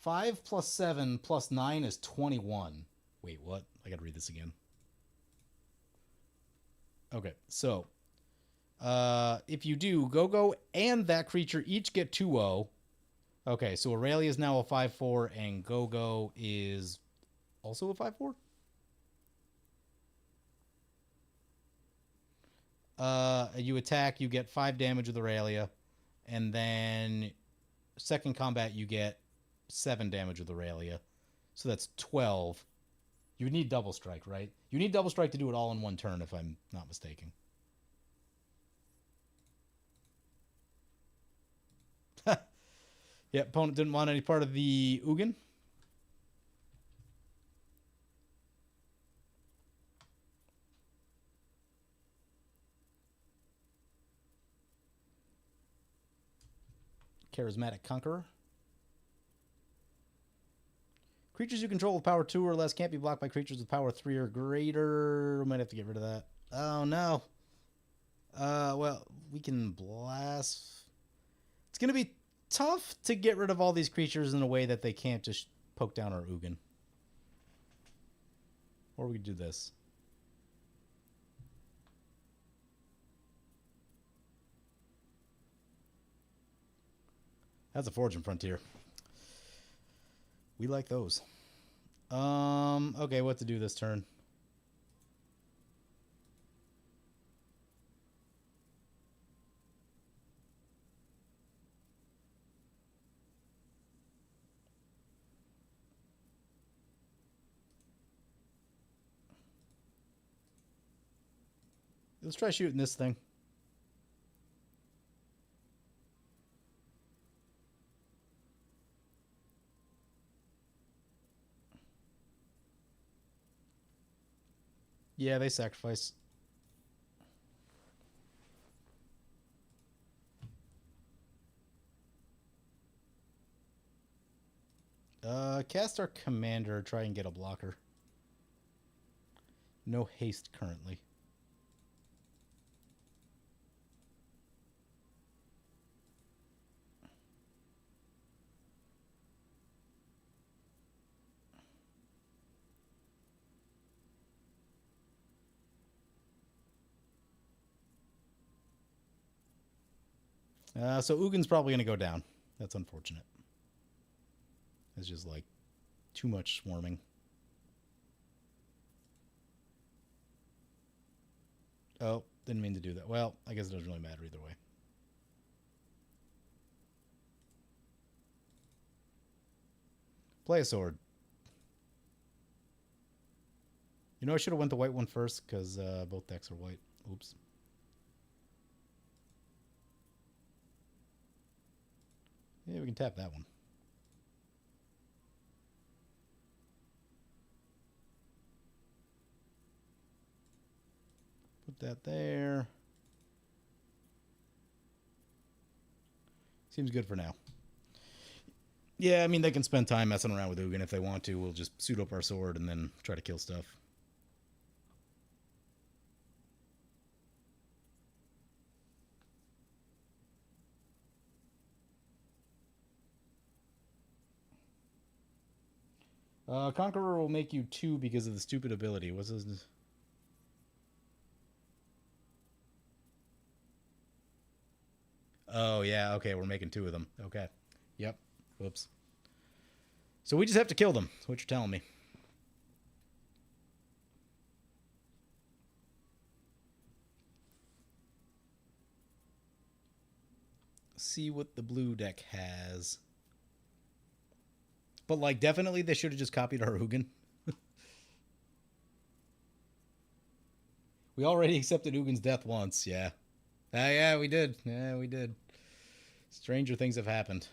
Five plus 7 plus 9 is 21. Wait, what? I gotta read this again. Okay, so if you do Go-Go and that creature each get 2-0. Okay, so Aurelia is now a 5-4 and Go-Go is also a 5-4? You attack, you get 5 damage with Aurelia, and then second combat you get 7 damage with Aurelia. So that's 12. You need double strike, right? You need double strike to do it all in one turn, if I'm not mistaken. Yeah, opponent didn't want any part of the Ugin. Charismatic Conqueror. Creatures you control with power 2 or less can't be blocked by creatures with power 3 or greater. We might have to get rid of that. Oh, no. Well, we can blast. It's going to be tough to get rid of all these creatures in a way that they can't just poke down our Ugin. Or we could do this. That's a Forging Frontier. We like those. Okay, what to do this turn? Let's try shooting this thing. Yeah, they sacrifice. Cast our commander, try and get a blocker. No haste currently. So Ugin's probably going to go down. That's unfortunate. It's just like too much swarming. Oh, didn't mean to do that. Well, I guess it doesn't really matter either way. Play a sword. You know, I should have went the white one first because both decks are white. Oops. Yeah, we can tap that one. Put that there. Seems good for now. Yeah, I mean, they can spend time messing around with Ugin if they want to. We'll just suit up our sword and then try to kill stuff. Conqueror will make you 2 because of the stupid ability. What's his... Oh, yeah, okay, we're making 2 of them. Okay. Yep. Whoops. So we just have to kill them. That's what you're telling me. See what the blue deck has. But, like, definitely they should have just copied our Ugin. We already accepted Ugin's death once, yeah. Yeah, we did. Yeah, we did. Stranger things have happened.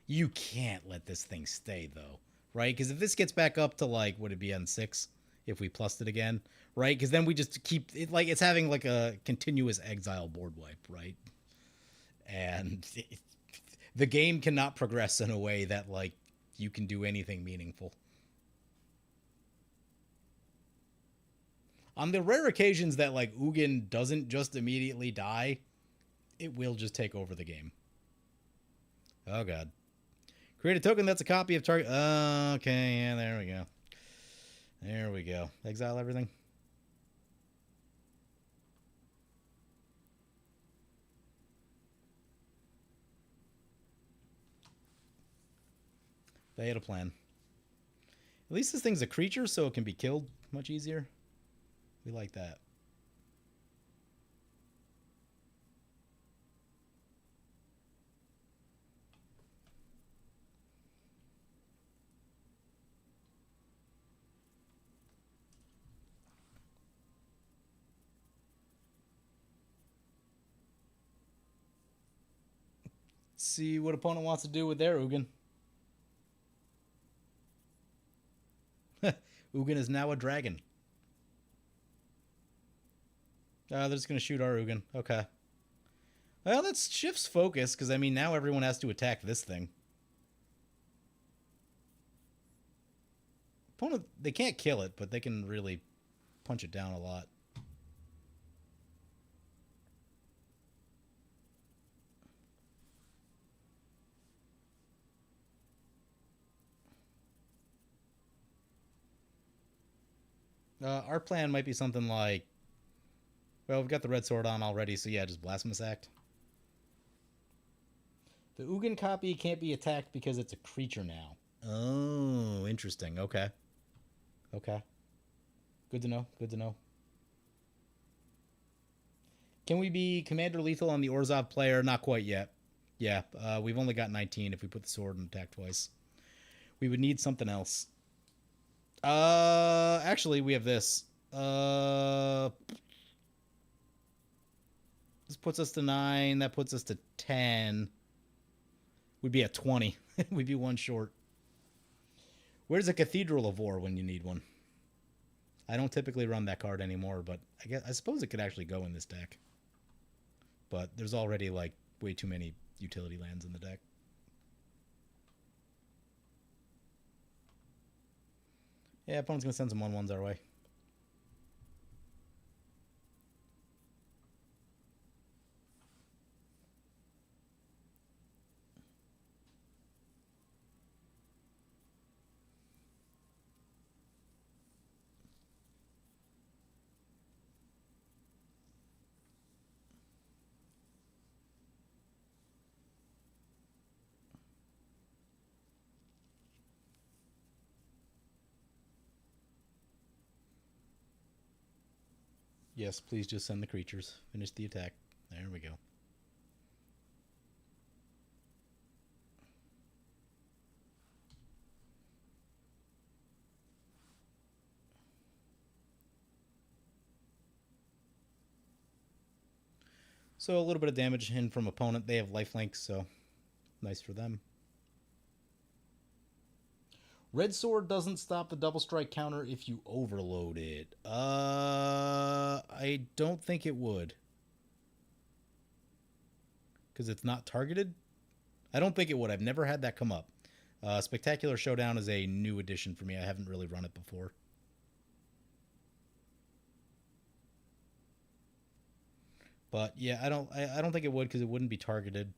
You can't let this thing stay, though. Right? Because if this gets back up to, like, would it be on 6? If we plussed it again? Right? Because then we just keep... it like, it's having, like, a continuous exile board wipe, right? And the game cannot progress in a way that, like, you can do anything meaningful. On the rare occasions that, like, Ugin doesn't just immediately die, it will just take over the game. Oh, God. Create a token that's a copy of target... okay, yeah, there we go. There we go. Exile everything. They had a plan. At least this thing's a creature, so it can be killed much easier. We like that. Let's see what opponent wants to do with their Ugin. Ugin is now a dragon. They're just going to shoot our Ugin. Okay. Well, that shifts focus, because, I mean, now everyone has to attack this thing. Opponent, they can't kill it, but they can really punch it down a lot. Our plan might be something like... well, we've got the red sword on already, so yeah, just Blasphemous Act. The Ugin copy can't be attacked because it's a creature now. Oh, interesting. Okay. Okay. Good to know. Good to know. Can we be Commander Lethal on the Orzhov player? Not quite yet. Yeah, we've only got 19 if we put the sword and attack twice. We would need something else. Actually, we have this. This puts us to 9. That puts us to 10. We'd be at 20. We'd be 1 short. Where's a Cathedral of War when you need one? I don't typically run that card anymore, but I suppose it could actually go in this deck. But there's already, like, way too many utility lands in the deck. Yeah, opponent's going to send some 1/1s our way. Yes, please just send the creatures. Finish the attack. There we go. So a little bit of damage in from opponent. They have lifelink, so nice for them. Red sword doesn't stop the double strike counter if you overload it. I don't think it would. because it's not targeted? I don't think it would. I've never had that come up. Spectacular Showdown is a new addition for me. I haven't really run it before. But yeah, I don't think it would because it wouldn't be targeted.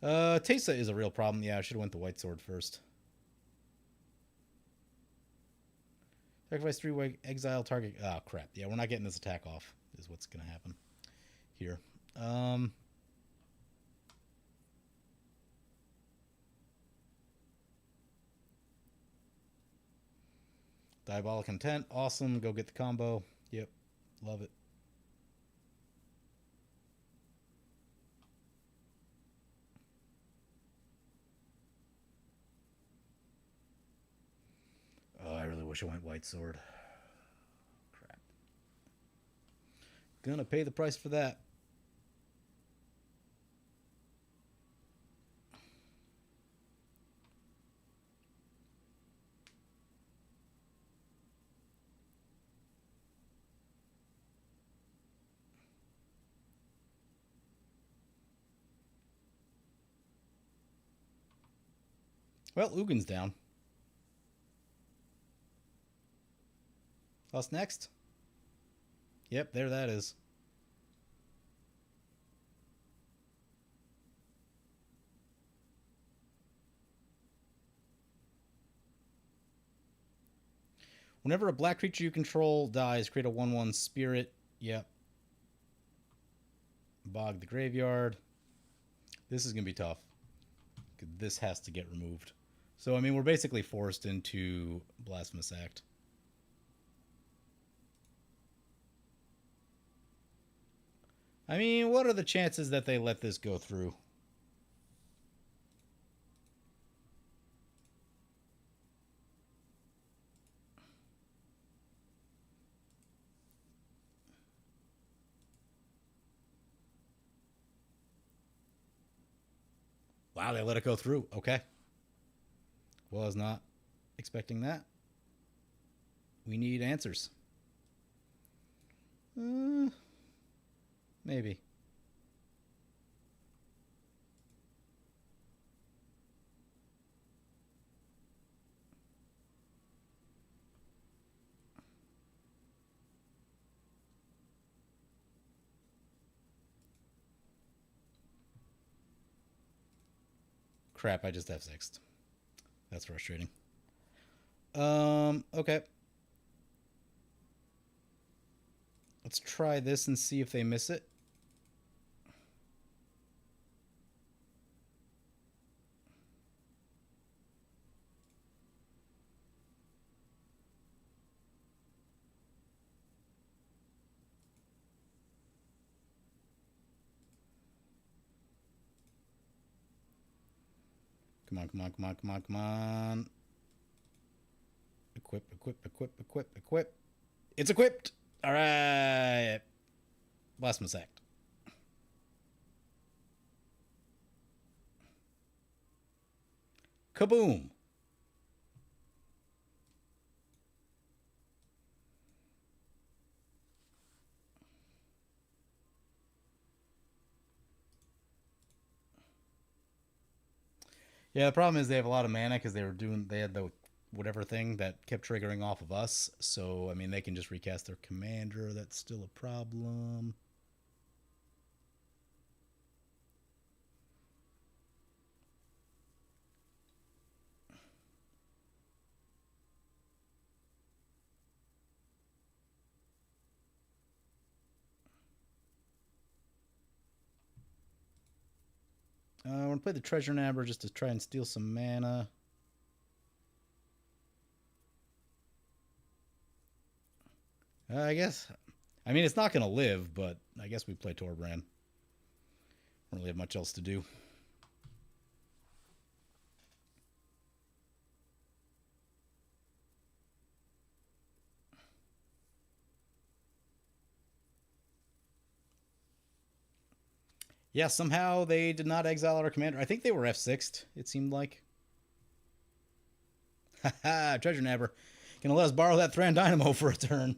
Tesa is a real problem. Yeah, I should have went the white sword first. Sacrifice 3 exile target. Oh crap. Yeah, we're not getting this attack off. Is what's gonna happen here. Diabolic Intent. Awesome. Go get the combo. Yep. Love it. Oh, I really wish I went white sword. Crap. Gonna pay the price for that. Well, Ugin's down. Us next? Yep, there that is. Whenever a black creature you control dies, create a 1/1 spirit. Yep. Bog the graveyard. This is going to be tough. This has to get removed. So, I mean, we're basically forced into Blasphemous Act. I mean, what are the chances that they let this go through? Wow, they let it go through. Okay. Was not expecting that. We need answers. Maybe. Crap, I just F6'd. That's frustrating. Okay. Let's try this and see if they miss it. Come on, come on, come on, come on, come on. Equip, equip, equip, equip, equip. It's equipped! Alright. Blasphemous Act. Kaboom! Yeah, the problem is they have a lot of mana because they had the whatever thing that kept triggering off of us. So, I mean, they can just recast their commander. That's still a problem. I want to play the Treasure Nabber just to try and steal some mana. I guess. I mean, it's not going to live, but I guess we play Torbrand. Don't really have much else to do. Yeah, somehow they did not exile our commander. I think they were F6'd, it seemed like. Haha, Treasure Nabber. Gonna let us borrow that Thran Dynamo for a turn.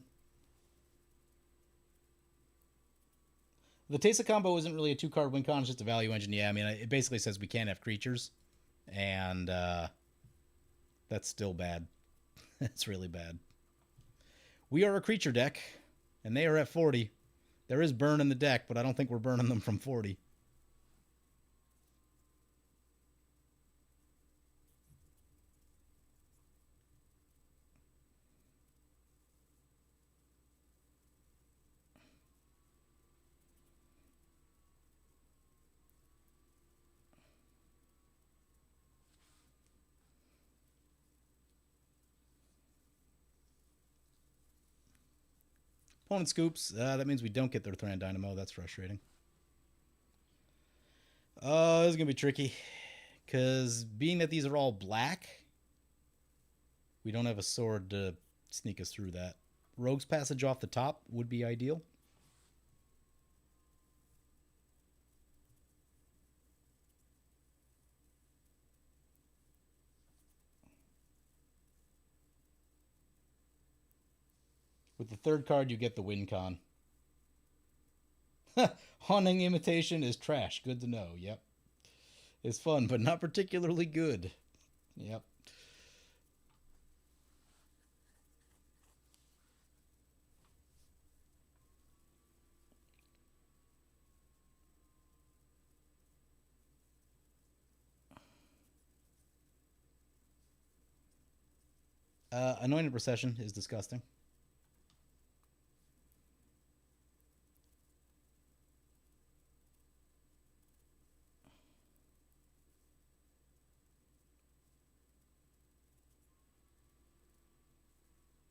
The Tesa combo isn't really a 2-card win con, it's just a value engine. Yeah, I mean, it basically says we can't have creatures, and that's still bad. That's really bad. We are a creature deck, and they are at 40. There is burn in the deck, but I don't think we're burning them from 40. Opponent scoops. That means we don't get their Thran Dynamo. That's frustrating. Oh, this is going to be tricky. Because being that these are all black, we don't have a sword to sneak us through that. Rogue's Passage off the top would be ideal. With the third card, you get the win con. Haunting Imitation is trash. Good to know. Yep. It's fun, but not particularly good. Yep. Anointed Procession is disgusting.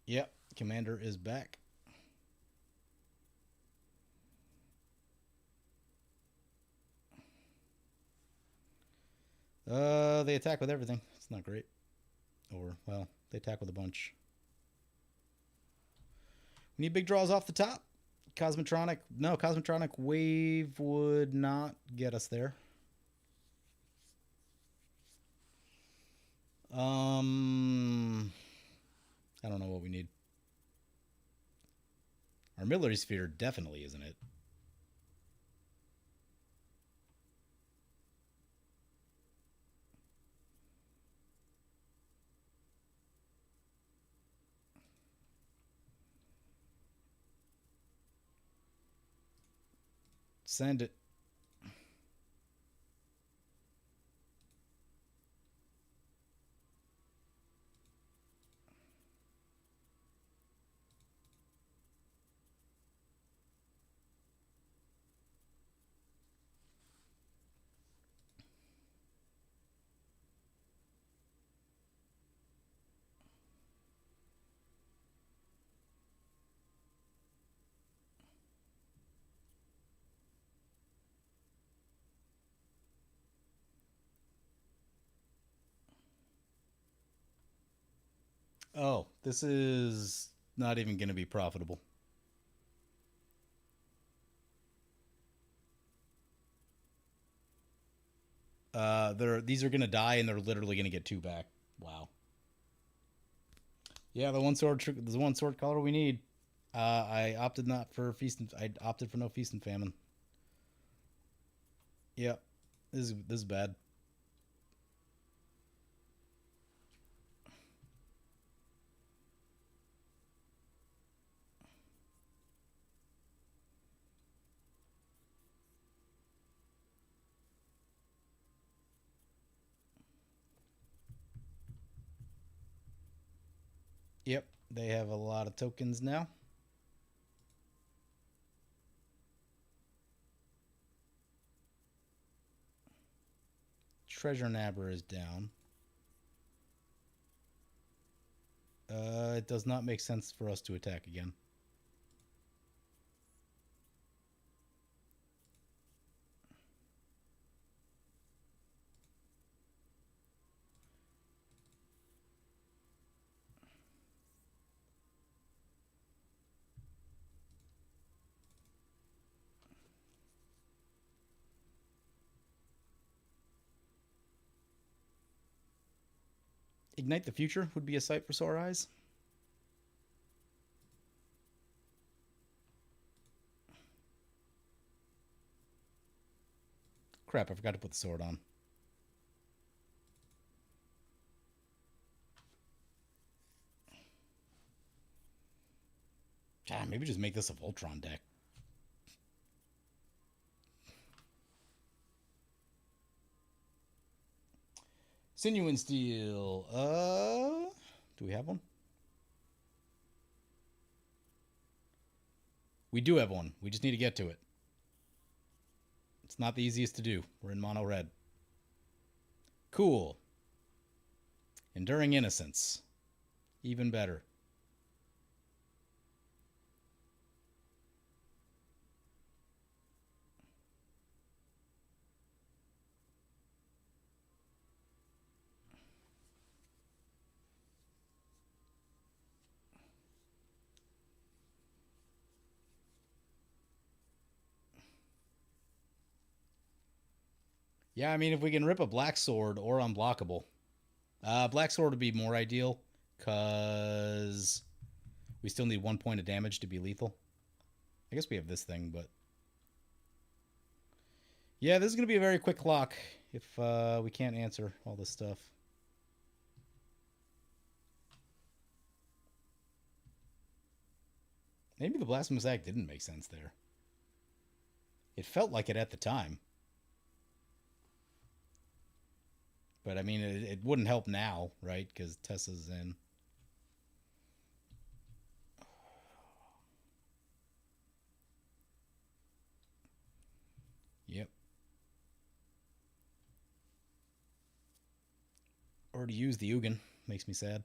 Yep, Commander is back. They attack with everything. It's not great. Or, well, they attack with a bunch. We need big draws off the top. Cosmotronic. No, Cosmotronic Wave would not get us there. I don't know what we need. Armillary Sphere definitely isn't it. Send it. Oh, this is not even going to be profitable. These are going to die, and they're literally going to get 2 back. Wow. Yeah, the one sword color we need. I opted not for feast. I opted for no feast and famine. Yep, this is bad. Yep, they have a lot of tokens now. Treasure Nabber is down. It does not make sense for us to attack again. Ignite the Future would be a sight for sore eyes. Crap, I forgot to put the sword on. Ah, maybe just make this a Voltron deck. Sinew and Steel. Do we have one? We do have one. We just need to get to it. It's not the easiest to do. We're in mono red. Cool. Enduring Innocence. Even better. Yeah, I mean, if we can rip a Black Sword or Unblockable. Black Sword would be more ideal, because we still need 1 point of damage to be lethal. I guess we have this thing, but... Yeah, this is going to be a very quick clock if we can't answer all this stuff. Maybe the Blasphemous Act didn't make sense there. It felt like it at the time. But, I mean, it wouldn't help now, right? Because Tessa's in. Yep. Already used the Ugin. Makes me sad.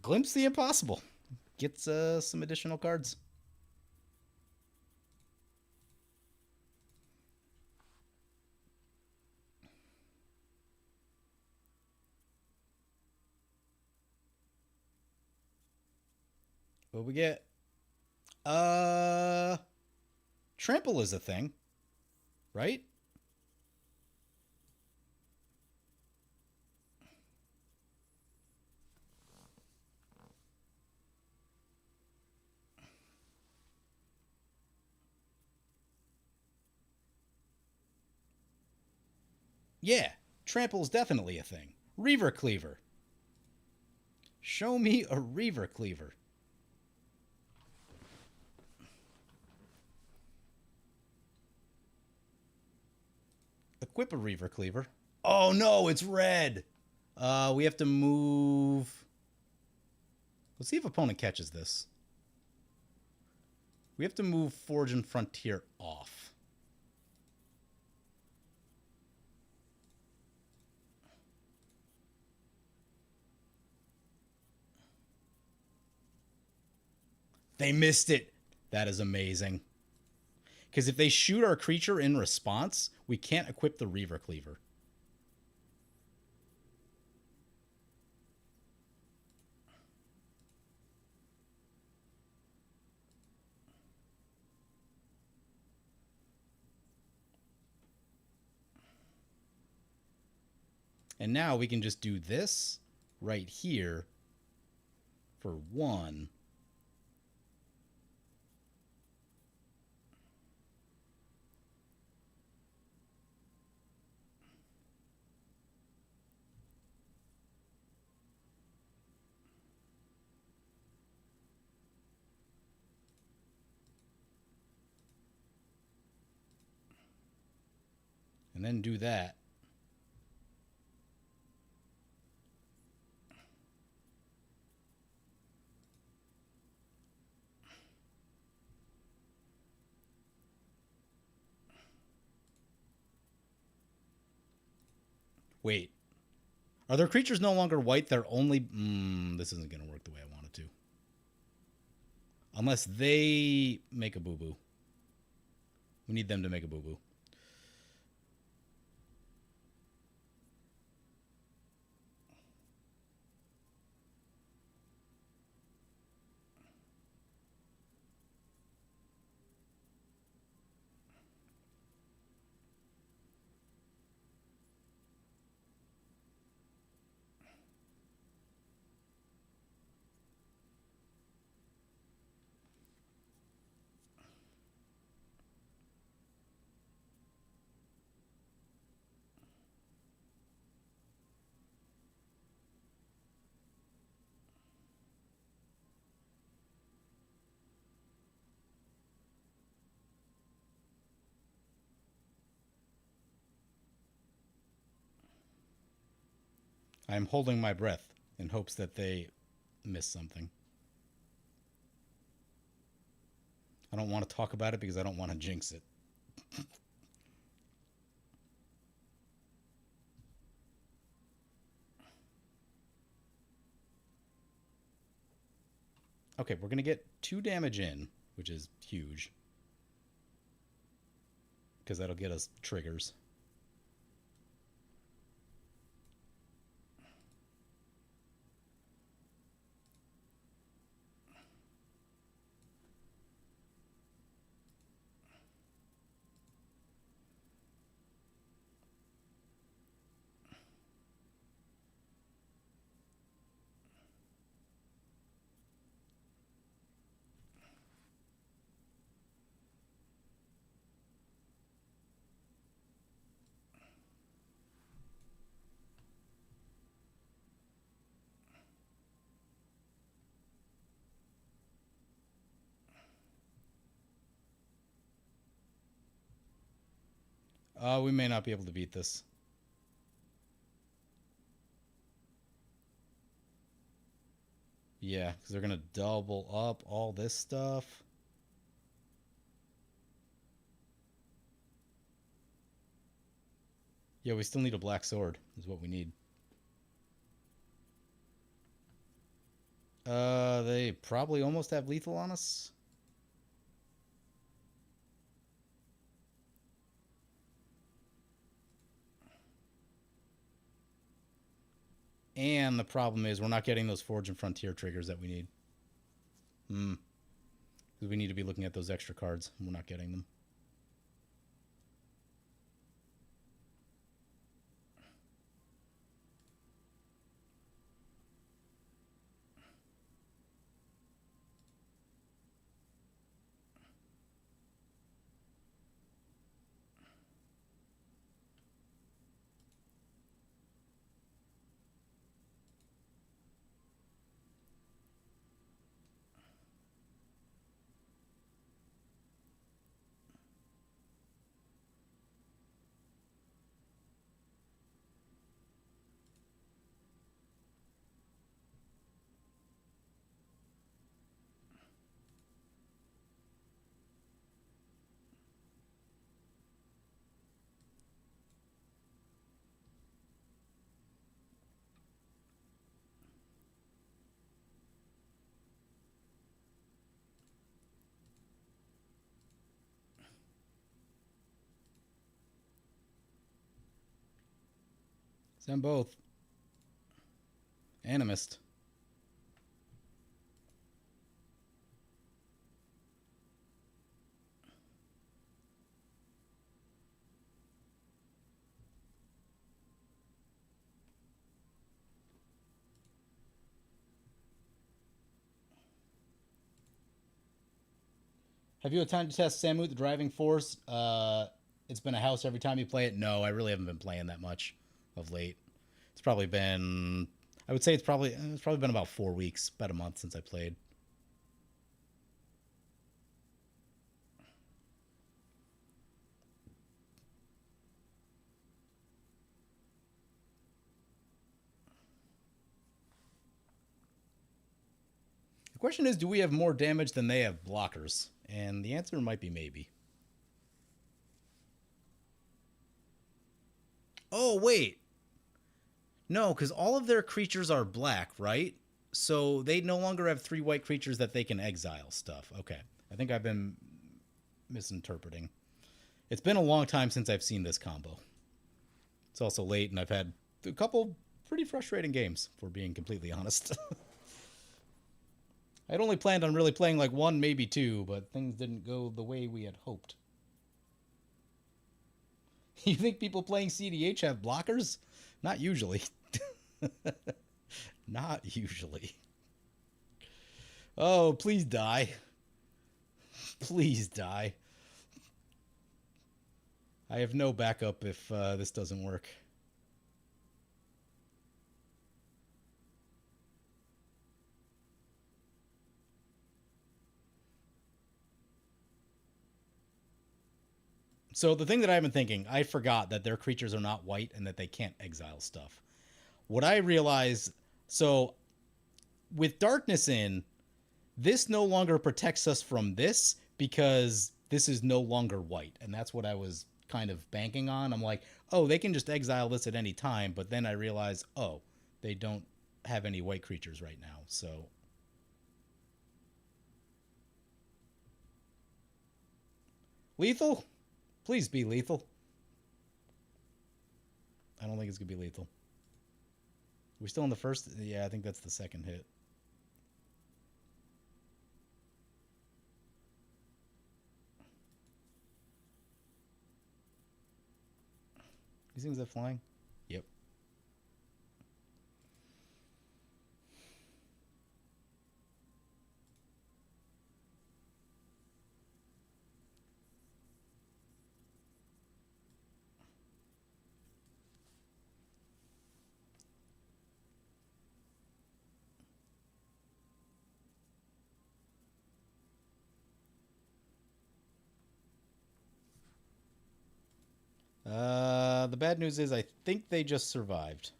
Glimpse the Impossible. Gets some additional cards. What we get? Trample is a thing, right? Yeah, Trample is definitely a thing. Reaver Cleaver. Show me a Reaver Cleaver. Equip a Reaver Cleaver. Oh no, it's red. We have to move. Let's see if opponent catches this. We have to move Forge and Frontier off. They missed it. That is amazing. Because if they shoot our creature in response, we can't equip the Reaver Cleaver. And now we can just do this right here for 1. And then do that. Wait. Are their creatures no longer white? They're only... this isn't going to work the way I want it to. Unless they make a boo-boo. We need them to make a boo-boo. I'm holding my breath in hopes that they miss something. I don't want to talk about it because I don't want to jinx it. Okay, we're going to get 2 damage in, which is huge. Because that'll get us triggers. We may not be able to beat this. Yeah, because they're going to double up all this stuff. Yeah, we still need a black sword, is what we need. They probably almost have lethal on us. And the problem is we're not getting those Forge and Frontier triggers that we need. Because we need to be looking at those extra cards. And we're not getting them. Send both. Animist. Have you had time to test Samut the Driving Force? It's been a house every time you play it. No, I really haven't been playing that much of late. It's probably been, I would say it's probably been about 4 weeks, about a month since I played. The question is, do we have more damage than they have blockers? And the answer might be maybe. Oh, wait. No, because all of their creatures are black, right? So they no longer have 3 white creatures that they can exile stuff. Okay. I think I've been misinterpreting. It's been a long time since I've seen this combo. It's also late, and I've had a couple pretty frustrating games, for being completely honest. I'd only planned on really playing like 1, maybe 2, but things didn't go the way we had hoped. You think people playing CDH have blockers? Not usually. Not usually. Oh, please die. Please die. I have no backup if this doesn't work. So the thing that I've been thinking, I forgot that their creatures are not white and that they can't exile stuff. what I realized, so with darkness in, this no longer protects us from this because this is no longer white. And that's what I was kind of banking on. I'm like, oh, they can just exile this at any time. But then I realize, oh, they don't have any white creatures right now. So lethal? Please be lethal. I don't think it's going to be lethal. We're still in the first? Yeah, I think that's the second hit. These things are flying? Yep. The bad news is I think they just survived.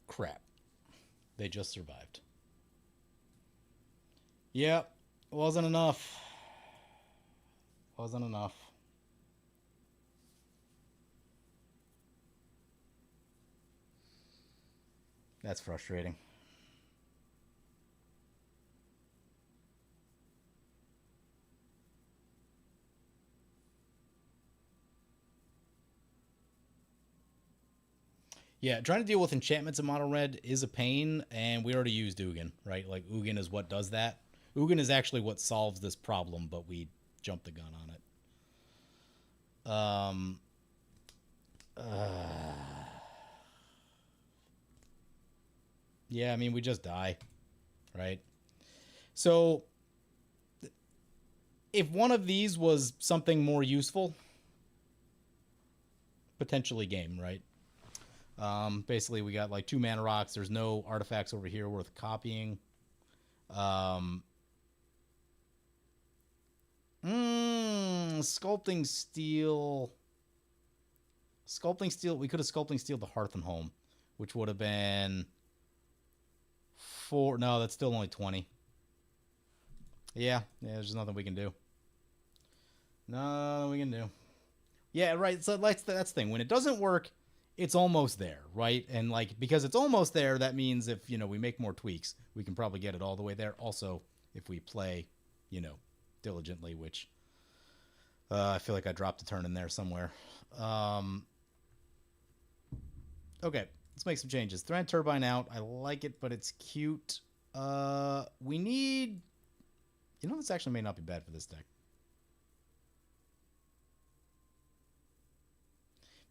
Crap. They just survived. Yep. Wasn't enough. Wasn't enough. That's frustrating. Yeah, trying to deal with enchantments in mono red is a pain, and we already used Ugin, right? Like, Ugin is what does that. Ugin is actually what solves this problem, but we jumped the gun on it. Yeah, I mean, we just die, right? So, if one of these was something more useful, potentially game, right? Basically, we got like 2 mana rocks. There's no artifacts over here worth copying. Um, Sculpting Steel. Sculpting Steel. We could have Sculpting Steel the Hearth and Home, which would have been 4. No, that's still only 20. Yeah, there's nothing we can do. Nothing we can do. Yeah, right. So that's the thing. When it doesn't work, it's almost there, right? And like because it's almost there, that means if we make more tweaks, we can probably get it all the way there. Also, if we play, diligently, which I feel like I dropped a turn in there somewhere. Okay, let's make some changes. Thread Turbine out. I like it, but it's cute. We need. This actually may not be bad for this deck.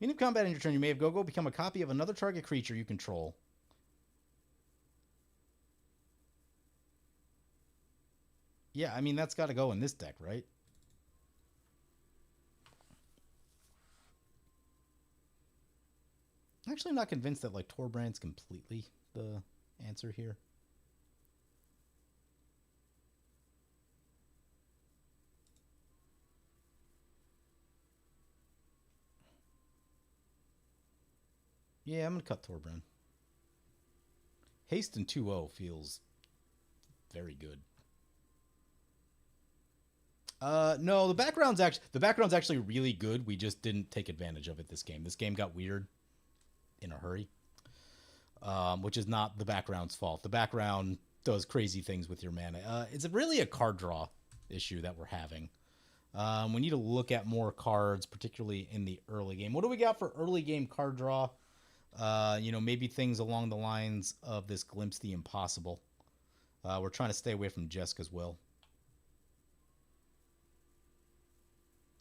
Beginning of combat in your turn, you may have Go-Go become a copy of another target creature you control. Yeah, I mean, that's got to go in this deck, right? Actually, I'm not convinced that, like, Torbrand's completely the answer here. Yeah, I'm going to cut Torbrand. Haste and 2-0 feels very good. No, the background's actually really good. We just didn't take advantage of it this game. This game got weird in a hurry, which is not the background's fault. The background does crazy things with your mana. It's really a card draw issue that we're having. We need to look at more cards, particularly in the early game. What do we got for early game card draw? Maybe things along the lines of this Glimpse the Impossible. We're trying to stay away from Jessica's Will.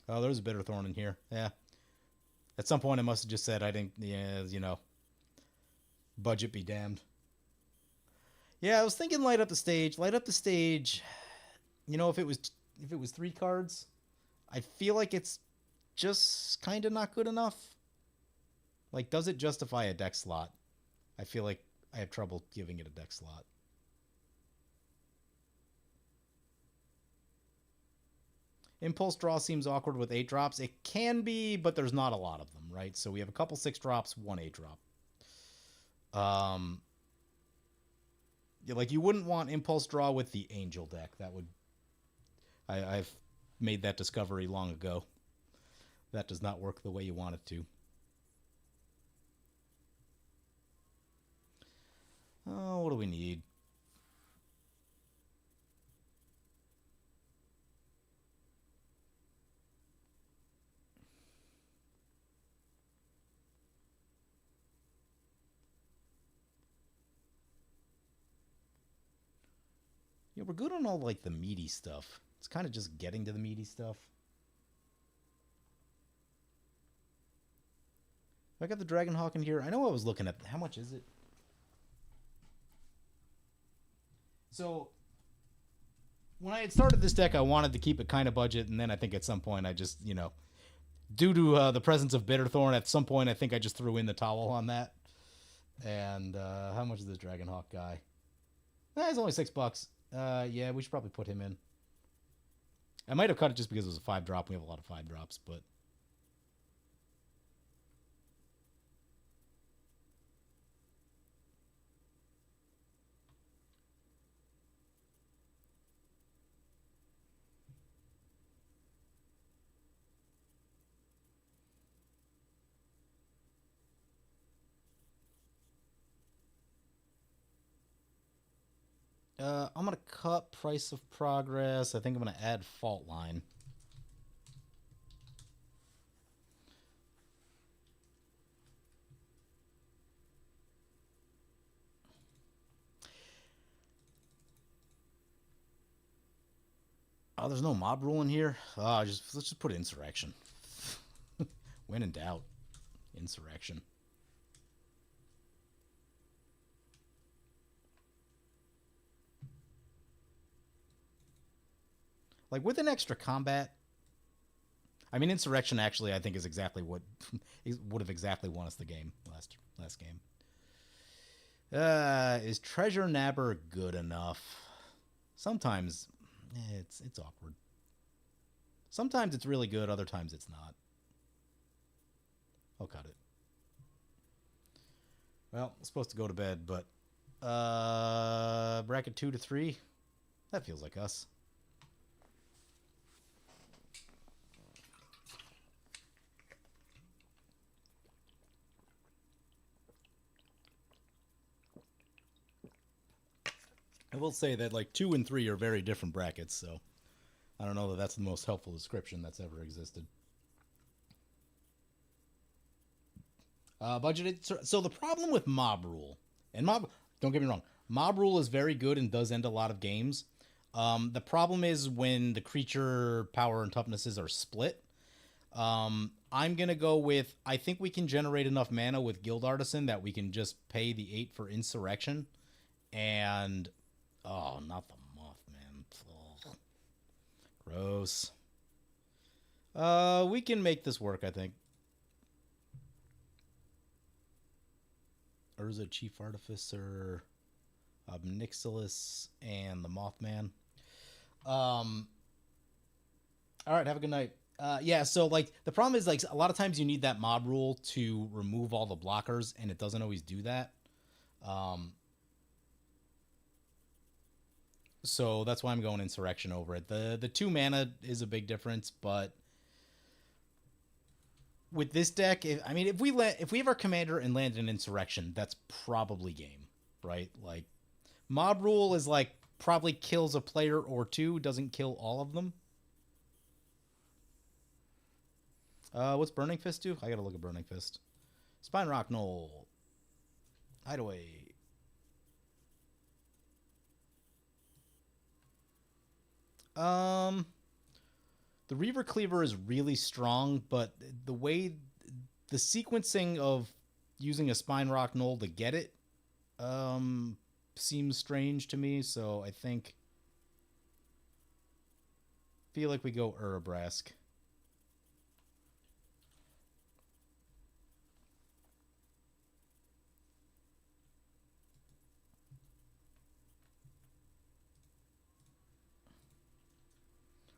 Oh, there's a Bitterthorn in here. Yeah. At some point, I must have just said I didn't, budget be damned. Yeah, I was thinking light up the stage. Light up the stage. You know, if it was 3 cards, I feel like it's just kind of not good enough. Like, does it justify a deck slot? I feel like I have trouble giving it a deck slot. Impulse draw seems awkward with 8 drops. It can be, but there's not a lot of them, right? So we have a couple 6 drops, one 8 drop. Yeah, like you wouldn't want impulse draw with the angel deck. That would I've made that discovery long ago. That does not work the way you want it to. Oh, what do we need? Yeah, we're good on all like the meaty stuff. It's kind of just getting to the meaty stuff. I got the Dragonhawk in here. I know I was looking at how much is it? So when I had started this deck, I wanted to keep it kind of budget, and then I think at some point I just, due to the presence of Bitterthorn, at some point I think I just threw in the towel on that. And how much is this Dragonhawk guy? It's only $6. Yeah, we should probably put him in. I might have cut it just because it was a 5-drop. We have a lot of 5-drops, but I'm gonna cut Price of Progress. I think I'm gonna add Fault Line. Oh, there's no mob rule in here. Let's just put Insurrection. When in doubt, Insurrection. Like with an extra combat, I mean, Insurrection actually I think is exactly what would have exactly won us the game last game. Is Treasure Nabber good enough? Sometimes it's awkward. Sometimes it's really good, other times it's not. I'll cut it. Well, I'm supposed to go to bed, but bracket 2 to 3. That feels like us. I will say that like 2 and 3 are very different brackets, so I don't know that that's the most helpful description that's ever existed. Budgeted. So the problem with Mob Rule, and don't get me wrong, Mob Rule is very good and does end a lot of games. The problem is when the creature power and toughnesses are split. I'm gonna go with I think we can generate enough mana with Guild Artisan that we can just pay the 8 for Insurrection, and oh, not the Mothman. Ugh. Gross. We can make this work, I think. Urza Chief Artificer, Obnixilis, and the Mothman. All right, have a good night. Yeah, so like the problem is like a lot of times you need that mob rule to remove all the blockers, and it doesn't always do that. So that's why I'm going Insurrection over it. The 2 mana is a big difference, but with this deck, if we have our commander and land an Insurrection, that's probably game, right? Like mob rule is like probably kills a player or 2, doesn't kill all of them. What's Burning Fist do? I gotta look at Burning Fist. Spine Rock Knoll. Hideaway. The Reaver Cleaver is really strong, but the way the sequencing of using a Spine Rock Knoll to get it seems strange to me, so I think feel like we go Urabrask.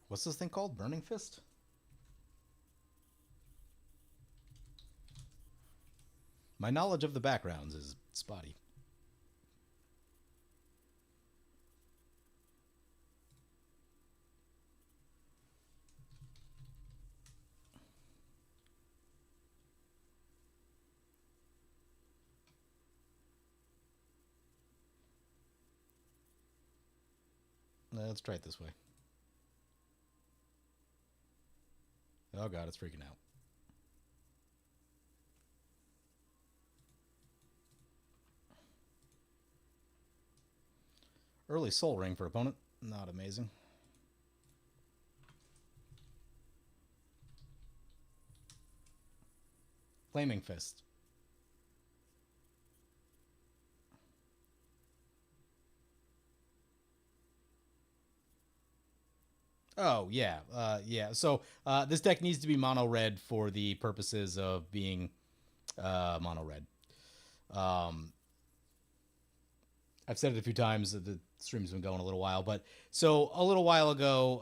What's this thing called? Burning Fist? My knowledge of the backgrounds is spotty. Let's try it this way. Oh god, it's freaking out. Early Soul Ring for opponent. Not amazing. Flaming Fist. Oh, yeah. Yeah. So this deck needs to be mono red for the purposes of being mono red. I've said it a few times. The stream's been going a little while, but so a little while ago,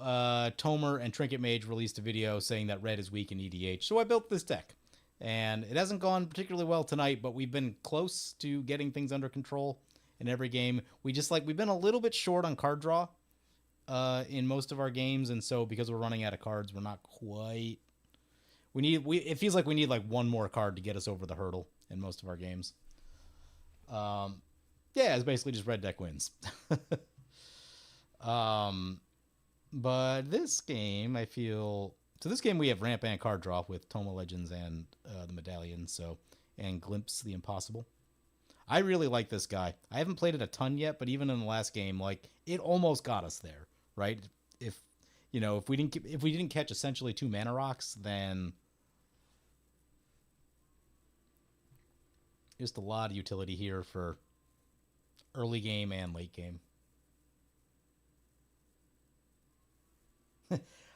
Tomer and Trinket Mage released a video saying that red is weak in EDH. So I built this deck, and it hasn't gone particularly well tonight, but we've been close to getting things under control in every game. We've been a little bit short on card draw in most of our games, and so because we're running out of cards, we're not quite. It feels like we need like one more card to get us over the hurdle in most of our games. Yeah, it's basically just red deck wins. But this game, I feel... So this game we have ramp and card draw with Toma Legends and the Medallion, and Glimpse the Impossible. I really like this guy. I haven't played it a ton yet, but even in the last game, like, it almost got us there, right? If we didn't catch essentially 2 mana rocks, then just a lot of utility here for early game and late game.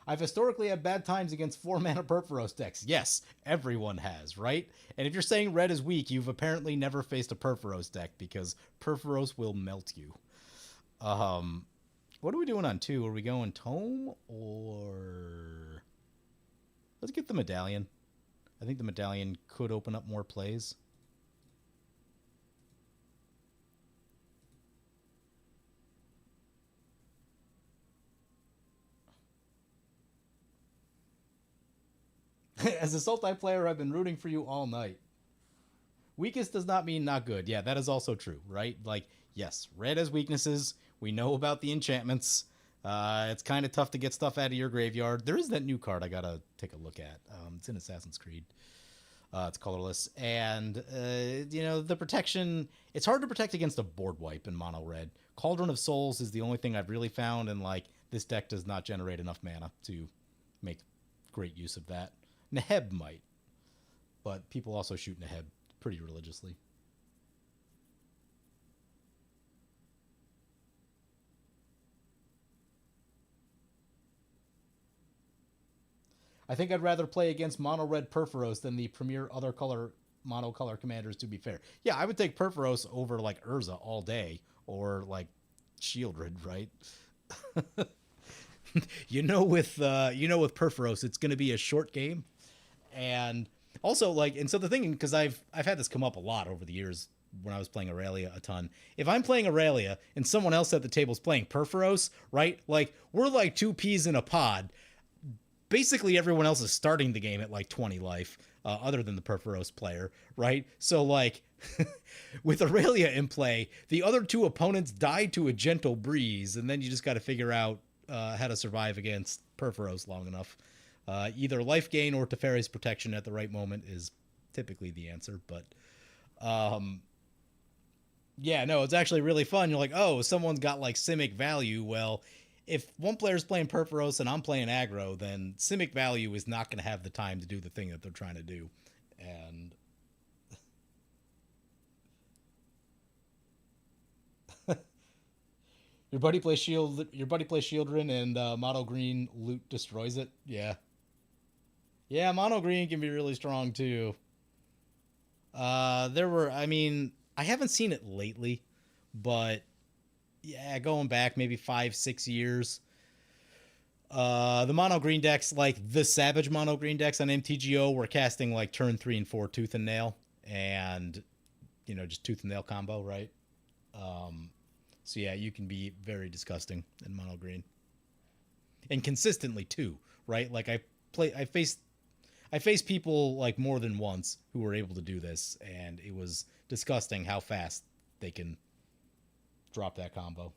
I've historically had bad times against 4-mana Purphoros decks. Yes, everyone has, right? And if you're saying red is weak, you've apparently never faced a Purphoros deck, because Purphoros will melt you. What are we doing on 2? Are we going Tome, or... Let's get the Medallion. I think the Medallion could open up more plays. As a Sultai player, I've been rooting for you all night. Weakest does not mean not good. Yeah, that is also true, right? Like, yes, red has weaknesses. We know about the enchantments. It's kind of tough to get stuff out of your graveyard. There is that new card I gotta take a look at. It's in Assassin's Creed. It's colorless. And, the protection... It's hard to protect against a board wipe in mono red. Cauldron of Souls is the only thing I've really found, and, like, this deck does not generate enough mana to make great use of that. Neheb might, but people also shoot Neheb pretty religiously. I think I'd rather play against mono red Purphoros than the premier other color monocolor commanders, to be fair. Yeah, I would take Purphoros over like Urza all day, or like Shieldred, right? With Purphoros, it's going to be a short game. And also, so the thing, because I've had this come up a lot over the years when I was playing Aurelia a ton. If I'm playing Aurelia and someone else at the table is playing Purphoros, right? Like, we're like 2 peas in a pod. Basically, everyone else is starting the game at like 20 life, other than the Purphoros player, right? So, like, with Aurelia in play, the other 2 opponents die to a gentle breeze, and then you just got to figure out how to survive against Purphoros long enough. Either life gain or Teferi's protection at the right moment is typically the answer. But, yeah, no, it's actually really fun. You're like, oh, someone's got, like, Simic value. Well, if one player's playing Purphoros and I'm playing aggro, then Simic value is not going to have the time to do the thing that they're trying to do. And... Your buddy plays Shieldren, and mono green loot destroys it. Yeah, yeah. Mono green can be really strong too. There were. I mean, I haven't seen it lately, but yeah, going back maybe 5 6 years. The mono green decks, like the Savage mono green decks on MTGO, were casting like turn 3 and 4 Tooth and Nail, and just Tooth and Nail combo, right? Um, so yeah, you can be very disgusting in mono green, and consistently too, right? Like I faced people like more than once who were able to do this, and it was disgusting how fast they can drop that combo.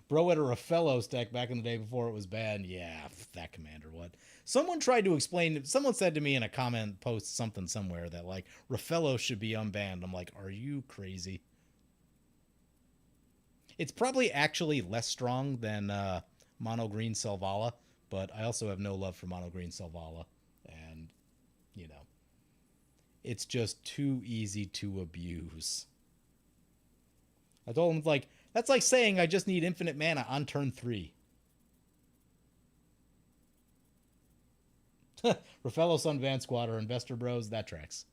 Bro had a Raffellos deck back in the day before it was bad. Yeah, that commander, what? Someone tried to explain, someone said to me in a comment post something somewhere that, like, Raffellos should be unbanned. I'm like, are you crazy? It's probably actually less strong than Mono Green Selvala, but I also have no love for Mono Green Selvala. And, you know, it's just too easy to abuse. I told him, like, that's like saying I just need infinite mana on turn 3. Raffello Sun Van Squad or Investor Bros, that tracks.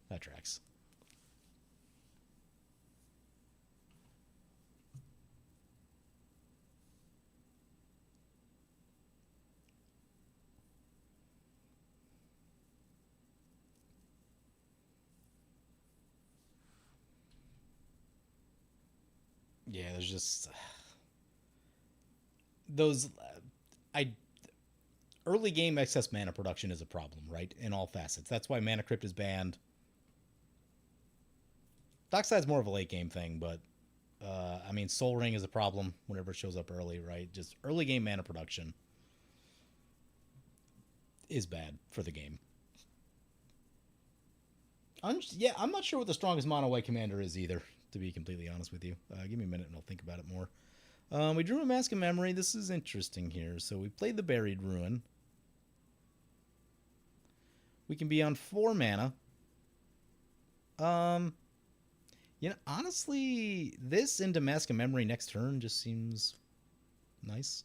That tracks. Yeah, there's just those. I Early game excess mana production is a problem, right? In all facets. That's why Mana Crypt is banned. Dockside's more of a late game thing, but I mean, Soul Ring is a problem whenever it shows up early, right? Just early game mana production is bad for the game. I'm not sure what the strongest mono white commander is either, to be completely honest with you. Give me a minute and I'll think about it more. We drew a Mask of Memory. This is interesting here. So we played the Buried Ruin. We can be on 4 mana. Um, honestly, this into Mask of Memory next turn just seems nice.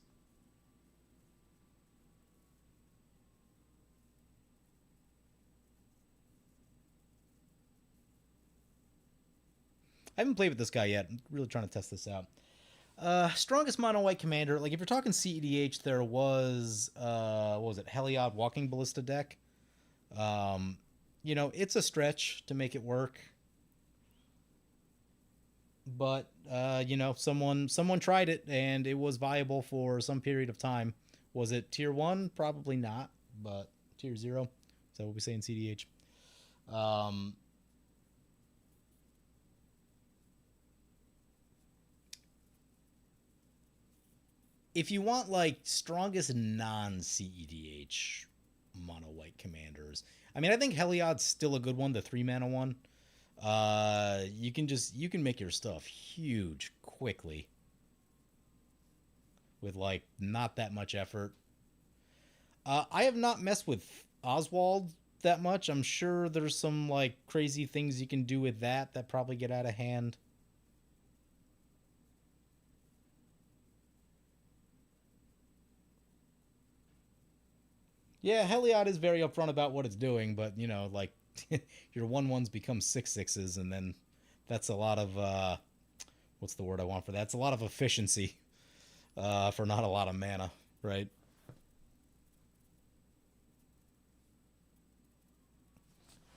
I haven't played with this guy yet. I'm really trying to test this out. Strongest mono white commander. Like if you're talking CEDH, there was what was it? Heliod Walking Ballista deck. Um, it's a stretch to make it work, but someone tried it and it was viable for some period of time. Was it tier 1? Probably not, but tier 0. Is that what we say in CDH? Um, if you want like strongest non CEDH mono white commanders, I mean, I think Heliod's still a good one, the 3 mana one. You can make your stuff huge quickly with like not that much effort. I have not messed with Oswald that much. I'm sure there's some like crazy things you can do with that probably get out of hand. Yeah, Heliod is very upfront about what it's doing, but like your 1/1s become 6/6s, and then that's a lot of what's the word I want for that? It's a lot of efficiency for not a lot of mana, right?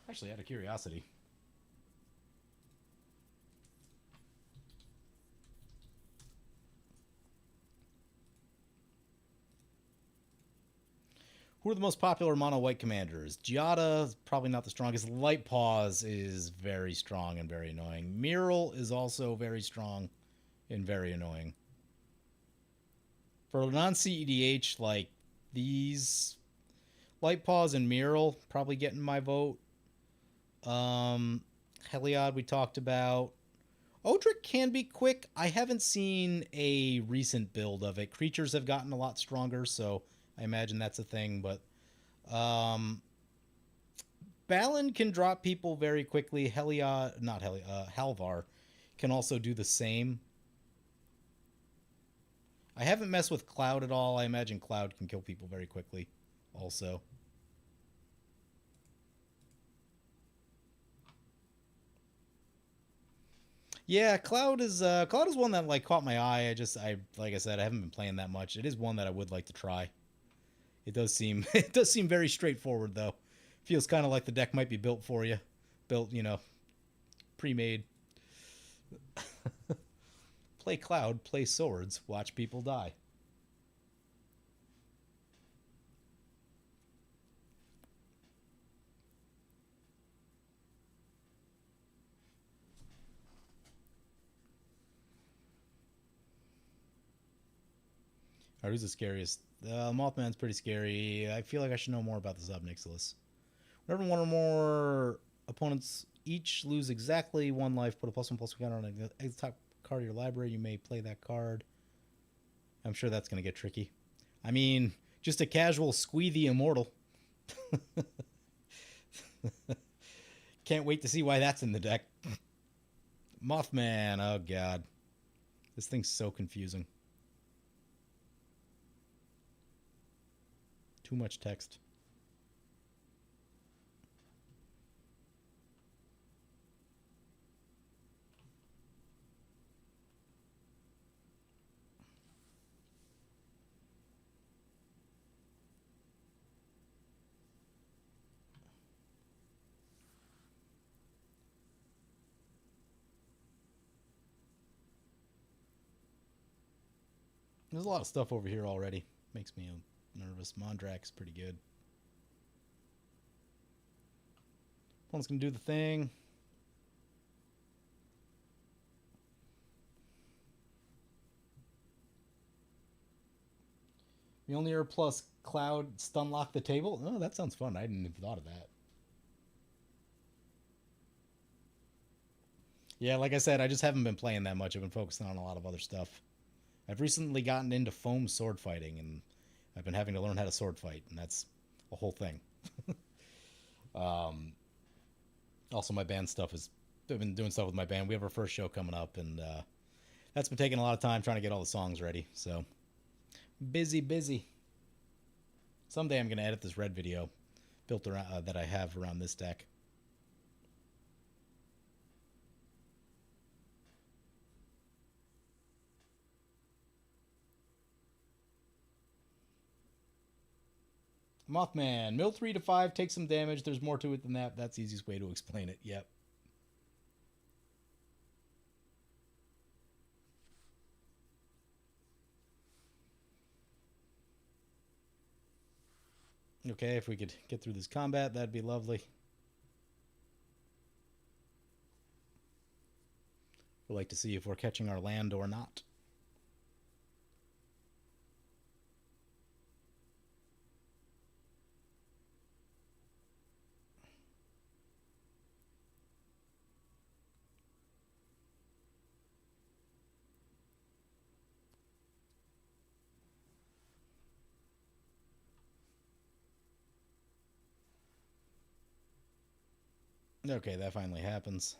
Actually, out of curiosity, who are the most popular mono white commanders? Giada is probably not the strongest. Light Paws is very strong and very annoying. Mural is also very strong and very annoying. For non CEDH, like these Light Paws and Mural probably getting my vote. Um, Heliod we talked about. Odric can be quick. I haven't seen a recent build of it. Creatures have gotten a lot stronger, so I imagine that's a thing. But um, Balin can drop people very quickly. Heliod, not Heliod, Halvar can also do the same. I haven't messed with Cloud at all. I imagine Cloud can kill people very quickly also. Yeah, Cloud is one that like caught my eye. I like I said, I haven't been playing that much. It is one that I would like to try. It does seem it does seem very straightforward though. Feels kind of like the deck might be built for you. Built, pre-made. Play Cloud, play swords, watch people die. Alright, who's the scariest? Mothman's pretty scary. I feel like I should know more about the Obnixilis. Whenever one or more opponents each lose exactly one life, put a +1/+1 counter on the top card of your library. You may play that card. I'm sure that's going to get tricky. I mean, just a casual Squee the Immortal. Can't wait to see why that's in the deck. Mothman, oh god. This thing's so confusing. Too much text. There's a lot of stuff over here already. Makes me nervous. Mondrak's pretty good. Opponent's gonna do the thing. Mjolnir plus Cloud stun lock the table. Oh, that sounds fun. I hadn't even thought of that. Yeah, like I said, I just haven't been playing that much. I've been focusing on a lot of other stuff. I've recently gotten into foam sword fighting, and I've been having to learn how to sword fight, and that's a whole thing. Also, my band stuff is... I've been doing stuff with my band. We have our first show coming up, and that's been taking a lot of time trying to get all the songs ready. So, busy. Someday I'm going to edit this red video built around that I have around this deck. Mothman, mill 3 to 5, take some damage. There's more to it than that. That's the easiest way to explain it. Yep. Okay, if we could get through this combat, that'd be lovely. We'd like to see if we're catching our land or not. Okay, that finally happens.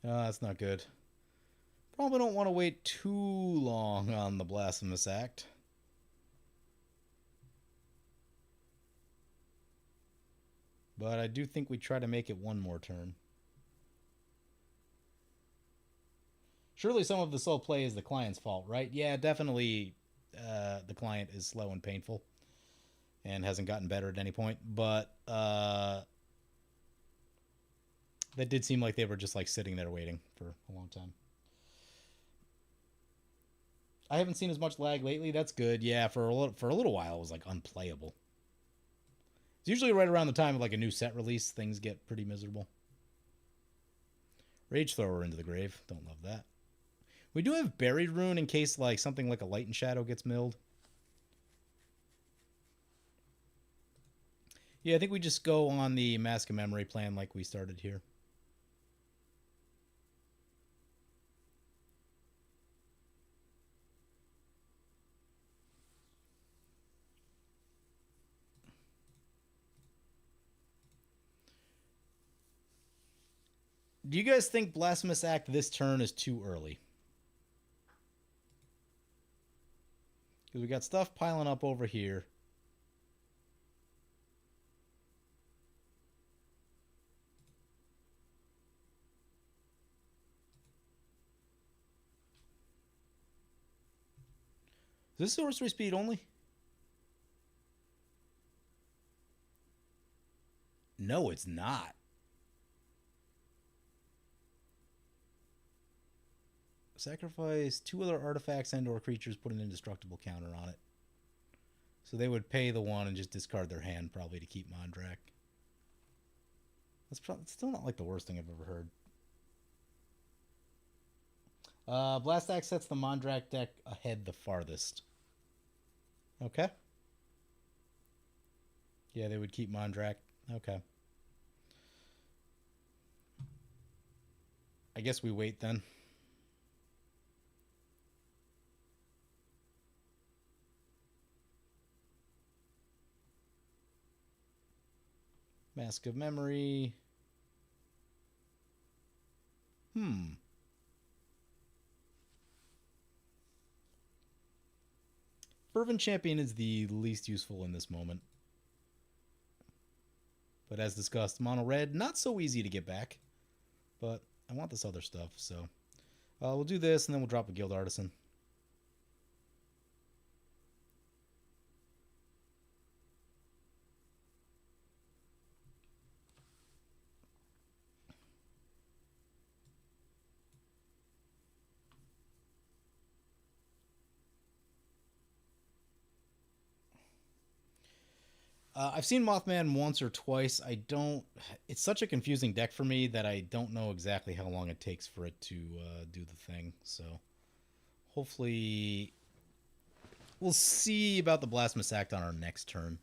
That's not good. Probably don't want to wait too long on the Blasphemous Act. But I do think we try to make it one more turn. Surely some of the slow play is the client's fault, right? Yeah, definitely the client is slow and painful and hasn't gotten better at any point. But that did seem like they were just like sitting there waiting for a long time. I haven't seen as much lag lately. That's good. Yeah, for a little while it was like unplayable. It's usually right around the time of like a new set release, things get pretty miserable. Rage Thrower into the grave. Don't love that. We do have Buried Rune in case like something like a Light and Shadow gets milled. Yeah, I think we just go on the Mask of Memory plan like we started here. Do you guys think Blasphemous Act this turn is too early? Because we got stuff piling up over here. Is this sorcery speed only? No, it's not. Sacrifice 2 other artifacts and or creatures, put an indestructible counter on it. So they would pay the 1 and just discard their hand probably to keep Mondrak. That's still not like the worst thing I've ever heard. Blast Axe sets the Mondrak deck ahead the farthest. Okay. Yeah, they would keep Mondrak. Okay. I guess we wait then. Mask of Memory. Fervent Champion is the least useful in this moment. But as discussed, Mono Red, not so easy to get back. But I want this other stuff, so we'll do this and then we'll drop a Guild Artisan. I've seen Mothman once or twice. I don't. It's such a confusing deck for me that I don't know exactly how long it takes for it to do the thing. So hopefully we'll see about the Blasphemous Act on our next turn.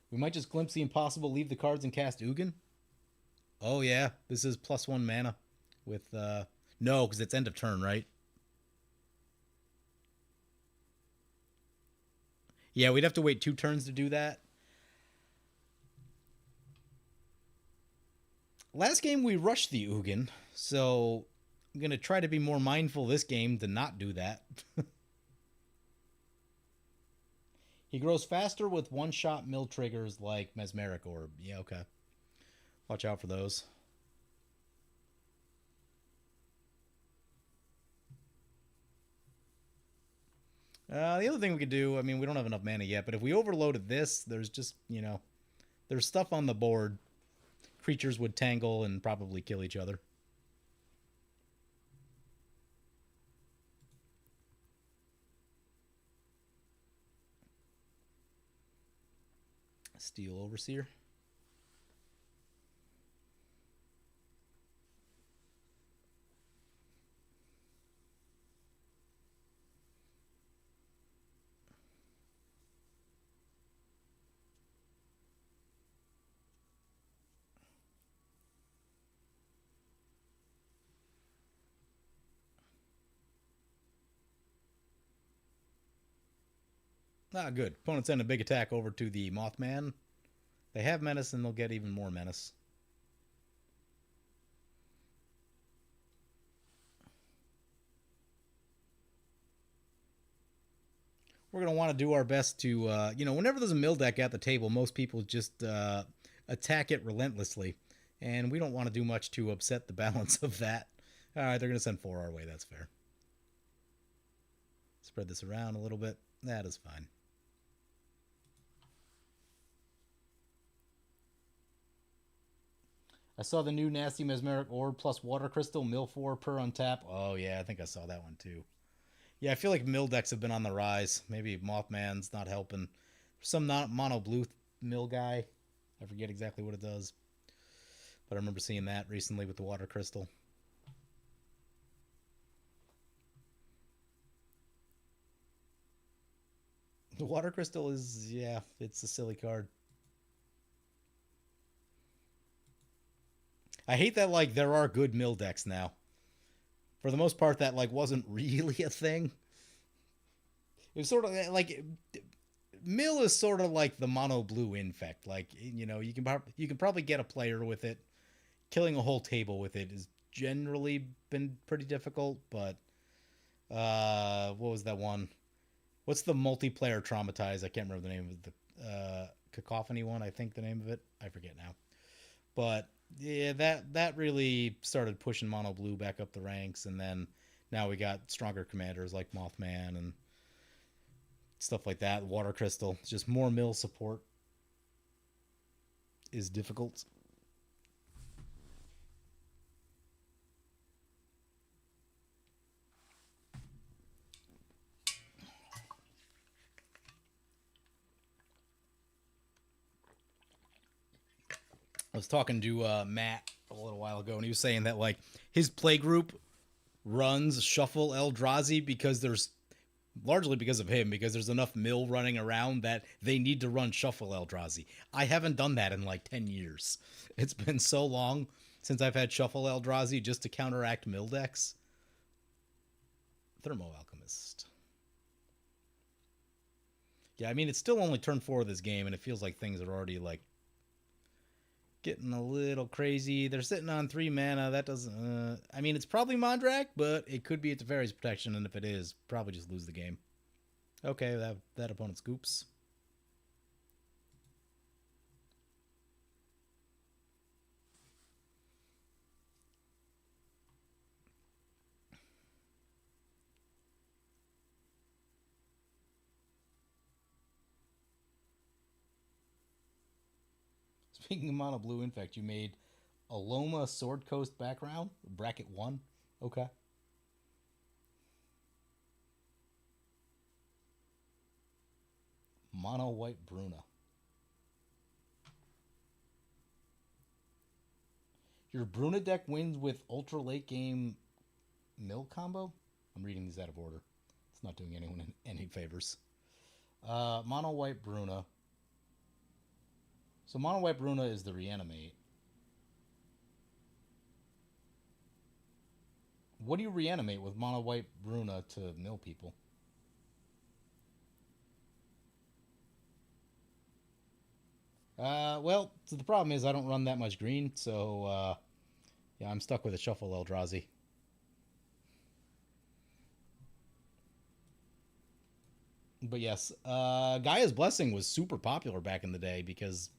We might just glimpse the impossible, leave the cards, and cast Ugin. Oh, yeah. This is +1 mana with... no, because it's end of turn, right? Yeah, we'd have to wait 2 turns to do that. Last game, we rushed the Ugin, so I'm going to try to be more mindful this game to not do that. He grows faster with one-shot mill triggers like Mesmeric Orb. Yeah, okay. Watch out for those. The other thing we could do, I mean, we don't have enough mana yet, but if we overloaded this, there's just, you know, there's stuff on the board. Creatures would tangle and probably kill each other. Steel Overseer. Ah, good. Opponents send a big attack over to the Mothman. They have menace and they'll get even more menace. We're going to want to do our best to, you know, whenever there's a mill deck at the table, most people just attack it relentlessly. And we don't want to do much to upset the balance of that. All right, they're going to send 4 our way. That's fair. Spread this around a little bit. That is fine. I saw the new Nasty Mesmeric Orb plus Water Crystal, mill 4 per untap. Oh, yeah, I think I saw that one too. Yeah, I feel like mill decks have been on the rise. Maybe Mothman's not helping. Some mono blue mill guy. I forget exactly what it does. But I remember seeing that recently with the Water Crystal. The Water Crystal is, yeah, it's a silly card. I hate that, like, there are good mill decks now. For the most part, that like wasn't really a thing. It was sort of like mill is sort of like the mono blue infect. Like you can probably get a player with it. Killing a whole table with it has generally been pretty difficult. But what was that one? What's the multiplayer traumatized? I can't remember the name of the cacophony one. I think the name of it. I forget now. But yeah, that really started pushing mono blue back up the ranks, and then now we got stronger commanders like Mothman and stuff like that. Water Crystal. It's just more mill support is difficult. I was talking to Matt a little while ago, and he was saying that like his play group runs Shuffle Eldrazi because there's largely because of him, because there's enough mill running around that they need to run Shuffle Eldrazi. I haven't done that in like 10 years. It's been so long since I've had Shuffle Eldrazi just to counteract mill decks. Thermo Alchemist. Yeah, I mean, it's still only turn 4 of this game, and it feels like things are already like getting a little crazy. They're sitting on 3 mana. That doesn't. I mean, it's probably Mondrak, but it could be a Teferi's Protection, and if it is, probably just lose the game. Okay, that opponent scoops. Speaking of mono blue, in fact, you made Aloma Sword Coast background, bracket 1. Okay. Mono white Bruna. Your Bruna deck wins with ultra late game mill combo. I'm reading these out of order. It's not doing anyone any favors. Mono white Bruna. So mono white Bruna is the reanimate. What do you reanimate with mono white Bruna to mill people? Well, so the problem is I don't run that much green, so yeah, I'm stuck with a Shuffle Eldrazi. But yes, Gaia's Blessing was super popular back in the day because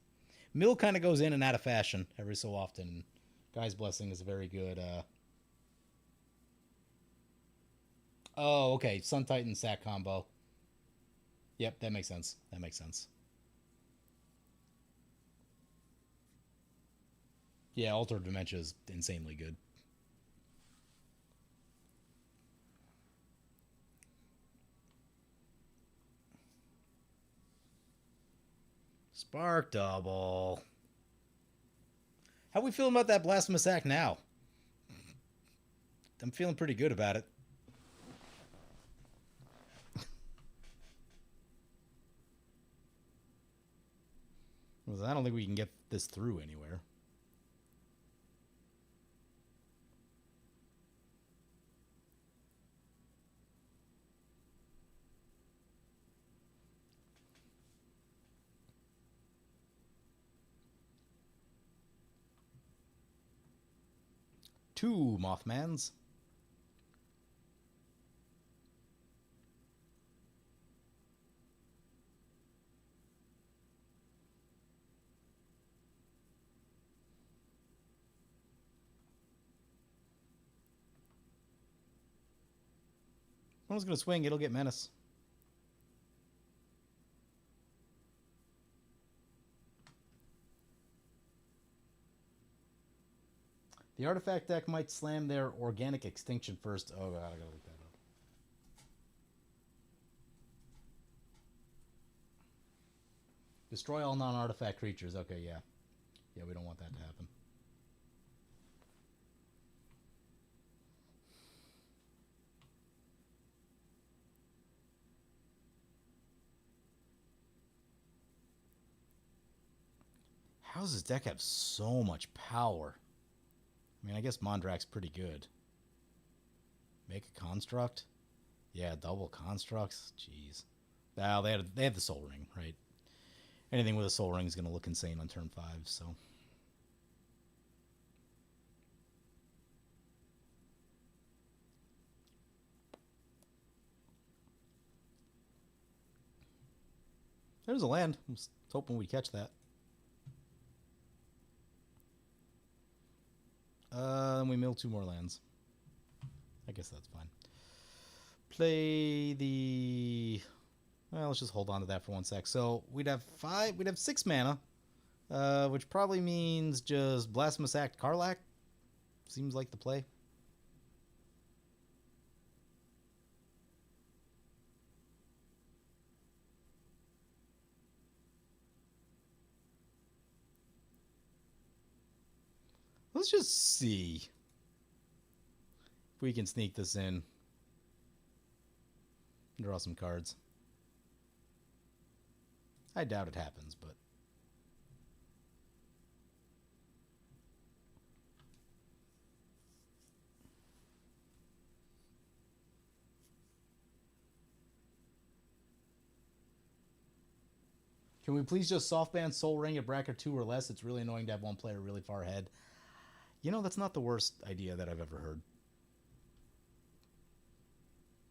mill kind of goes in and out of fashion every so often. Gaia's Blessing is a very good. Oh, okay, Sun Titan Sack combo. Yep, that makes sense. That makes sense. Yeah, Altar Dementia is insanely good. Spark Double. How we feeling about that Blasphemous Act now? I'm feeling pretty good about it. I don't think we can get this through anywhere. Two Mothmans. One's gonna swing, it'll get Menace. The artifact deck might slam their Organic Extinction first. Oh god, I gotta look that up. Destroy all non-artifact creatures. Okay, yeah. Yeah, we don't want that to happen. How does this deck have so much power? I mean, I guess Mondrak's pretty good. make a construct? Yeah, double constructs. Jeez. Well, they had the Soul Ring, right? Anything with a Soul Ring is going to look insane on turn 5, so... There's a land. I was hoping we'd catch that. Then we mill 2 more lands. I guess that's fine. Play the... Well, let's just hold on to that for 1 sec. So we'd have 6 mana, which probably means just Blasphemous Act Karlach. Seems like the play. Let's just see if we can sneak this in. Draw some cards. I doubt it happens, but... Can we please just softban Soul Ring at bracket 2 or less? It's really annoying to have one player really far ahead. You know, that's not the worst idea that I've ever heard.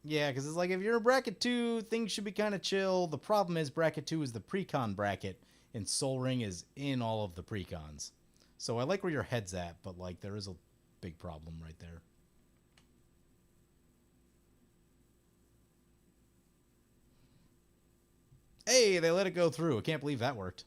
Yeah, because it's like, if you're in bracket 2, things should be kind of chill. The problem is bracket 2 is the pre-con bracket, and Soul Ring is in all of the pre-cons. So I like where your head's at, but, like, there is a big problem right there. Hey, they let it go through. I can't believe that worked.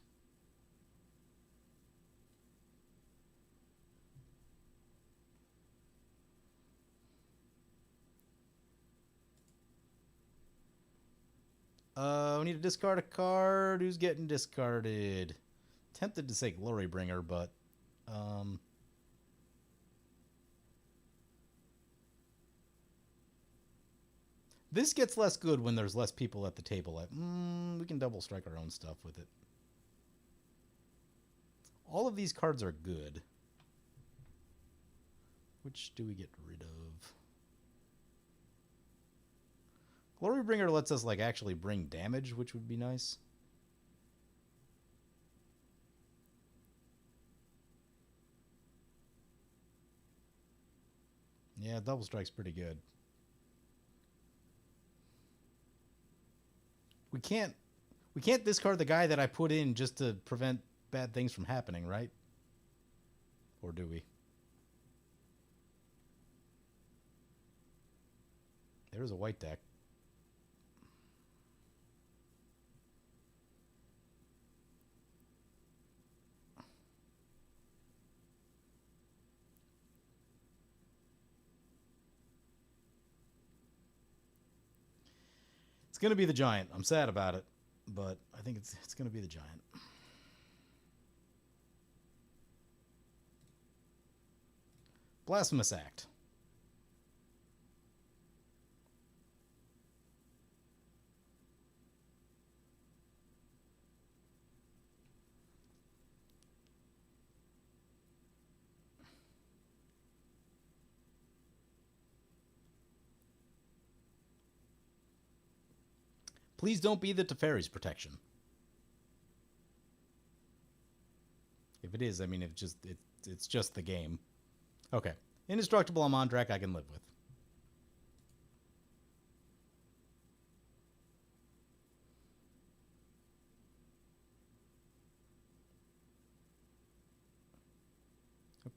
We need to discard a card. Who's getting discarded? Tempted to say Glorybringer, but... This gets less good when there's less people at the table. We can double strike our own stuff with it. All of these cards are good. Which do we get rid of? Glorybringer lets us, like, actually bring damage, which would be nice. Yeah, double strike's pretty good. We can't discard the guy that I put in just to prevent bad things from happening, right? Or do we? There's a white deck. It's going to be the Giant. I'm sad about it, but I think it's going to be the Giant. Blasphemous Act. Please don't be the Teferi's protection. If it is, I mean, it's just the game. Okay. Indestructible on Mondrak I can live with.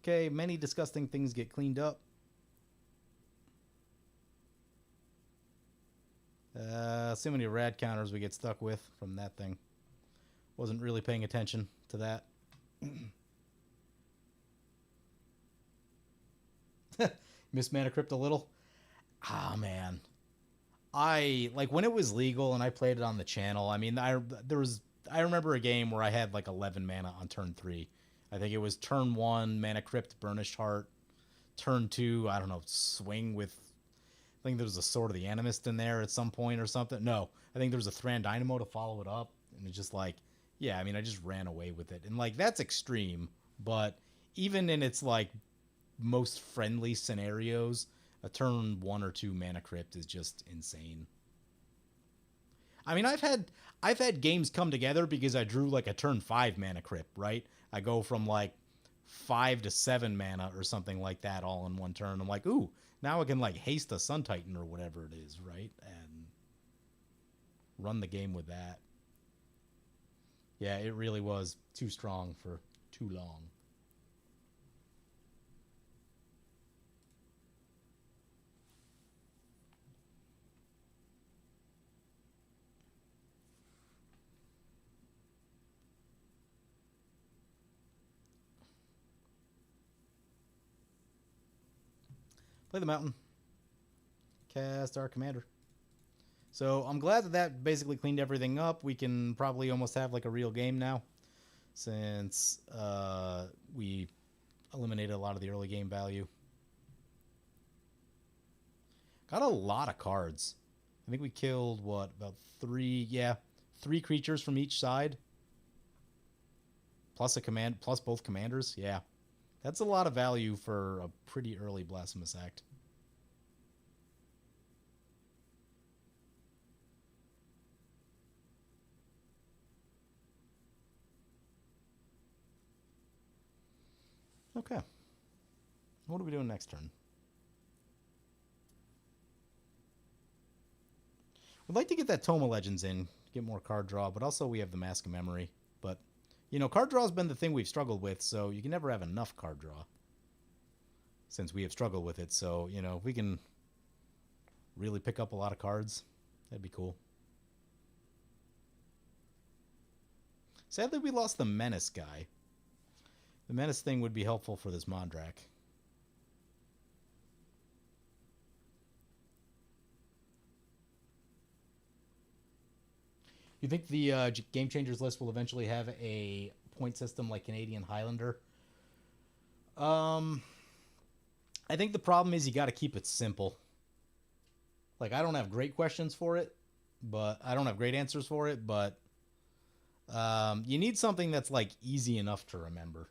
Okay, many disgusting things get cleaned up. So many rad counters we get stuck with from that thing. Wasn't really paying attention to that. Miss Mana Crypt a little. Ah, man. I like when it was legal and I played it on the channel. I mean, I remember a game where I had like 11 mana on turn 3. I think it was turn 1 Mana Crypt Burnished Heart. Turn 2, I don't know, swing with, I think there was a Sword of the Animist in there at some point or something. No, I think there was a Thran Dynamo to follow it up. And it's just like, yeah, I mean, I just ran away with it. And like, that's extreme. But even in its like most friendly scenarios, A turn 1 or 2 mana crypt is just insane. I mean, I've had games come together because I drew like a turn 5 mana crypt, right? I go from like 5 to 7 mana or something like that all in one turn. I'm like, ooh, now I can like haste a Sun Titan or whatever it is, right? And run the game with that. Yeah, it really was too strong for too long. Play the mountain. Cast our commander. So I'm glad that that basically cleaned everything up. We can probably almost have like a real game now, since we eliminated a lot of the early game value. Got a lot of cards. I think we killed, what, about 3, yeah, 3 creatures from each side. Plus a command, plus both commanders, yeah. That's a lot of value for a pretty early Blasphemous Act. Okay. What are we doing next turn? We'd like to get that Tome of Legends in, get more card draw, but also we have the Mask of Memory. But, you know, card draw has been the thing we've struggled with, so you can never have enough card draw, since we have struggled with it. So, you know, if we can really pick up a lot of cards, that'd be cool. Sadly, we lost the Menace guy. The Menace thing would be helpful for this Mondrak. You think the Game Changers list will eventually have a point system like Canadian Highlander? I think the problem is you got to keep it simple. Like, I don't have great questions for it, but I don't have great answers for it, but you need something that's like easy enough to remember.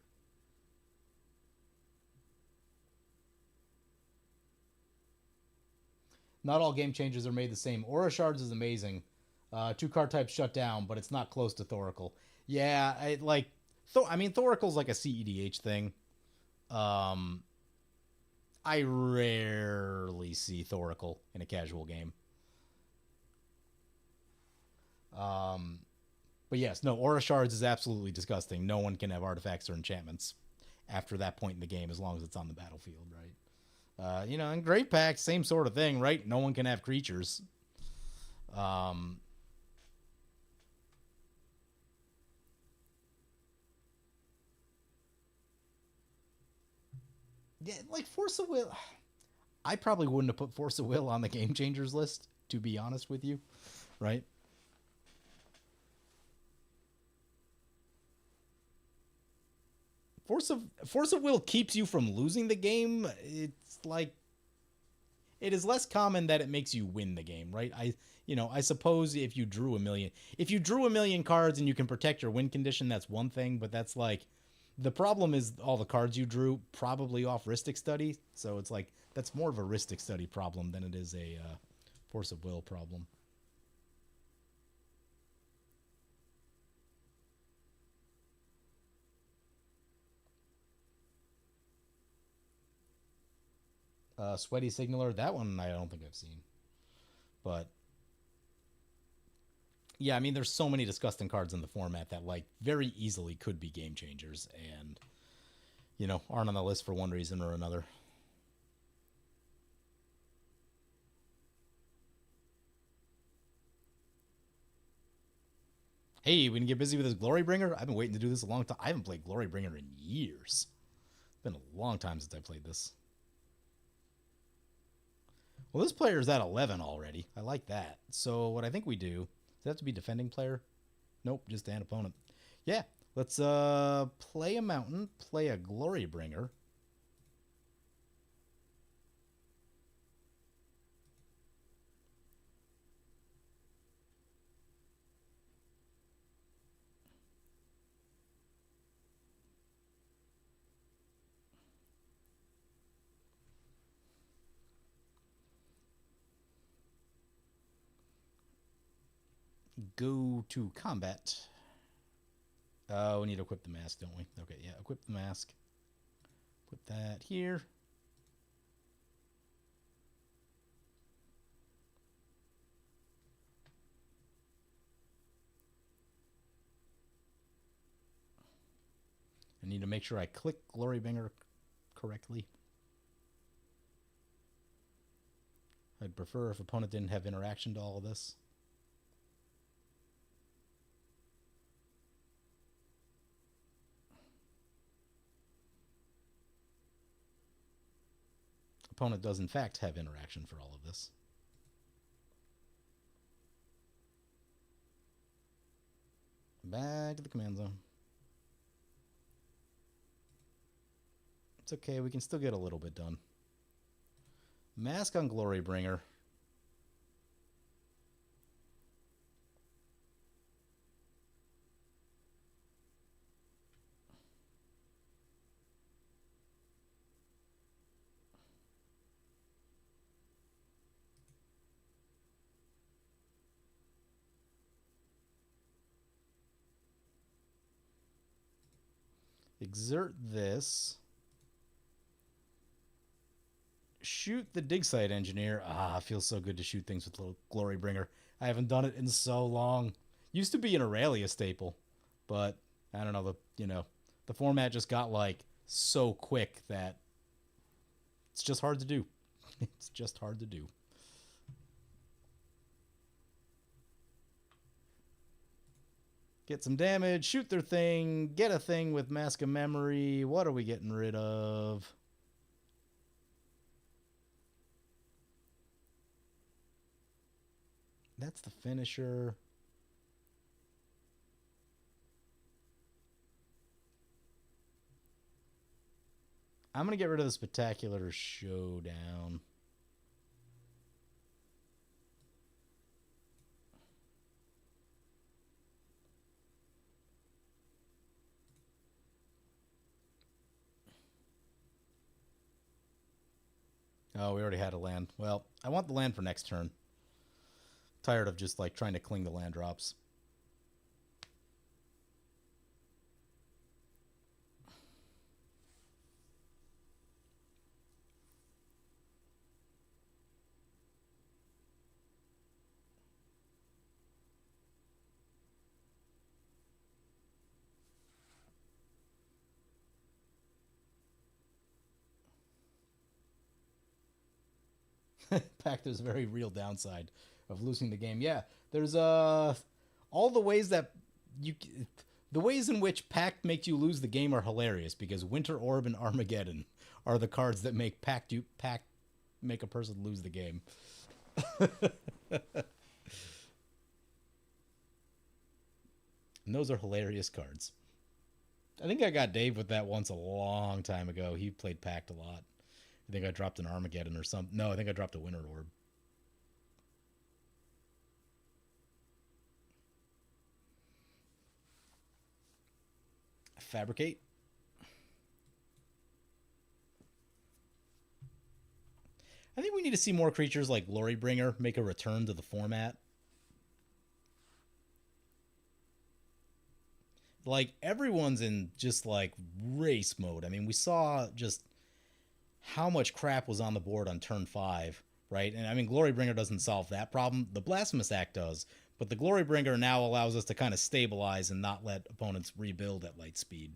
Not all Game Changers are made the same. Aura Shards is amazing. 2 card types shut down, but it's not close to Thoracle. Yeah, I mean, Thoracle's like a CEDH thing. I rarely see Thoracle in a casual game. But yes, no, Aura Shards is absolutely disgusting. No one can have artifacts or enchantments after that point in the game as long as it's on the battlefield, right? You know, in Great Pack, same sort of thing, right? No one can have creatures. Yeah, like Force of Will. I probably wouldn't have put Force of Will on the Game Changers list, to be honest with you, right? Force of Will keeps you from losing the game. It's like it is less common that it makes you win the game, right? I suppose if you drew a million cards and you can protect your win condition, that's one thing, but that's like the problem is all the cards you drew probably off Rhystic Study, so it's like that's more of a Rhystic Study problem than it is a Force of Will problem. Sweaty Signaler, that one I don't think I've seen, but yeah, I mean, there's so many disgusting cards in the format that like very easily could be game changers, and aren't on the list for one reason or another. Hey, we can get busy with this Glorybringer. I've been waiting to do this a long time. I haven't played Glorybringer in years. It's been a long time since I played this. Well, this player is at 11 already. I like that. So what I think we do, does it have to be defending player? Nope, just an opponent. Yeah, let's play a mountain, play a Glorybringer. go to combat. We need to equip the mask, don't we? Okay, yeah, equip the mask. Put that here. I need to make sure I click Glorybringer correctly. I'd prefer if opponent didn't have interaction to all of this. Opponent does in fact have interaction for all of this. Back to the command zone. It's okay, we can still get a little bit done. Mask on Glorybringer. Exert this. Shoot the dig site engineer. Ah, it feels so good to shoot things with Glorybringer. I haven't done it in so long. Used to be an Aurelia staple, but I don't know, the format just got like so quick that it's just hard to do. It's just hard to do. Get some damage, shoot their thing, get a thing with Mask of Memory. What are we getting rid of? That's the finisher. I'm going to get rid of the Spectacular Showdown. Oh, we already had a land. Well, I want the land for next turn. Tired of just like trying to cling to land drops. Pact, there's a very real downside of losing the game. Yeah, there's all the ways that the ways in which Pact makes you lose the game are hilarious because Winter Orb and Armageddon are the cards that make Pact make a person lose the game. And those are hilarious cards. I think I got Dave with that once a long time ago. He played Pact a lot. I think I dropped an Armageddon or something. No, I think I dropped a Winter Orb. Fabricate. I think we need to see more creatures like Glorybringer make a return to the format. Like, everyone's in just, like, race mode. I mean, we saw just how much crap was on the board on turn 5, right? And, I mean, Glorybringer doesn't solve that problem. The Blasphemous Act does. But the Glorybringer now allows us to kind of stabilize and not let opponents rebuild at light speed.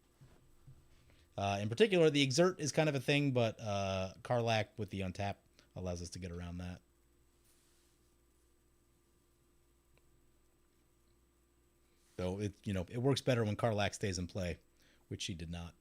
In particular, the Exert is kind of a thing, but Karlach with the Untap allows us to get around that. So it works better when Karlach stays in play, which she did not.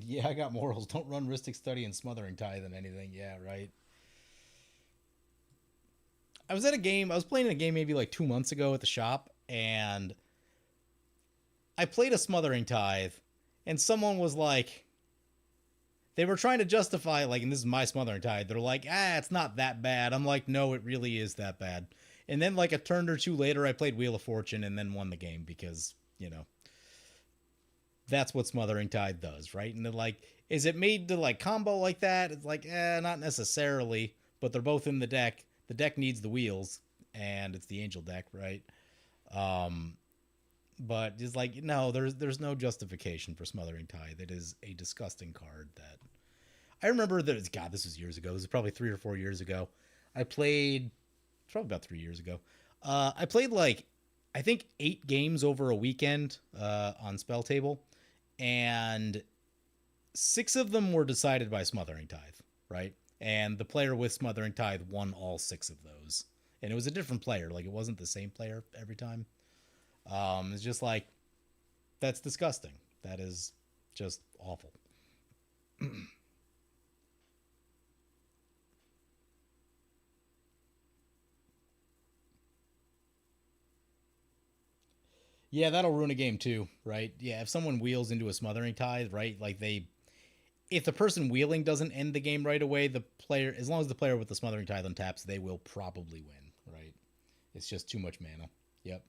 Yeah, I got morals. Don't run Rhystic Study and Smothering Tithe and anything. Yeah, right. I was playing in a game maybe like 2 months ago at the shop, and I played a Smothering Tithe, and someone was like, they were trying to justify, like, and this is my Smothering Tide. They're like, it's not that bad. I'm like, no, it really is that bad. And then, like, a turn or two later, I played Wheel of Fortune and then won the game because, that's what Smothering Tide does, right? And they're like, is it made to, like, combo like that? It's like, not necessarily, but they're both in the deck. The deck needs the wheels, and it's the Angel deck, right? Um, but it's like, no, there's no justification for Smothering Tide. It is a disgusting card that I remember that. God, this was years ago. This was probably 3 or 4 years ago. I played, probably about 3 years ago. I played like, I think 8 games over a weekend on Spell Table, and 6 of them were decided by Smothering Tithe, right? And the player with Smothering Tithe won all 6 of those, and it was a different player. Like, it wasn't the same player every time. It's just like, that's disgusting. That is just awful. Yeah, that'll ruin a game too, right? Yeah, if someone wheels into a Smothering Tithe, right? Like, if the person wheeling doesn't end the game right away, the player, as long as the player with the Smothering Tithe untaps, they will probably win, right? It's just too much mana. Yep.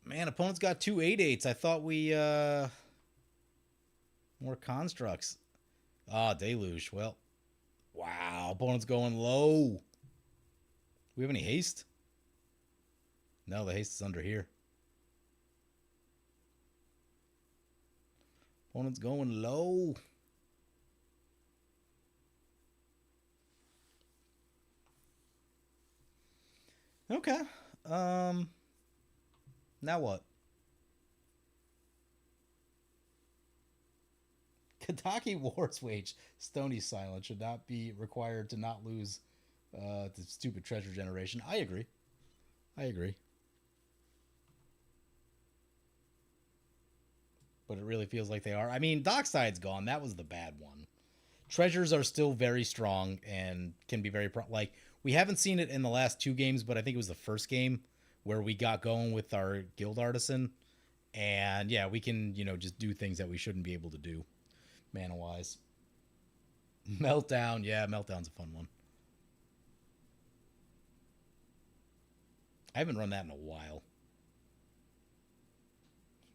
Man, opponent's got 2/8/8s. I thought we more constructs. Deluge. Well, wow, opponent's going low. We have any haste? No, the haste is under here. Opponent's going low. Okay. Now what? Kataki War's Wage, Stony Silent should not be required to not lose the stupid treasure generation. I agree. I agree. But it really feels like they are. I mean, Dockside's gone. That was the bad one. Treasures are still very strong and can be very like, we haven't seen it in the last 2 games, but I think it was the first game where we got going with our guild artisan, and yeah, we can just do things that we shouldn't be able to do mana wise. Meltdown, yeah, Meltdown's a fun one. I haven't run that in a while.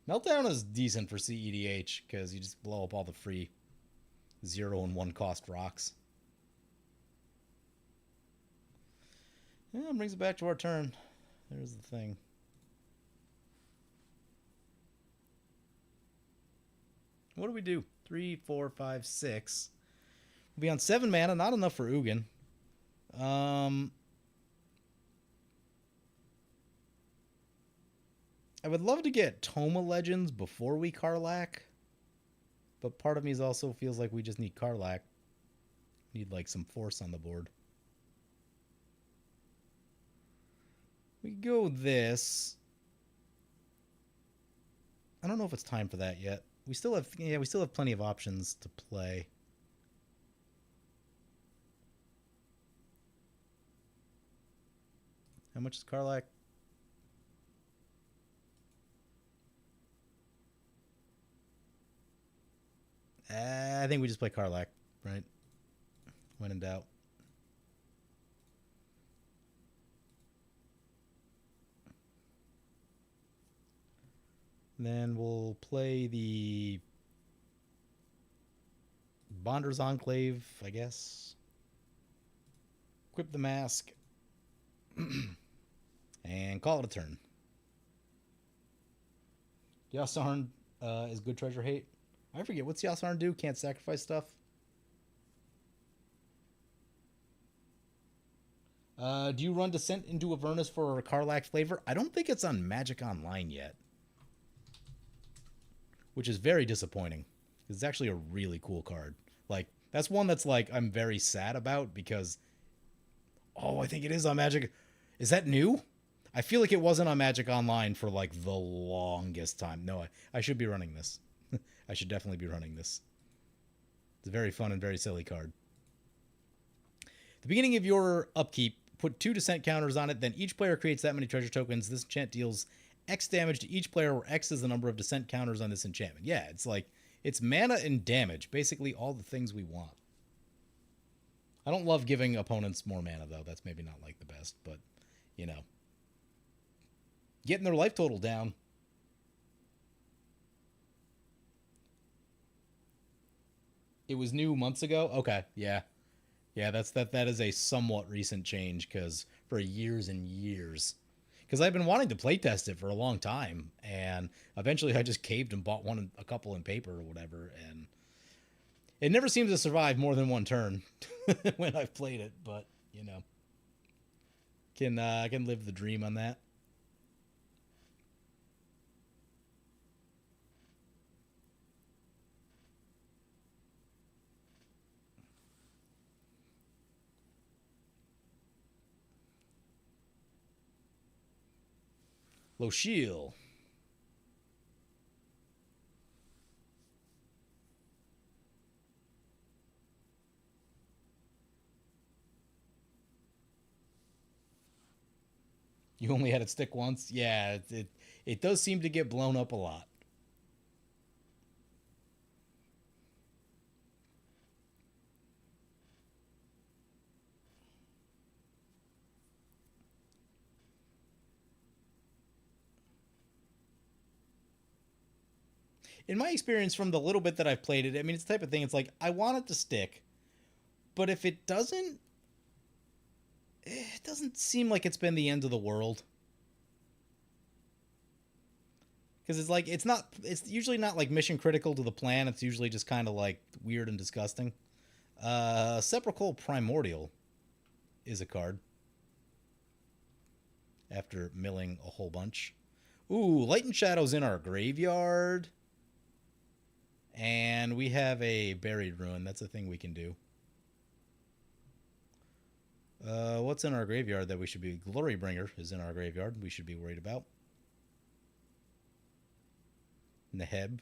Meltdown is decent for CEDH because you just blow up all the free 0 and 1 cost rocks. Yeah, brings it back to our turn. There's the thing. What do we do? 3, 4, 5, 6. We'll be on 7 mana, not enough for Ugin. I would love to get Toma Legends before we Karlach, but part of me also feels like we just need Karlach. Need like some force on the board. We go this. I don't know if it's time for that yet. We still have plenty of options to play. How much is Karlach? I think we just play Karlach, right? When in doubt. Then we'll play the Bonder's Enclave, I guess. Equip the mask. And call it a turn. Yasarn is good treasure hate. I forget, what's Yasarn do? Can't sacrifice stuff? Do you run Descent into Avernus for a Karlach flavor? I don't think it's on Magic Online yet. Which is very disappointing. It's actually a really cool card. Like, that's one that's like, I'm very sad about because... Oh, I think it is on Magic... Is that new? I feel like it wasn't on Magic Online for like the longest time. No, I should be running this. I should definitely be running this. It's a very fun and very silly card. The beginning of your upkeep, Put 2 descent counters on it, then each player creates that many treasure tokens. This enchant deals X damage to each player, where X is the number of descent counters on this enchantment. Yeah, it's like, it's mana and damage. Basically all the things we want. I don't love giving opponents more mana, though. That's maybe not like the best, but, you know. Getting their life total down. It was new months ago? Okay, yeah. Yeah, that is a somewhat recent change, because for years and years. Because I've been wanting to playtest it for a long time, and eventually I just caved and bought a couple in paper or whatever, and it never seems to survive more than one turn when I've played it, but, you know. I can live the dream on that. Lochiel. You only had it stick once? Yeah, it does seem to get blown up a lot. In my experience, from the little bit that I've played it, I mean, it's the type of thing, it's like, I want it to stick, but if it doesn't, it doesn't seem like it's been the end of the world. Because it's like, it's usually not like mission critical to the plan, it's usually just kind of like weird and disgusting. Sepulchral Primordial is a card. After milling a whole bunch. Ooh, Light and Shadow's in our graveyard. And we have a Buried Ruin. That's a thing we can do. What's in our graveyard that we should be... Glorybringer is in our graveyard. We should be worried about. Neheb.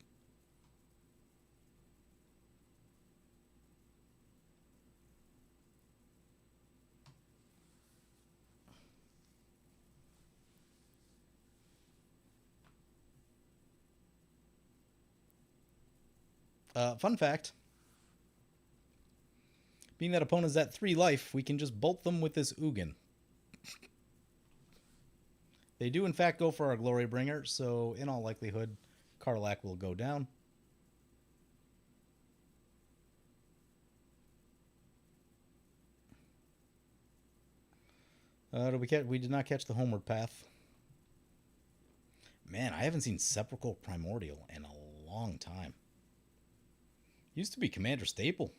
Fun fact. Being that opponent's at 3 life, we can just bolt them with this Ugin. They do, in fact, go for our Glorybringer, so in all likelihood, Karlach will go down. We did not catch the Homeward Path. Man, I haven't seen Sepulchral Primordial in a long time. Used to be Commander staple.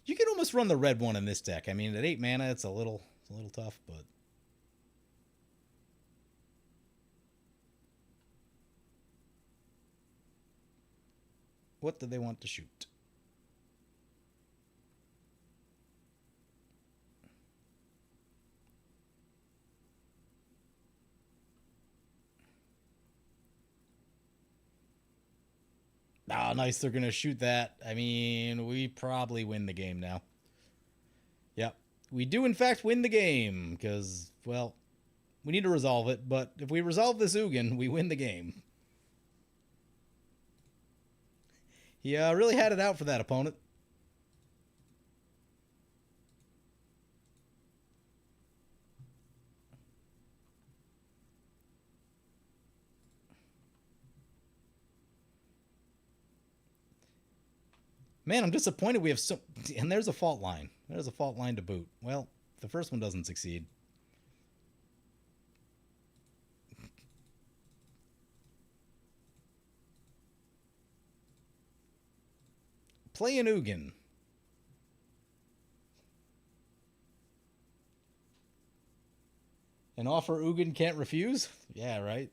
You could almost run the red one in this deck. I mean, at 8 mana, it's a little tough, but... What do they want to shoot? Oh, nice. They're going to shoot that. I mean, we probably win the game now. Yep. We do, in fact, win the game. Because, well, we need to resolve it. But if we resolve this Ugin, we win the game. He really had it out for that opponent. Man, I'm disappointed we have so... And there's a fault line. There's a fault line to boot. Well, the first one doesn't succeed. Play an Ugin. An offer Ugin can't refuse? Yeah, right.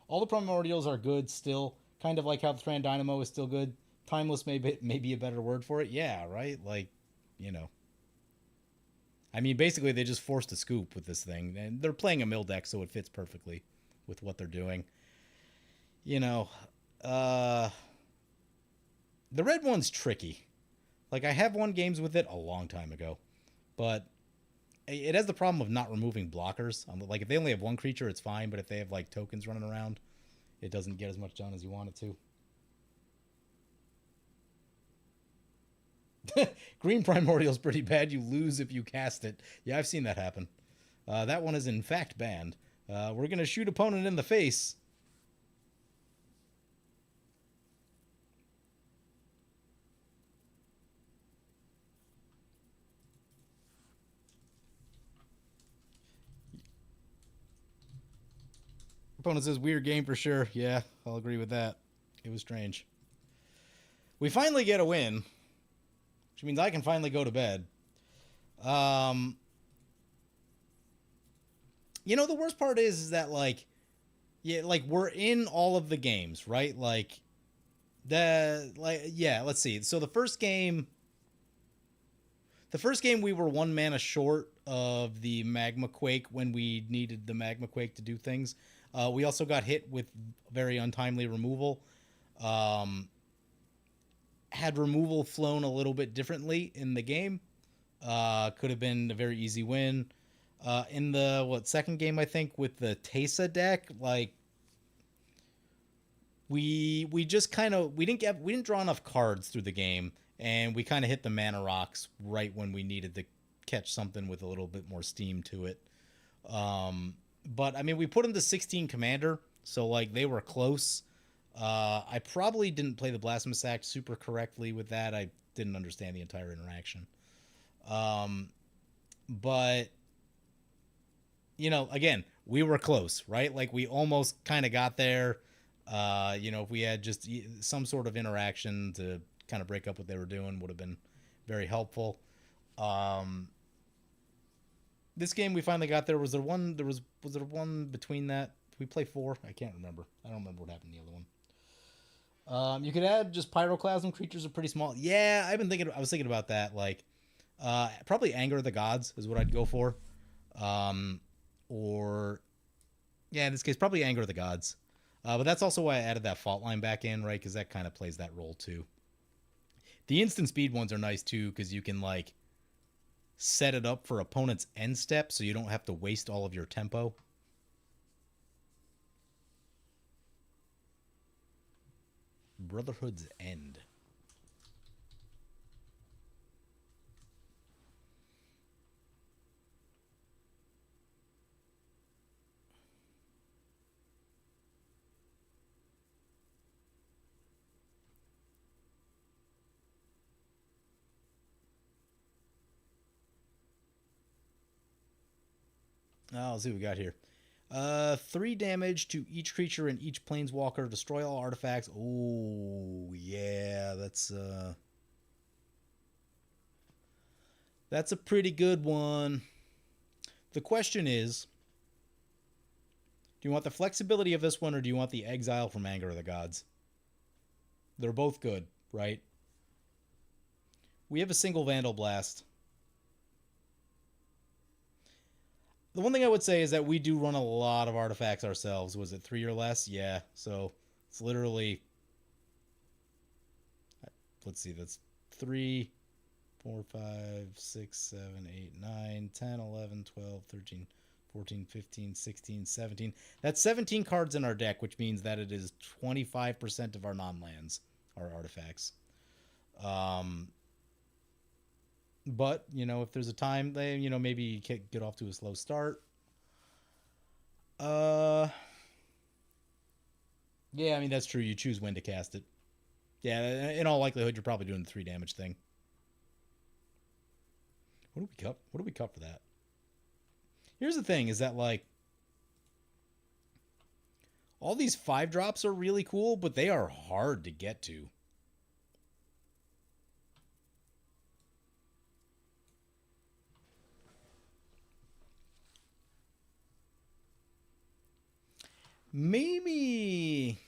All the primordials are good still, kind of like how the Thran Dynamo is still good. Timeless may be a better word for it. Yeah, right? Like, you know. I mean, basically they just forced a scoop with this thing. And they're playing a mill deck, so it fits perfectly with what they're doing. You know, Uh, the red one's tricky. Like, I have won games with it a long time ago, but it has the problem of not removing blockers. Like, if they only have one creature, it's fine, but if they have, like, tokens running around, it doesn't get as much done as you want it to. Green Primordial's pretty bad. You lose if you cast it. Yeah, I've seen that happen. That one is in fact banned. We're going to shoot opponent in the face. Opponent says, weird game for sure. Yeah, I'll agree with that. It was strange. We finally get a win, which means I can finally go to bed. You know, the worst part is that, like, yeah, like, we're in all of the games, right? Like, yeah, let's see. So the first game we were 1 mana short of the Magma Quake when we needed the Magma Quake to do things. We also got hit with very untimely removal. Had removal flown a little bit differently in the game, could have been a very easy win. In the second game, I think, with the Tesa deck, like, we just kind of we didn't draw enough cards through the game, and we kind of hit the mana rocks right when we needed to catch something with a little bit more steam to it. But I mean, we put them to 16 commander, so, like, they were close. I probably didn't play the Blasphemous Act super correctly with that. I didn't understand the entire interaction. But, you know, again, we were close, right? Like, we almost kind of got there. You know, if we had just some sort of interaction to kind of break up what they were doing, would have been very helpful. This game we finally got there. Was there one between that? Did we play 4? I can't remember. I don't remember what happened in the other one. You could add just Pyroclasm. Creatures are pretty small. Yeah, I was thinking about that. Like, probably Anger of the Gods is what I'd go for. Or, yeah, in this case, probably Anger of the Gods. But that's also why I added that fault line back in, right? Because that kind of plays that role too. The instant speed ones are nice too, because you can, like, set it up for opponent's end step, so you don't have to waste all of your tempo. Brotherhood's End. Let's see what we got here. 3 damage to each creature and each planeswalker. Destroy all artifacts. Oh, yeah, that's a pretty good one. The question is, do you want the flexibility of this one, or do you want the exile from Anger of the Gods? They're both good, right? We have a single Vandal Blast. The one thing I would say is that we do run a lot of artifacts ourselves. Was it 3 or less? Yeah. So it's literally, let's see, that's 3, 4, 5, 6, 7, 8, 9, 10, 11, 12, 13, 14, 15, 16, 17. That's 17 cards in our deck, which means that it is 25% of our non-lands, our artifacts. But, you know, if there's a time, they, you know, maybe get off to a slow start. Yeah, I mean, that's true. You choose when to cast it. Yeah, in all likelihood, you're probably doing the 3 damage thing. What do we cut? What do we cut for that? Here's the thing, is that, like, all these 5 drops are really cool, but they are hard to get to. Maybe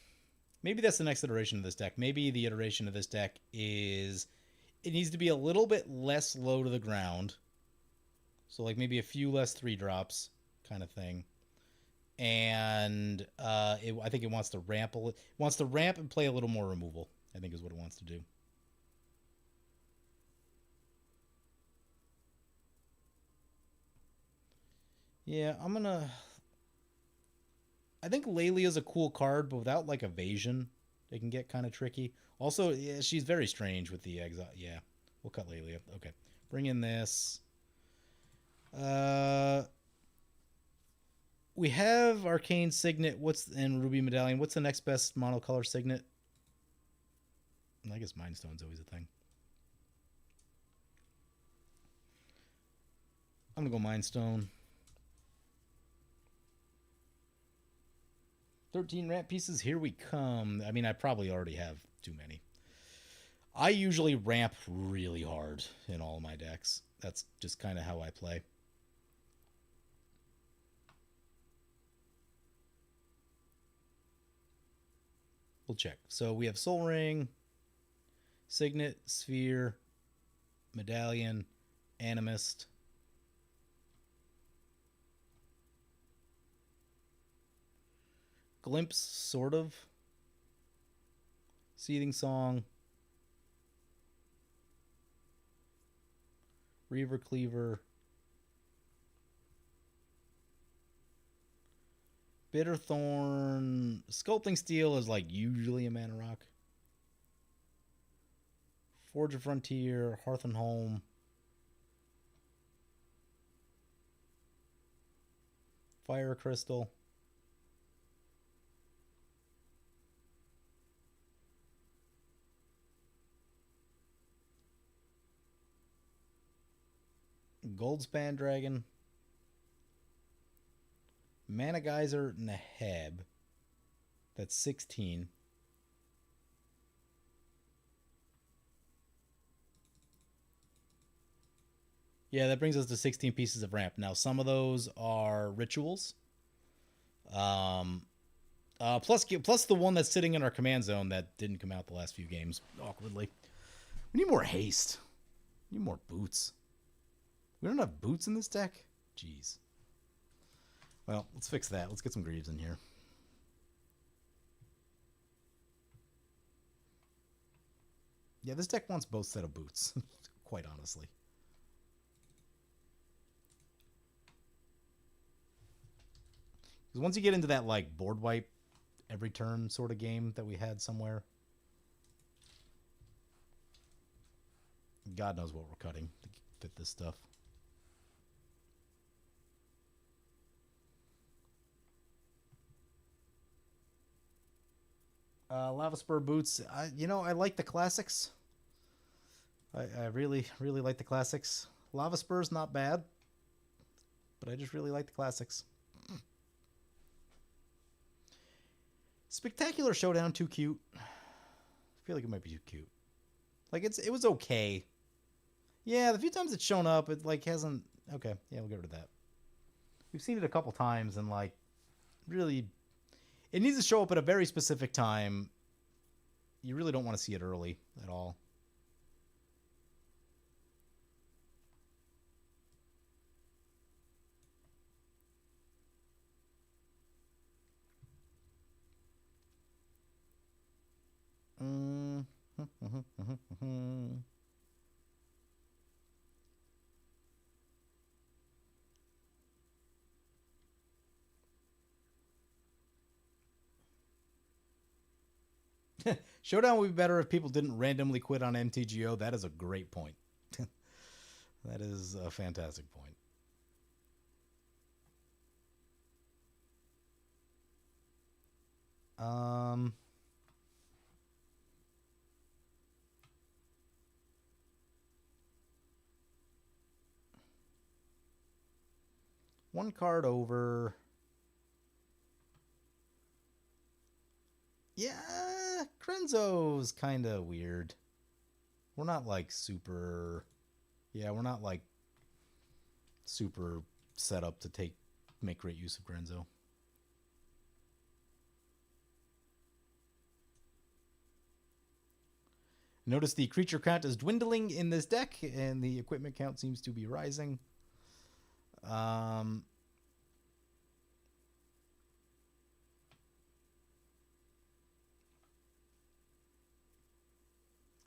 that's the next iteration of this deck. Maybe the iteration of this deck is, it needs to be a little bit less low to the ground. So, like, maybe a few less 3 drops kind of thing. and I think it wants to ramp and play a little more removal. I think is what it wants to do. Yeah, I think Lelia is a cool card, but without like evasion, it can get kind of tricky. Also, yeah, she's very strange with the exile. Yeah, we'll cut Lelia. Okay, bring in this. Uh, we have Arcane Signet. And Ruby Medallion? What's the next best monocolor Signet? I guess Mind Stone's always a thing. I'm gonna go Mind Stone. 13 ramp pieces. Here we come. I mean, I probably already have too many. I usually ramp really hard in all my decks. That's just kind of how I play. We'll check. So we have Soul Ring, Signet, Sphere, Medallion, Animist. Glimpse, sort of. Seething Song. Reaver Cleaver. Bitterthorn. Sculpting Steel is like usually a mana rock. Forge of Frontier. Hearth and Home. Fire Crystal. Goldspan Dragon. Mana Geyser Naheb. That's 16. Yeah, that brings us to 16 pieces of ramp. Now, some of those are rituals. Plus the one that's sitting in our command zone that didn't come out the last few games, awkwardly. We need more haste. We need more boots. We don't have boots in this deck? Jeez. Well, let's fix that. Let's get some Greaves in here. Yeah, this deck wants both set of boots, quite honestly. Because once you get into that, like, board wipe every turn sort of game that we had somewhere, God knows what we're cutting to fit this stuff. Lava Spur boots. I like the classics. I really, really like the classics. Lava Spur's not bad, but I just really like the classics. Spectacular Showdown, too cute. I feel like it might be too cute. Like it was okay. Yeah, the few times it's shown up, it like hasn't. Okay, yeah, we'll get rid of that. We've seen it a couple times, and like, really, it needs to show up at a very specific time. You really don't want to see it early at all. Showdown would be better if people didn't randomly quit on MTGO. That is a great point. That is a fantastic point. One card over. Yeah, Krenzo's kind of weird. We're not like super. Yeah, we're not like super set up to make great use of Grenzo. Notice the creature count is dwindling in this deck, and the equipment count seems to be rising.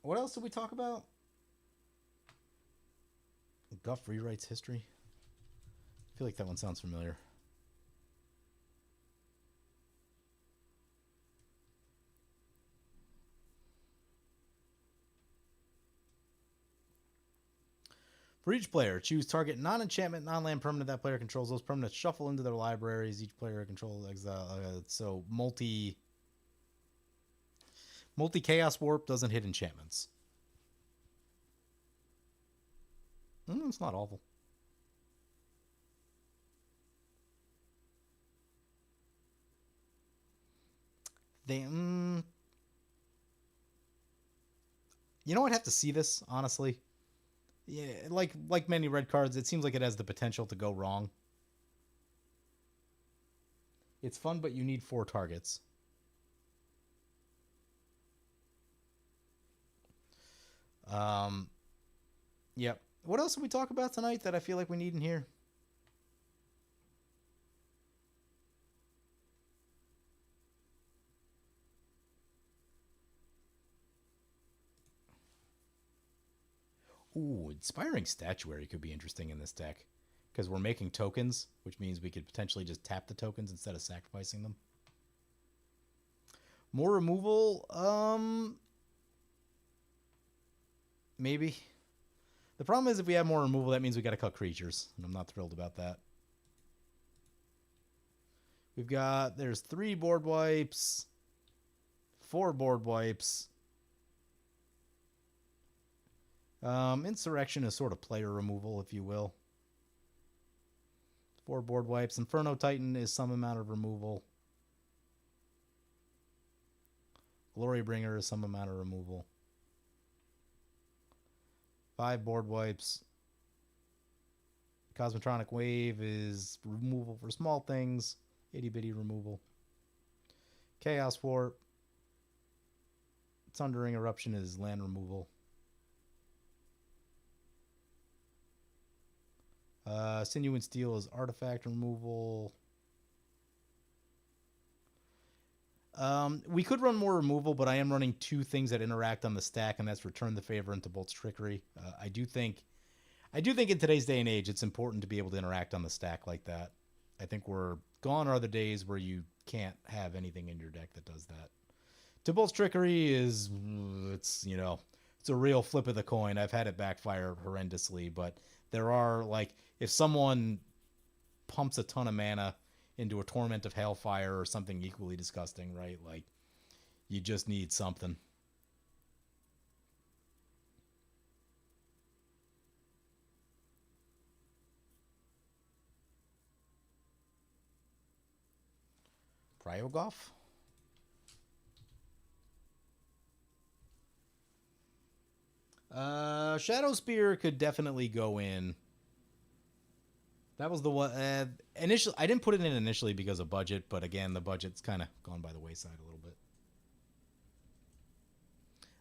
What else did we talk about? Guff rewrites history. I feel like that one sounds familiar. For each player, choose target non-enchantment, non-land permanent that player controls. Those permanents shuffle into their libraries. Each player controls exile. So multi chaos warp doesn't hit enchantments. It's not awful. You know, I'd have to see this, honestly. Yeah, like many red cards, it seems like it has the potential to go wrong. It's fun, but you need 4 targets. Yep. What else did we talk about tonight that I feel like we need in here? Ooh, Inspiring Statuary could be interesting in this deck. Because we're making tokens, which means we could potentially just tap the tokens instead of sacrificing them. More removal? Maybe. The problem is if we have more removal, that means we got to cut creatures. And I'm not thrilled about that. There's 3 board wipes. 4 board wipes. Insurrection is sort of player removal, if you will. 4 board wipes. Inferno Titan is some amount of removal. Glorybringer is some amount of removal. 5 board wipes. Cosmotronic Wave is removal for small things. Itty bitty removal. Chaos Warp. Sundering Eruption is land removal. Sinew and Steel is artifact removal. We could run more removal, but I am running 2 things that interact on the stack, and that's Return the Favor and Bolt's Trickery. I do think in today's day and age, it's important to be able to interact on the stack like that. I think gone are the days where you can't have anything in your deck that does that. Bolt's Trickery it's a real flip of the coin. I've had it backfire horrendously, but there are, like, if someone pumps a ton of mana into a Torment of Hailfire or something equally disgusting, right? Like, you just need something. Cryogoth? Shadow Spear could definitely go in. That was the one. Initially, I didn't put it in initially because of budget, but again, the budget's kind of gone by the wayside a little bit.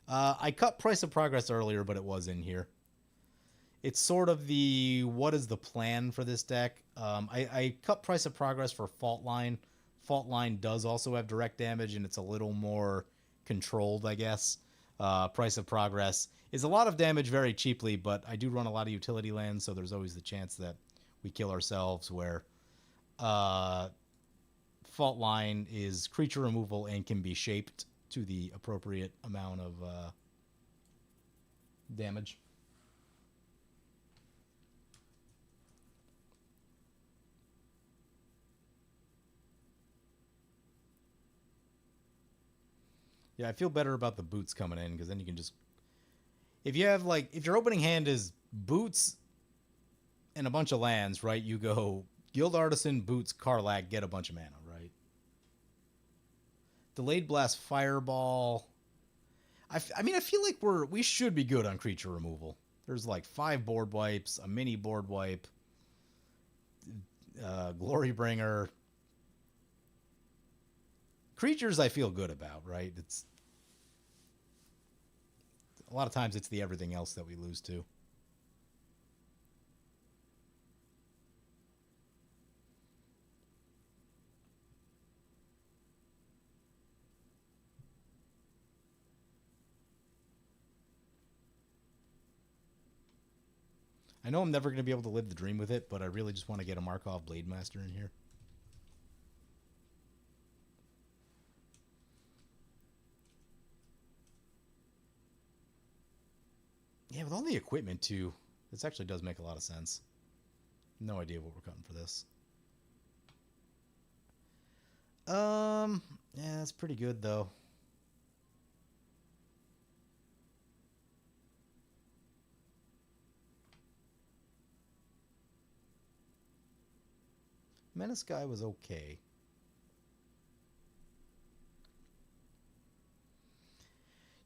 I cut Price of Progress earlier, but it was in here. It's sort of what is the plan for this deck? I cut Price of Progress for Fault Line. Fault Line does also have direct damage, and it's a little more controlled, I guess. Price of Progress is a lot of damage very cheaply, but I do run a lot of utility lands, so there's always the chance that we kill ourselves, where Fault Line is creature removal and can be shaped to the appropriate amount of damage. Yeah, I feel better about the boots coming in, because then you can just... If your opening hand is boots and a bunch of lands, right? You go Guild Artisan, boots, Karlach, get a bunch of mana, right? Delayed Blast, Fireball. I feel like we should be good on creature removal. There's like 5 board wipes, a mini board wipe, Glorybringer. Creatures I feel good about, right? It's a lot of times it's the everything else that we lose to. I know I'm never going to be able to live the dream with it, but I really just want to get a Markov Blade Master in here. Yeah, with all the equipment, too, this actually does make a lot of sense. No idea what we're cutting for this. Yeah, that's pretty good, though. Menace guy was okay.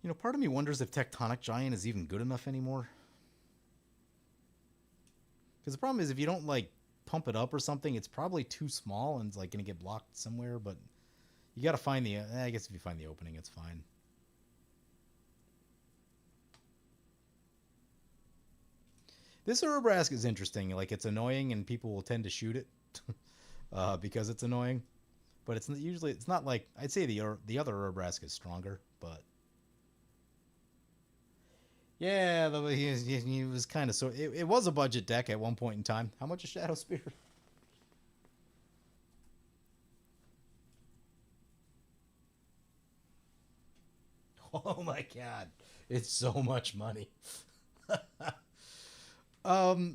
You know, part of me wonders if Tectonic Giant is even good enough anymore. Because the problem is, if you don't, like, pump it up or something, it's probably too small and it's, like, going to get blocked somewhere, but you got to find the... I guess if you find the opening, it's fine. This Urabrask is interesting. Like, it's annoying and people will tend to shoot it because it's annoying. But it's usually... It's not like... I'd say the other Urabrask is stronger, but... Yeah, he was kind of... It was a budget deck at one point in time. How much is Shadow Spear? Oh my god. It's so much money. So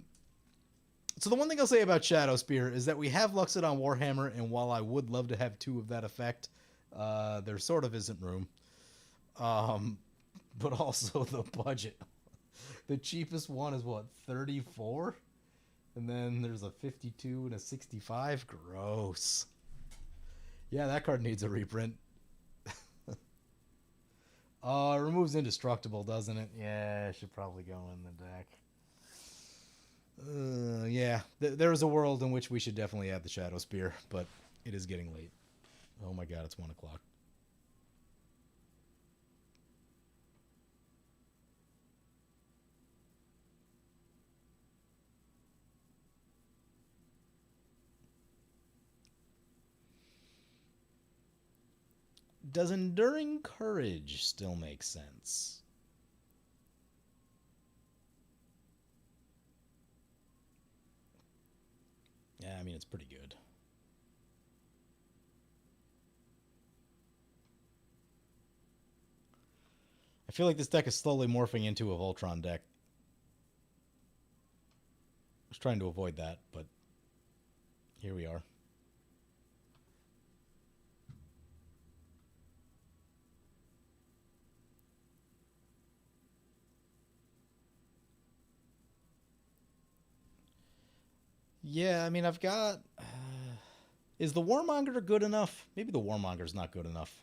the one thing I'll say about Shadow Spear is that we have Luxodon Warhammer, and while I would love to have 2 of that effect, there sort of isn't room. But also the budget. The cheapest one is what, 34? And then there's a 52 and a 65. Gross. Yeah, that card needs a reprint. Oh, it removes indestructible, doesn't it? Yeah, it should probably go in the deck. Yeah, there is a world in which we should definitely add the Shadow Spear, but it is getting late. Oh my god, it's 1 o'clock. Does Enduring Courage still make sense? Yeah, I mean, it's pretty good. I feel like this deck is slowly morphing into a Voltron deck. I was trying to avoid that, but here we are. Yeah, I mean, I've got... is the Warmonger good enough? Maybe the Warmonger's not good enough.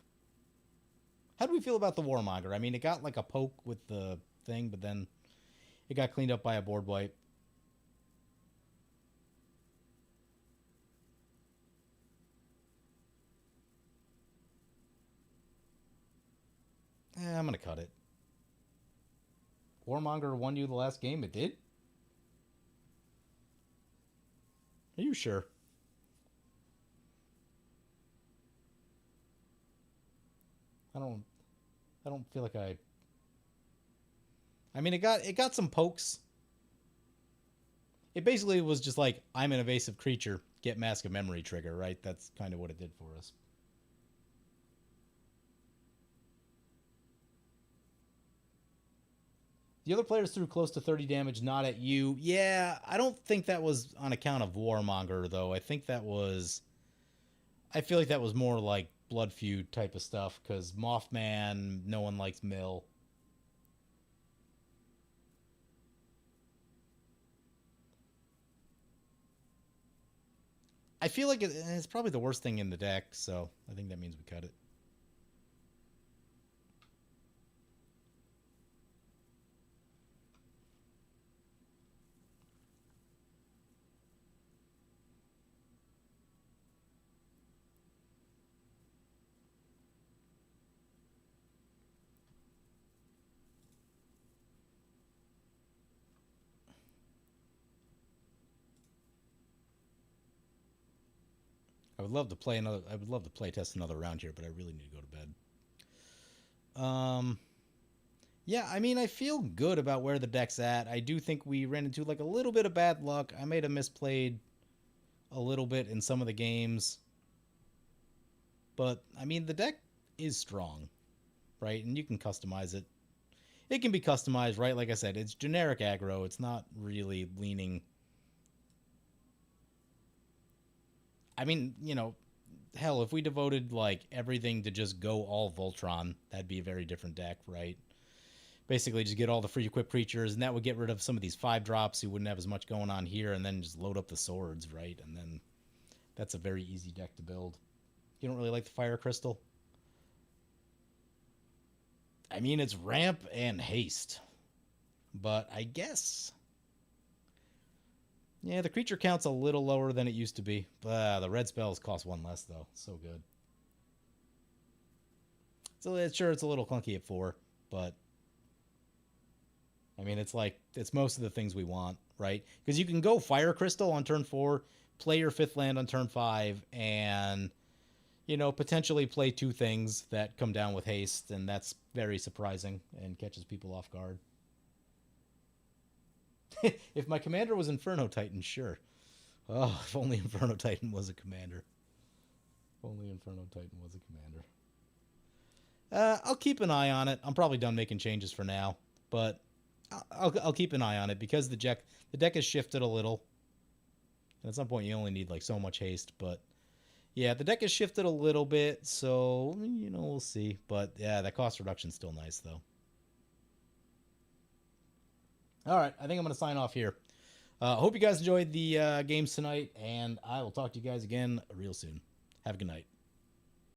How do we feel about the Warmonger? I mean, it got like a poke with the thing, but then it got cleaned up by a board wipe. I'm going to cut it. Warmonger won you the last game? It did? Are you sure? I don't feel like I mean, it got some pokes. It basically was just like, I'm an evasive creature, get Mask of Memory trigger, right? That's kind of what it did for us. The other players threw close to 30 damage, not at you. Yeah, I don't think that was on account of Warmonger, though. I think that was... I feel like that was more like Blood Feud type of stuff, because Mothman, no one likes Mill. I feel like it's probably the worst thing in the deck, so I think that means we cut it. I would love to play another. I would love to play test another round here, but I really need to go to bed. Yeah, I mean, I feel good about where the deck's at. I do think we ran into like a little bit of bad luck. I may have misplayed a little bit in some of the games. But, I mean, the deck is strong, right? And you can customize it. It can be customized, right? Like I said, it's generic aggro. It's not really leaning. I mean, hell, if we devoted like everything to just go all Voltron, that'd be a very different deck, right? Basically, just get all the free equip creatures, and that would get rid of some of these 5-drops. You wouldn't have as much going on here, and then just load up the swords, right? And then that's a very easy deck to build. You don't really like the Fire Crystal? I mean, it's ramp and haste. But I guess. Yeah, the creature count's a little lower than it used to be. The red spells cost 1 less, though. So good. So sure, it's a little clunky at 4, but I mean, it's most of the things we want, right? Because you can go Fire Crystal on turn 4, play your 5th land on turn 5, and potentially play 2 things that come down with haste, and that's very surprising and catches people off guard. If my commander was Inferno Titan, sure. Oh, if only Inferno Titan was a commander. If only Inferno Titan was a commander. I'll keep an eye on it. I'm probably done making changes for now, but I'll keep an eye on it because the deck has shifted a little. And at some point, you only need like so much haste, but yeah, the deck has shifted a little bit, so we'll see. But yeah, that cost reduction's still nice though. All right, I think I'm going to sign off here. Hope you guys enjoyed the games tonight, and I will talk to you guys again real soon. Have a good night.